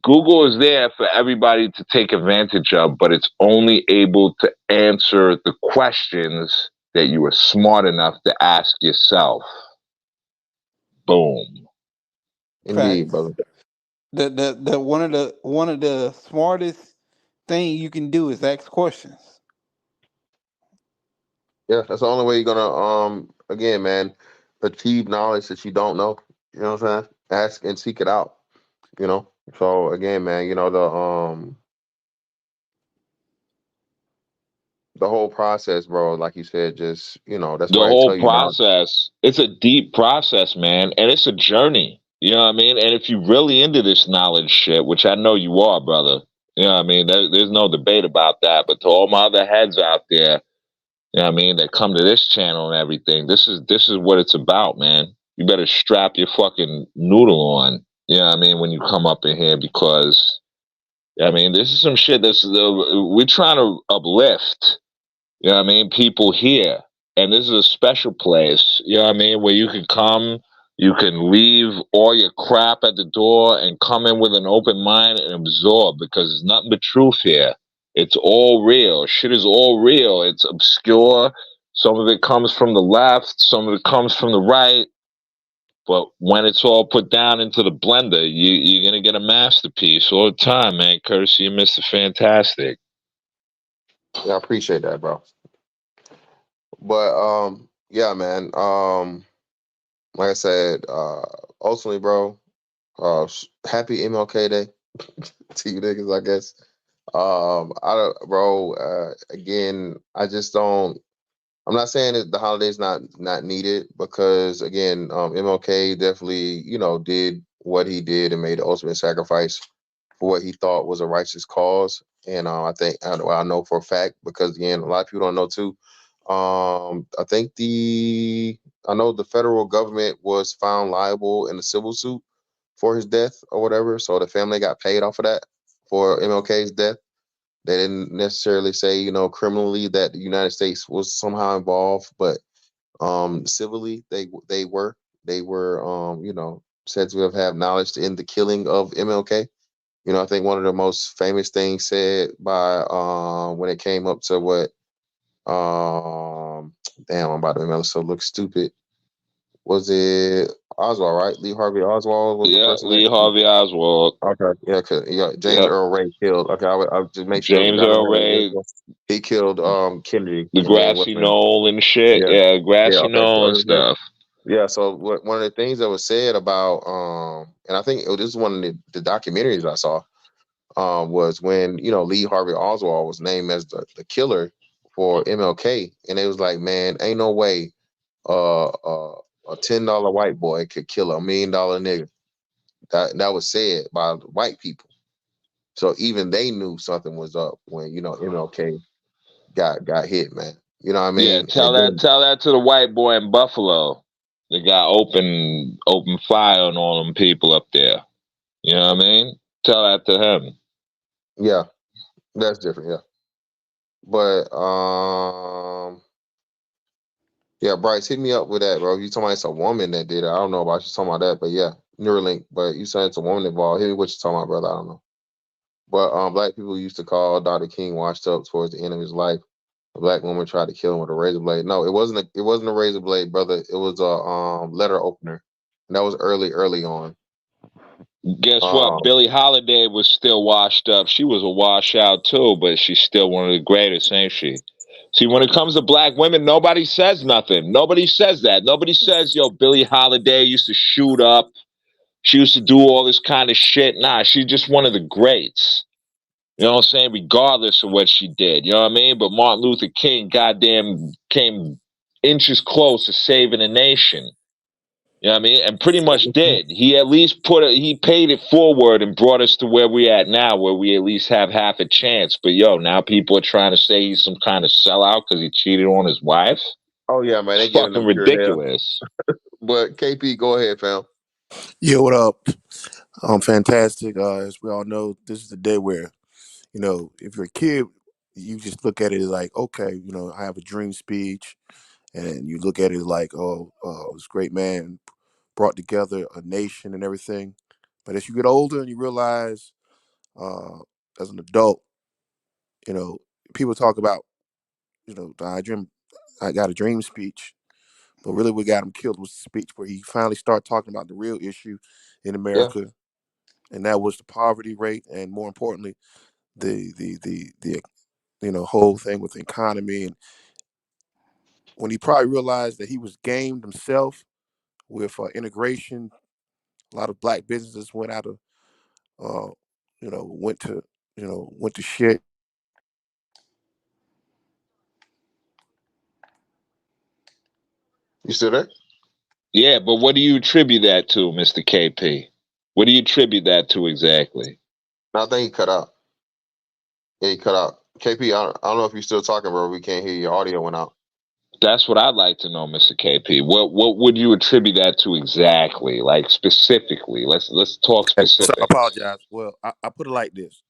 Google is there for everybody to take advantage of, but it's only able to answer the questions that you are smart enough to ask yourself. Boom. indeed, Facts. brother. The one of the smartest thing you can do is ask questions. Yeah, that's the only way you're gonna again, man, achieve knowledge that you don't know. You know what I'm saying? Ask and seek it out. You know. So again, man, the the whole process, bro, like you said, just that's The why I whole tell you, man. process, it's a deep process, man, and it's a journey. You know what I mean? And if you're really into this knowledge shit, which I know you are, brother, you know what I mean? There's no debate about that. But to all my other heads out there, you know what I mean, that come to this channel and everything, this is what it's about, man. You better strap your fucking noodle on. You know what I mean, when you come up in here, because I mean, this is some shit we're trying to uplift. You know what I mean? People here. And this is a special place, you know what I mean, where you can come, you can leave all your crap at the door and come in with an open mind and absorb, because there's nothing but truth here. It's all real. Shit is all real. It's obscure. Some of it comes from the left, some of it comes from the right. But when it's all put down into the blender, you're going to get a masterpiece all the time, man. Courtesy of Mr. Fantastic. Yeah, I appreciate that, bro. But yeah, man. Like I said, ultimately, bro. Happy MLK Day to you niggas, I guess. I don't, bro. Again, I just don't. I'm not saying that the holiday's not needed, because again, MLK definitely did what he did and made the ultimate sacrifice for what he thought was a righteous cause. And I know for a fact, because again, a lot of people don't know too. I think I know the federal government was found liable in a civil suit for his death or whatever. So the family got paid off of that for MLK's death. They didn't necessarily say, criminally that the United States was somehow involved, but civilly they were said to have knowledge in the killing of MLK. I think one of the most famous things said by when it came up to what damn, I'm about to remember, so look stupid. Was it Oswald, right? Lee Harvey Oswald was the Yeah, person Lee that. Harvey Oswald. Okay, yeah, 'cause, yeah, James Yep. Earl Ray killed. Okay, I would just make sure, because James I know Earl that was this Ray, one. He killed Kennedy, the and then what's grassy his name? knoll and shit. Yeah, Yeah, yeah. grassy Okay, knoll so and stuff. yeah. So one of the things that was said about and I think this is one of the documentaries I saw, was when Lee Harvey Oswald was named as the killer for MLK, and it was like, man, ain't no way a $10 white boy could kill $1 million nigga. That was said by white people. So even they knew something was up when MLK got hit, man. You know what I Yeah, mean? And then tell that to the white boy in Buffalo. They got open fire on all them people up there. You know what I mean? Tell that to him. yeah, that's different. Yeah, but yeah, Bryce, hit me up with that, bro. You talking about it's a woman that did it? I don't know about you talking about that, but yeah, Neuralink. But you said it's a woman involved. Hit me what you talking about, brother. I don't know. But black people used to call Dr. King washed up towards the end of his life. A black woman tried to kill him with a razor blade. No, it wasn't a razor blade, brother. It was a letter opener. And that was early on. Guess what? Um, Billie Holiday was still washed up. She was a washout too, but she's still one of the greatest, ain't she? See, when it comes to black women, nobody says nothing. Nobody says that. Nobody says, yo, Billie Holiday used to shoot up. She used to do all this kind of shit. Nah, she's just one of the greats. You know what I'm saying? Regardless of what she did. You know what I mean? But Martin Luther King, goddamn, came inches close to saving a nation. You know what I mean? And pretty much did. He at least he paid it forward and brought us to where we at now, where we at least have half a chance. But yo, now people are trying to say he's some kind of sellout because he cheated on his wife. oh yeah, man, they It's giving fucking them pure hell. ridiculous. But KP, go ahead, fam. Yeah, what up? Fantastic. As we all know, this is the day where, if you're a kid, you just look at it like, okay, I have a dream speech, and you look at it like, oh, this great man brought together a nation and everything. But as you get older and you realize, uh, as an adult, you know, people talk about, I got a dream speech, but really what got him killed was the speech where he finally started talking about the real issue in Yeah. America, and that was the poverty rate, and more importantly, the whole thing with the economy. And when he probably realized that he was gamed himself with integration, a lot of black businesses went out of uh, went to shit. You still there? Yeah, but what do you attribute that to, Mr. KP? What do you attribute that to exactly? No, I think he cut out. Yeah, he cut out. KP, I don't know if you're still talking, bro. We can't hear you. Your audio went out. That's what I'd like to know, Mr. KP. What would you attribute that to exactly? Like specifically. Let's talk And so I specifics. apologize. Well, I put it like this.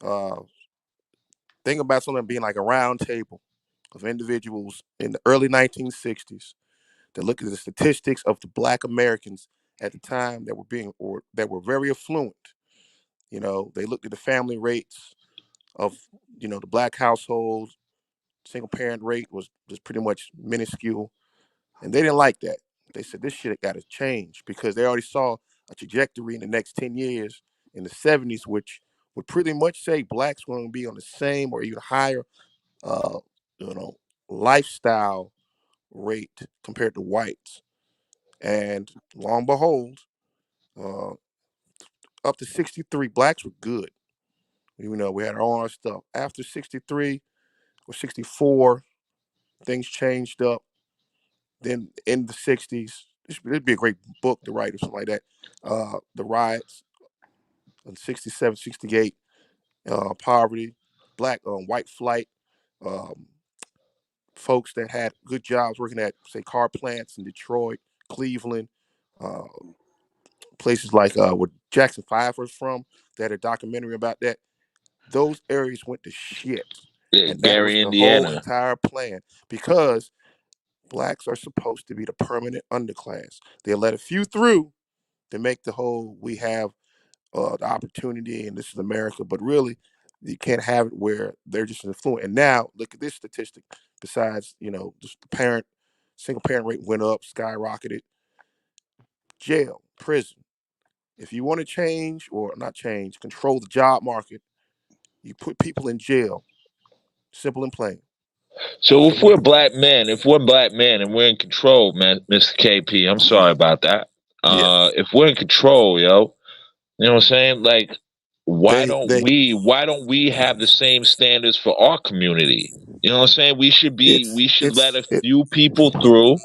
Uh, think about something being like a round table of individuals in the early 1960s that look at the statistics of the Black Americans at the time that were being or that were very affluent. You know, they looked at the family rates of the Black households. Single parent rate was just pretty much minuscule, and they didn't like that. They said this shit got to change because they already saw a trajectory in the next 10 years in the '70s, which would pretty much say blacks were going to be on the same or even higher, uh, you know, lifestyle rate compared to whites. And long and behold, uh, up to '63, blacks were good. We had all our stuff. After '63 or '64, things changed up. Then in the '60s, it'd be a great book to write or something like that. The riots in '67, '68, poverty, black, white flight, um, folks that had good jobs working at, say, car plants in Detroit, Cleveland, uh, places like where Jackson 5 was from. They had a documentary about that. Those areas went to shit. Yeah, And that was Gary, the whole Indiana. entire plan because blacks are supposed to be the permanent underclass. They let a few through to make the whole we have the opportunity and this is America, but really you can't have it where they're just influent. And now look at this statistic. Besides, just the single parent rate went up, skyrocketed. Jail, prison. If you want to change or not change, control the job market, you put people in jail. Simple and plain. So So if we're black men and we're in control, man, Mr. KP, I'm sorry about that. yeah, If we're in control, yo, you know what I'm saying? Like, they why don't we have the same standards for our community? You know what I'm saying? We should let a it few people through,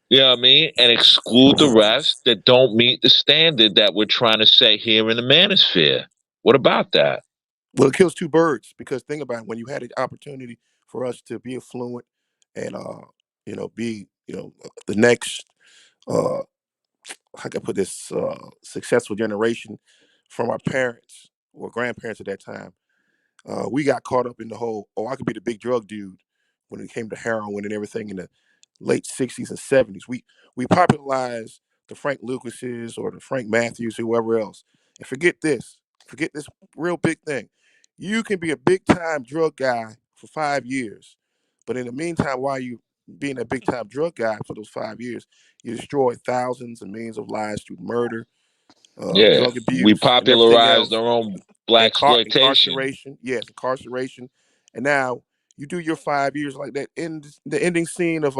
you know what I mean, and exclude the rest that don't meet the standard that we're trying to set here in the manosphere. What about that? well, it kills two birds because think about it, when you had an opportunity for us to be affluent and be the next uh how can I put this successful generation from our parents or grandparents at that time. We got caught up in the whole, I could be the big drug dude when it came to heroin and everything in the late '60s and '70s. We popularized the Frank Lucases or the Frank Matthews, whoever else. And forget this real big thing. You can be a big time drug guy for 5 years, but in the meantime, while you being a big time drug guy for those 5 years, you destroy thousands and millions of lives through murder, Yeah, drug we abuse, and everything popularized else. our own black exploitation. Incarceration, yes, incarceration, and now you do your 5 years like that. In the ending scene of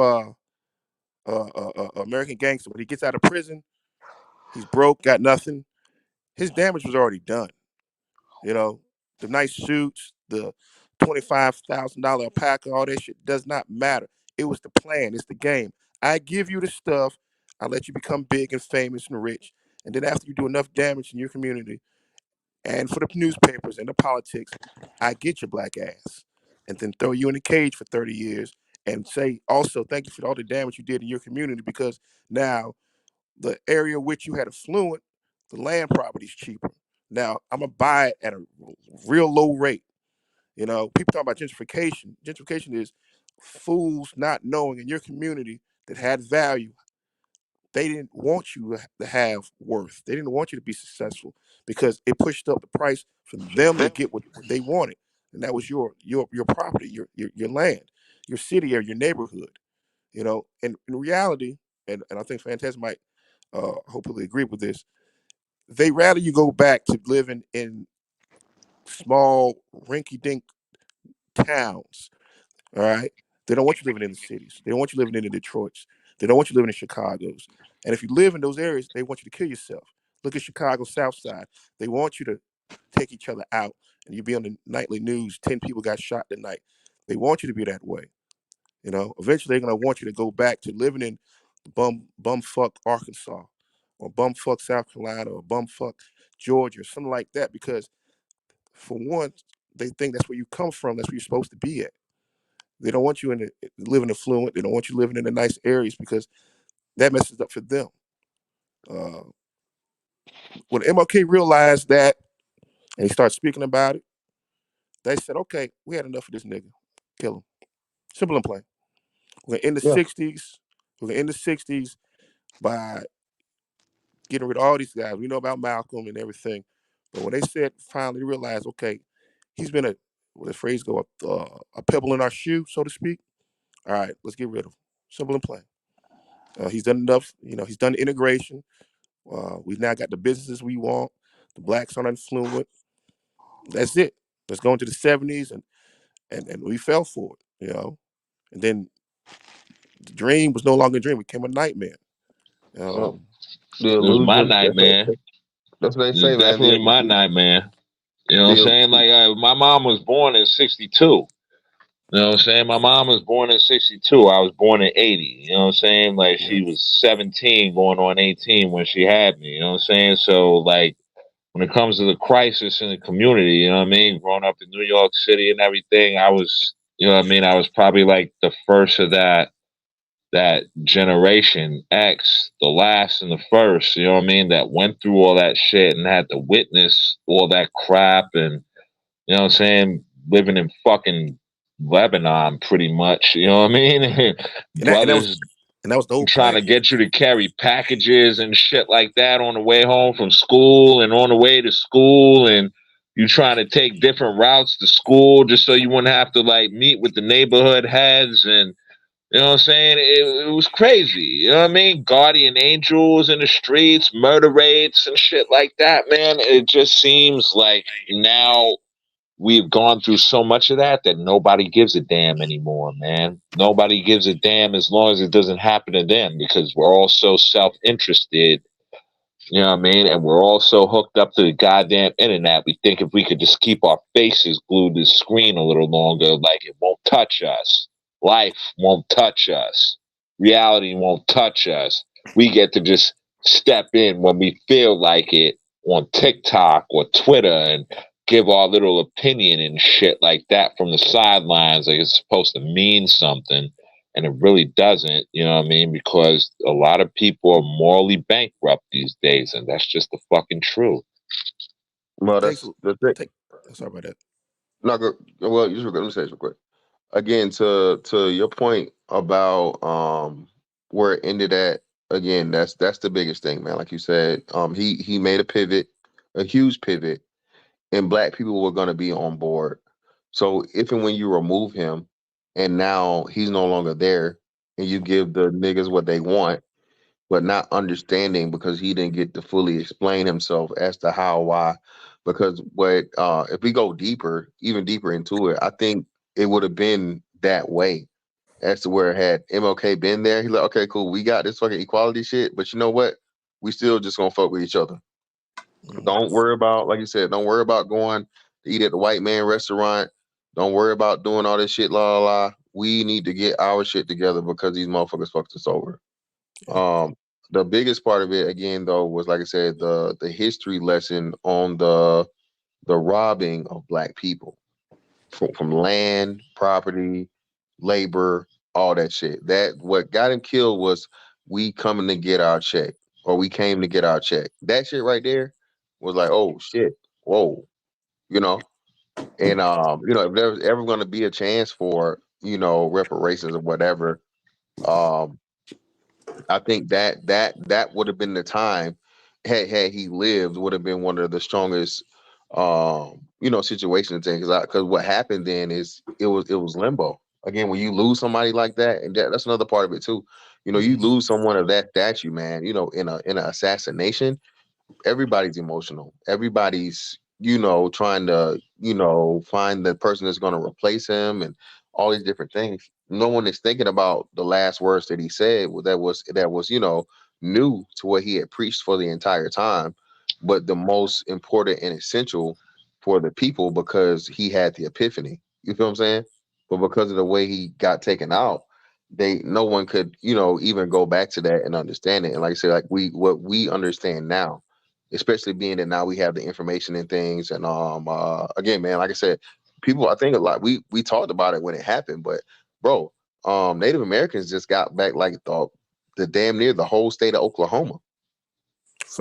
American Gangster, when he gets out of prison, he's broke, got nothing. His damage was already done. You know, the nice suits, the $25,000 a pack, all that shit does not matter. It was the plan. It's the game. I give you the stuff. I let you become big and famous and rich, and then after you do enough damage in your community, and for the newspapers and the politics, I get your black ass, and then throw you in a cage for 30 years and say also thank you for all the damage you did in your community because now the area which you had affluent, the land property is cheaper. Now I'm gonna buy it at a real low rate. People talk about gentrification. Gentrification is fools not knowing in your community that had value they didn't want you to have worth. They didn't want you to be successful because it pushed up the price for them to get what they wanted, and that was your property, your land, your city or your neighborhood. And in reality, and I think Fantastic might hopefully agree with this. They rather you go back to living in small rinky-dink towns. All right. They don't want you living in the cities. They don't want you living in the Detroits. They don't want you living in Chicago's. And if you live in those areas, they want you to kill yourself. Look at Chicago South Side. They want you to take each other out and you be on the nightly news. 10 people got shot tonight. They want you to be that way. You know, eventually they're gonna want you to go back to living in bumfuck Arkansas, or bumfuck South Carolina, or bumfuck Georgia, or something like that. Because for one, they think that's where you come from. That's where you're supposed to be at. They don't want you living affluent. They don't want you living in the nice areas because that messes up for them. Uh, when MLK realized that and he started speaking about it, they said, "Okay, we had enough of this nigga. Kill him. Simple and plain. We're gonna end the Yeah. '60s. We're gonna end the '60s by getting rid of all these guys. We know about Malcolm and everything, but when they said finally realized, okay, he's been what the phrase go, a pebble in our shoe, so to speak. All right, let's get rid of him. Simple and plain. He's done enough. You know, he's done the integration. We've now got the businesses we want. The blacks aren't influent. That's it. Let's go into the '70s, and we fell for it. You know, and then the dream was no longer a dream; it became a nightmare. Well, Um, the It was my illusion. nightmare. That's what they It was say, man. definitely my nightmare. You know what I'm The saying? Like my mom was born in '62. You know what I'm saying? My mom was born in '62. I was born in '80. You know what I'm saying? Like yeah, she was 17 going on 18 when she had me. You know what I'm saying? So like when it comes to the crisis in the community, you know what I mean? Growing up in New York City and everything, I was, you know what I mean? I was probably like the first of that generation X, the last and the first, you know what I mean, that went through all that shit and had to witness all that crap and, you know what I'm saying, living in fucking Lebanon pretty much, you know what I mean? and that was Brothers and that was the whole trying plan. to get you to carry packages and shit like that on the way home from school and on the way to school, and you trying to take different routes to school just so you wouldn't have to like meet with the neighborhood heads, and you know what I'm saying? It was crazy. You know what I mean? Guardian angels in the streets, murder rates and shit like that, man. It just seems like now we've gone through so much of that nobody gives a damn anymore, man. Nobody gives a damn as long as it doesn't happen to them because we're all so self-interested, you know what I mean? And we're all so hooked up to the goddamn internet. We think if we could just keep our faces glued to the screen a little longer, like it won't touch us. Life won't touch us. Reality won't touch us. We get to just step in when we feel like it on TikTok or Twitter and give our little opinion and shit like that from the sidelines, like it's supposed to mean something, and it really doesn't, you know what I mean? Because a lot of people are morally bankrupt these days, and that's just the fucking truth. well, It takes that's the thing. take. Sorry about that. No, go, well, you should let me say this real quick. Again, to your point about where it ended at. Again, that's the biggest thing, man. Like you said, he made a pivot, a huge pivot, and black people were going to be on board. So if and when you remove him, and now he's no longer there, and you give the niggas what they want, but not understanding because he didn't get to fully explain himself as to how, why. Because what if we go deeper, even deeper into it, I think it would have been that way as to where had MLK been there, he like, okay, cool, we got this fucking equality shit, but you know what? We still just gonna fuck with each other. Mm, Don't worry about, like you said, don't worry about going to eat at the white man restaurant. Don't worry about doing all this shit, la la la. We need to get our shit together because these motherfuckers fucked us over. yeah, Um, the biggest part of it again though was like I said, the history lesson on the robbing of black people from land, property, labor, all that shit. That what got him killed was we coming to get our check, or we came to get our check. That shit right there was like, oh shit, whoa, you know. And if there's ever going to be a chance for reparations or whatever, um, I think that would have been the time had he lived would have been one of the strongest situations because what happened then is it was limbo again when you lose somebody like that, and that's another part of it too. You mm, lose someone of that statue, man. In an assassination, everybody's emotional. Everybody's, trying to, find the person that's going to replace him and all these different things. No one is thinking about the last words that he said that was, new to what he had preached for the entire time, but the most important and essential for the people because he had the epiphany. You feel what I'm saying? But because of the way he got taken out, no one could, even go back to that and understand it. And like I said, like what we understand now, especially being that now we have the information and things. And again, man, like I said, people, I think a lot, we talked about it when it happened, but bro, Native Americans just got back like the damn near the whole state of Oklahoma.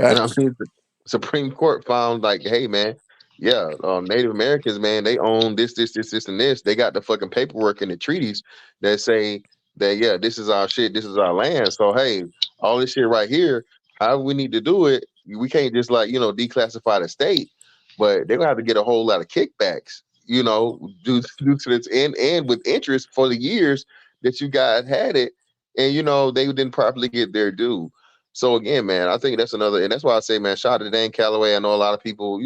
And I Facts. mean, the Supreme Court found like, hey man, yeah, Native Americans, man, they own this, and this. They got the fucking paperwork and the treaties that say that, yeah, this is our shit, this is our land. So hey, all this shit right here, however we need to do it, we can't just like declassify the state, but they're gonna have to get a whole lot of kickbacks, due to this and with interest for the years that you guys had it, and they didn't properly get their due. So again, man, I think that's another, and that's why I say, man, shout out to Dan Calloway. I know a lot of people,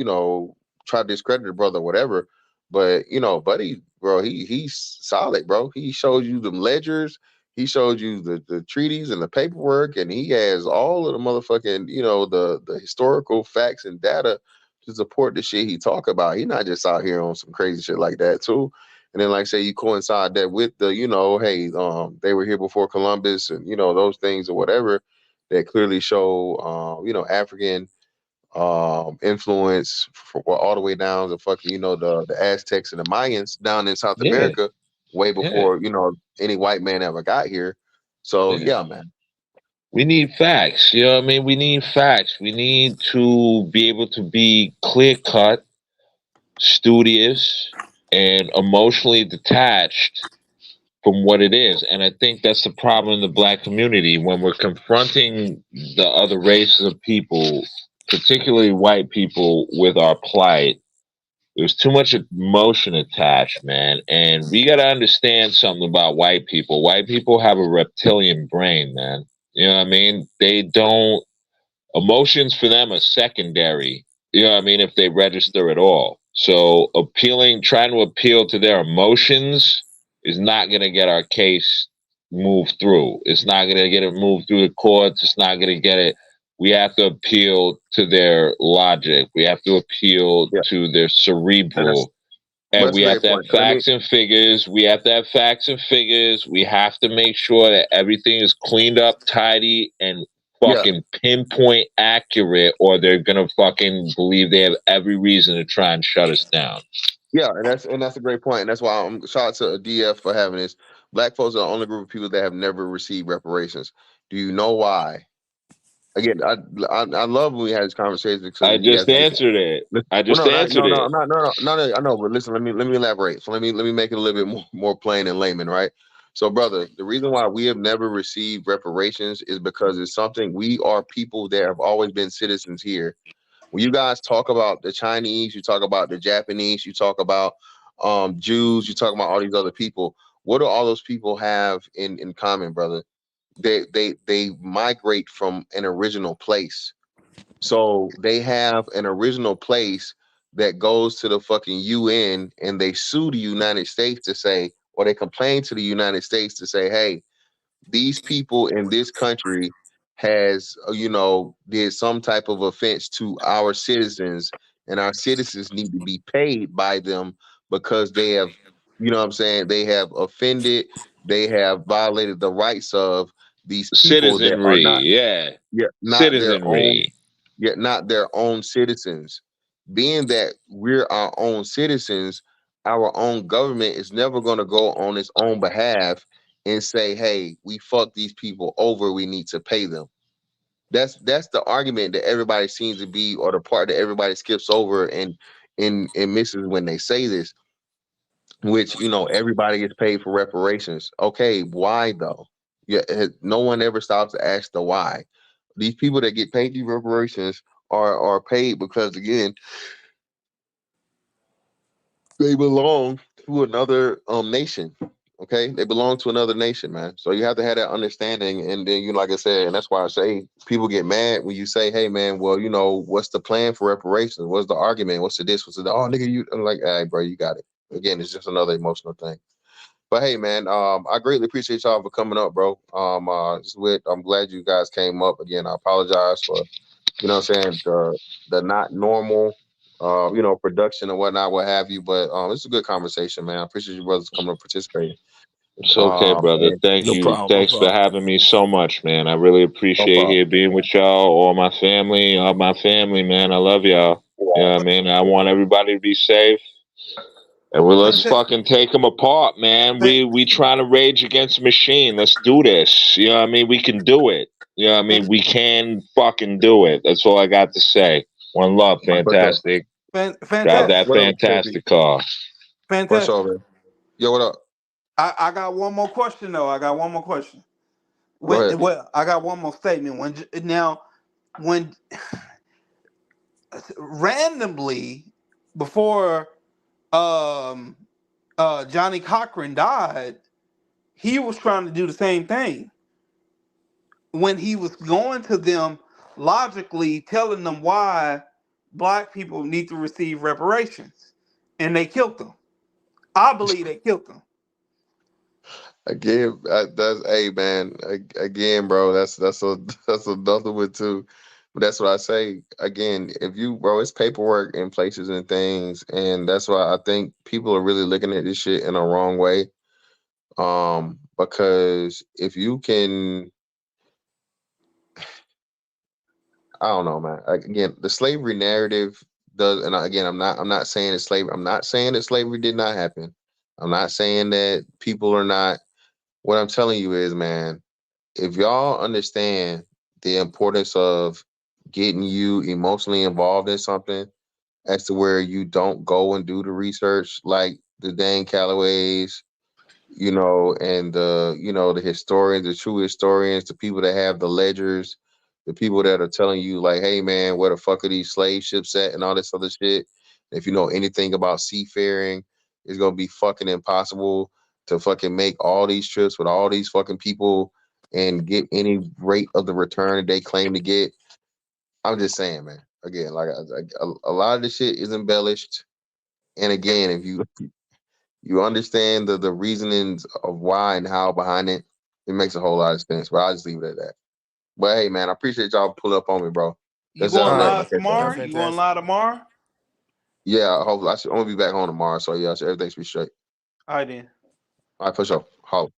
try to discredit the brother, or whatever, but buddy, bro, he's solid, bro. He showed you the ledgers, he showed you the treaties and the paperwork, and he has all of the motherfucking, the historical facts and data to support the shit he talk about. He not just out here on some crazy shit like that too. And then, like I say, you coincide that with the, hey, they were here before Columbus, and those things or whatever that clearly show, African influence all the way down to fucking, the Aztecs and the Mayans down in South Yeah, America, way yeah, before any white man ever got here. So yeah. yeah, man. We need facts. You know what I mean? We need facts. We need to be able to be clear cut, studious, and emotionally detached from what it is. And I think that's the problem in the black community when we're confronting the other races of people, particularly white people, with our plight. There's too much emotion attached, man. And we got to understand something about white people. White people have a reptilian brain, man. You know what I mean? They don't, emotions for them are secondary. You know what I mean? If they register at all. So trying to appeal to their emotions is not going to get our case moved through. It's not going to get it moved through the courts. It's not going to get it. We have to appeal to their logic. We have to appeal Yeah, to their and that's cerebral, but and that's we a have great to have point. Let me facts and figures. We have to have facts and figures. We have to make sure that everything is cleaned up, tidy, and Yeah, fucking pinpoint accurate, or they're gonna fucking believe they have every reason to try and shut us down. yeah, and that's a great point, and that's why I'm shout out to DF for having this. Black folks are the only group of people that have never received reparations. Do you know why? Again, I love when we have these conversations because I we just have to. answered it. I Well, just no, not, answered no, no, it. no, no, no, no, no. I know, but listen, let me elaborate. So let me make it a little bit more plain and layman, right? So, brother, the reason why we have never received reparations is because it's something we are people that have always been citizens here. When you guys talk about the Chinese, you talk about the Japanese, you talk about Jews, you talk about all these other people. What do all those people have in common, brother? They migrate from an original place, so they have an original place that goes to the fucking UN, and they sue the United States to say, or they complain to the United States to say, hey, these people in this country has, did some type of offense to our citizens, and our citizens need to be paid by them because they have, what I'm saying, they have offended, they have violated the rights of these people that are Citizenry, not, yeah. yet not their own, Citizenry. yet not their own citizens. Being that we're our own citizens, our own government is never going to go on its own behalf and say, "Hey, we fucked these people over. We need to pay them." That's the argument that everybody seems to be, or the part that everybody skips over and misses when they say this. Which everybody gets paid for reparations. Okay, why though? Yeah, no one ever stops to ask the why. These people that get paid these reparations are paid because again they belong to another nation. Okay, they belong to another nation, man. So you have to have that understanding, and then like I said, and that's why I say people get mad when you say, "Hey, man, well, what's the plan for reparations? What's the argument? What's the this? What's the oh, nigga?" I'm like, "Hey, bro, you got it." Again, it's just another emotional thing. But hey, man, I greatly appreciate y'all for coming up, bro. I'm glad you guys came up again. I apologize for what I'm saying, the not normal, production and whatnot, what have you. But it's a good conversation, man. I appreciate you brothers coming up participating. It's okay, brother. And Thank No you. problem. No Thanks for problem. having me so much, man. I really no appreciate problem. here being with y'all, all my family, man. I love y'all. Yeah, man. I want everybody to be safe. And let's Fanta- fucking take them apart, man. fan- We trying to rage against the machine. Let's do this. You know what I mean? We can do it. You know what I mean? We can fucking do it. That's all I got to say. One love, For sure. fantastic. Drive that Fantastic. What up, KP? fantastic car. For sure, Fantastic. man. Yo, what up? I got one more question though. I got one more question. Go When ahead. well, I got one more statement. When randomly before um Johnny Cochran died, he was trying to do the same thing. When he was going to them logically telling them why black people need to receive reparations. And they killed them. I believe they killed them. Again, that's hey man. Again, bro. That's a that's another one too. But that's what I say. Again, if you bro, it's paperwork in places and things, and that's why I think people are really looking at this shit in a wrong way. Because if you can, I don't know, man. Again, the slavery narrative does, and again, I'm not saying that slavery. I'm not saying that slavery did not happen. I'm not saying that people are not. What I'm telling you is, man, if y'all understand the importance of getting you emotionally involved in something as to where you don't go and do the research like the Dan Callaways, and the historians, the true historians, the people that have the ledgers, the people that are telling you like, hey man, where the fuck are these slave ships at and all this other shit. If you know anything about seafaring, it's gonna be fucking impossible to fucking make all these trips with all these fucking people and get any rate of the return that they claim to get. I'm just saying, man. Again, like a lot of this shit is embellished. And again, if you understand the reasonings of why and how behind it, it makes a whole lot of sense. But I'll just leave it at that. But hey, man, I appreciate y'all pulling up on me, bro. You Let's going All right. let's live catch up, That's tomorrow? man. You going fantastic. live tomorrow? Yeah, hopefully I'm gonna be back home tomorrow. So yeah, so everything should be straight. All right then. All right, for sure. Holla.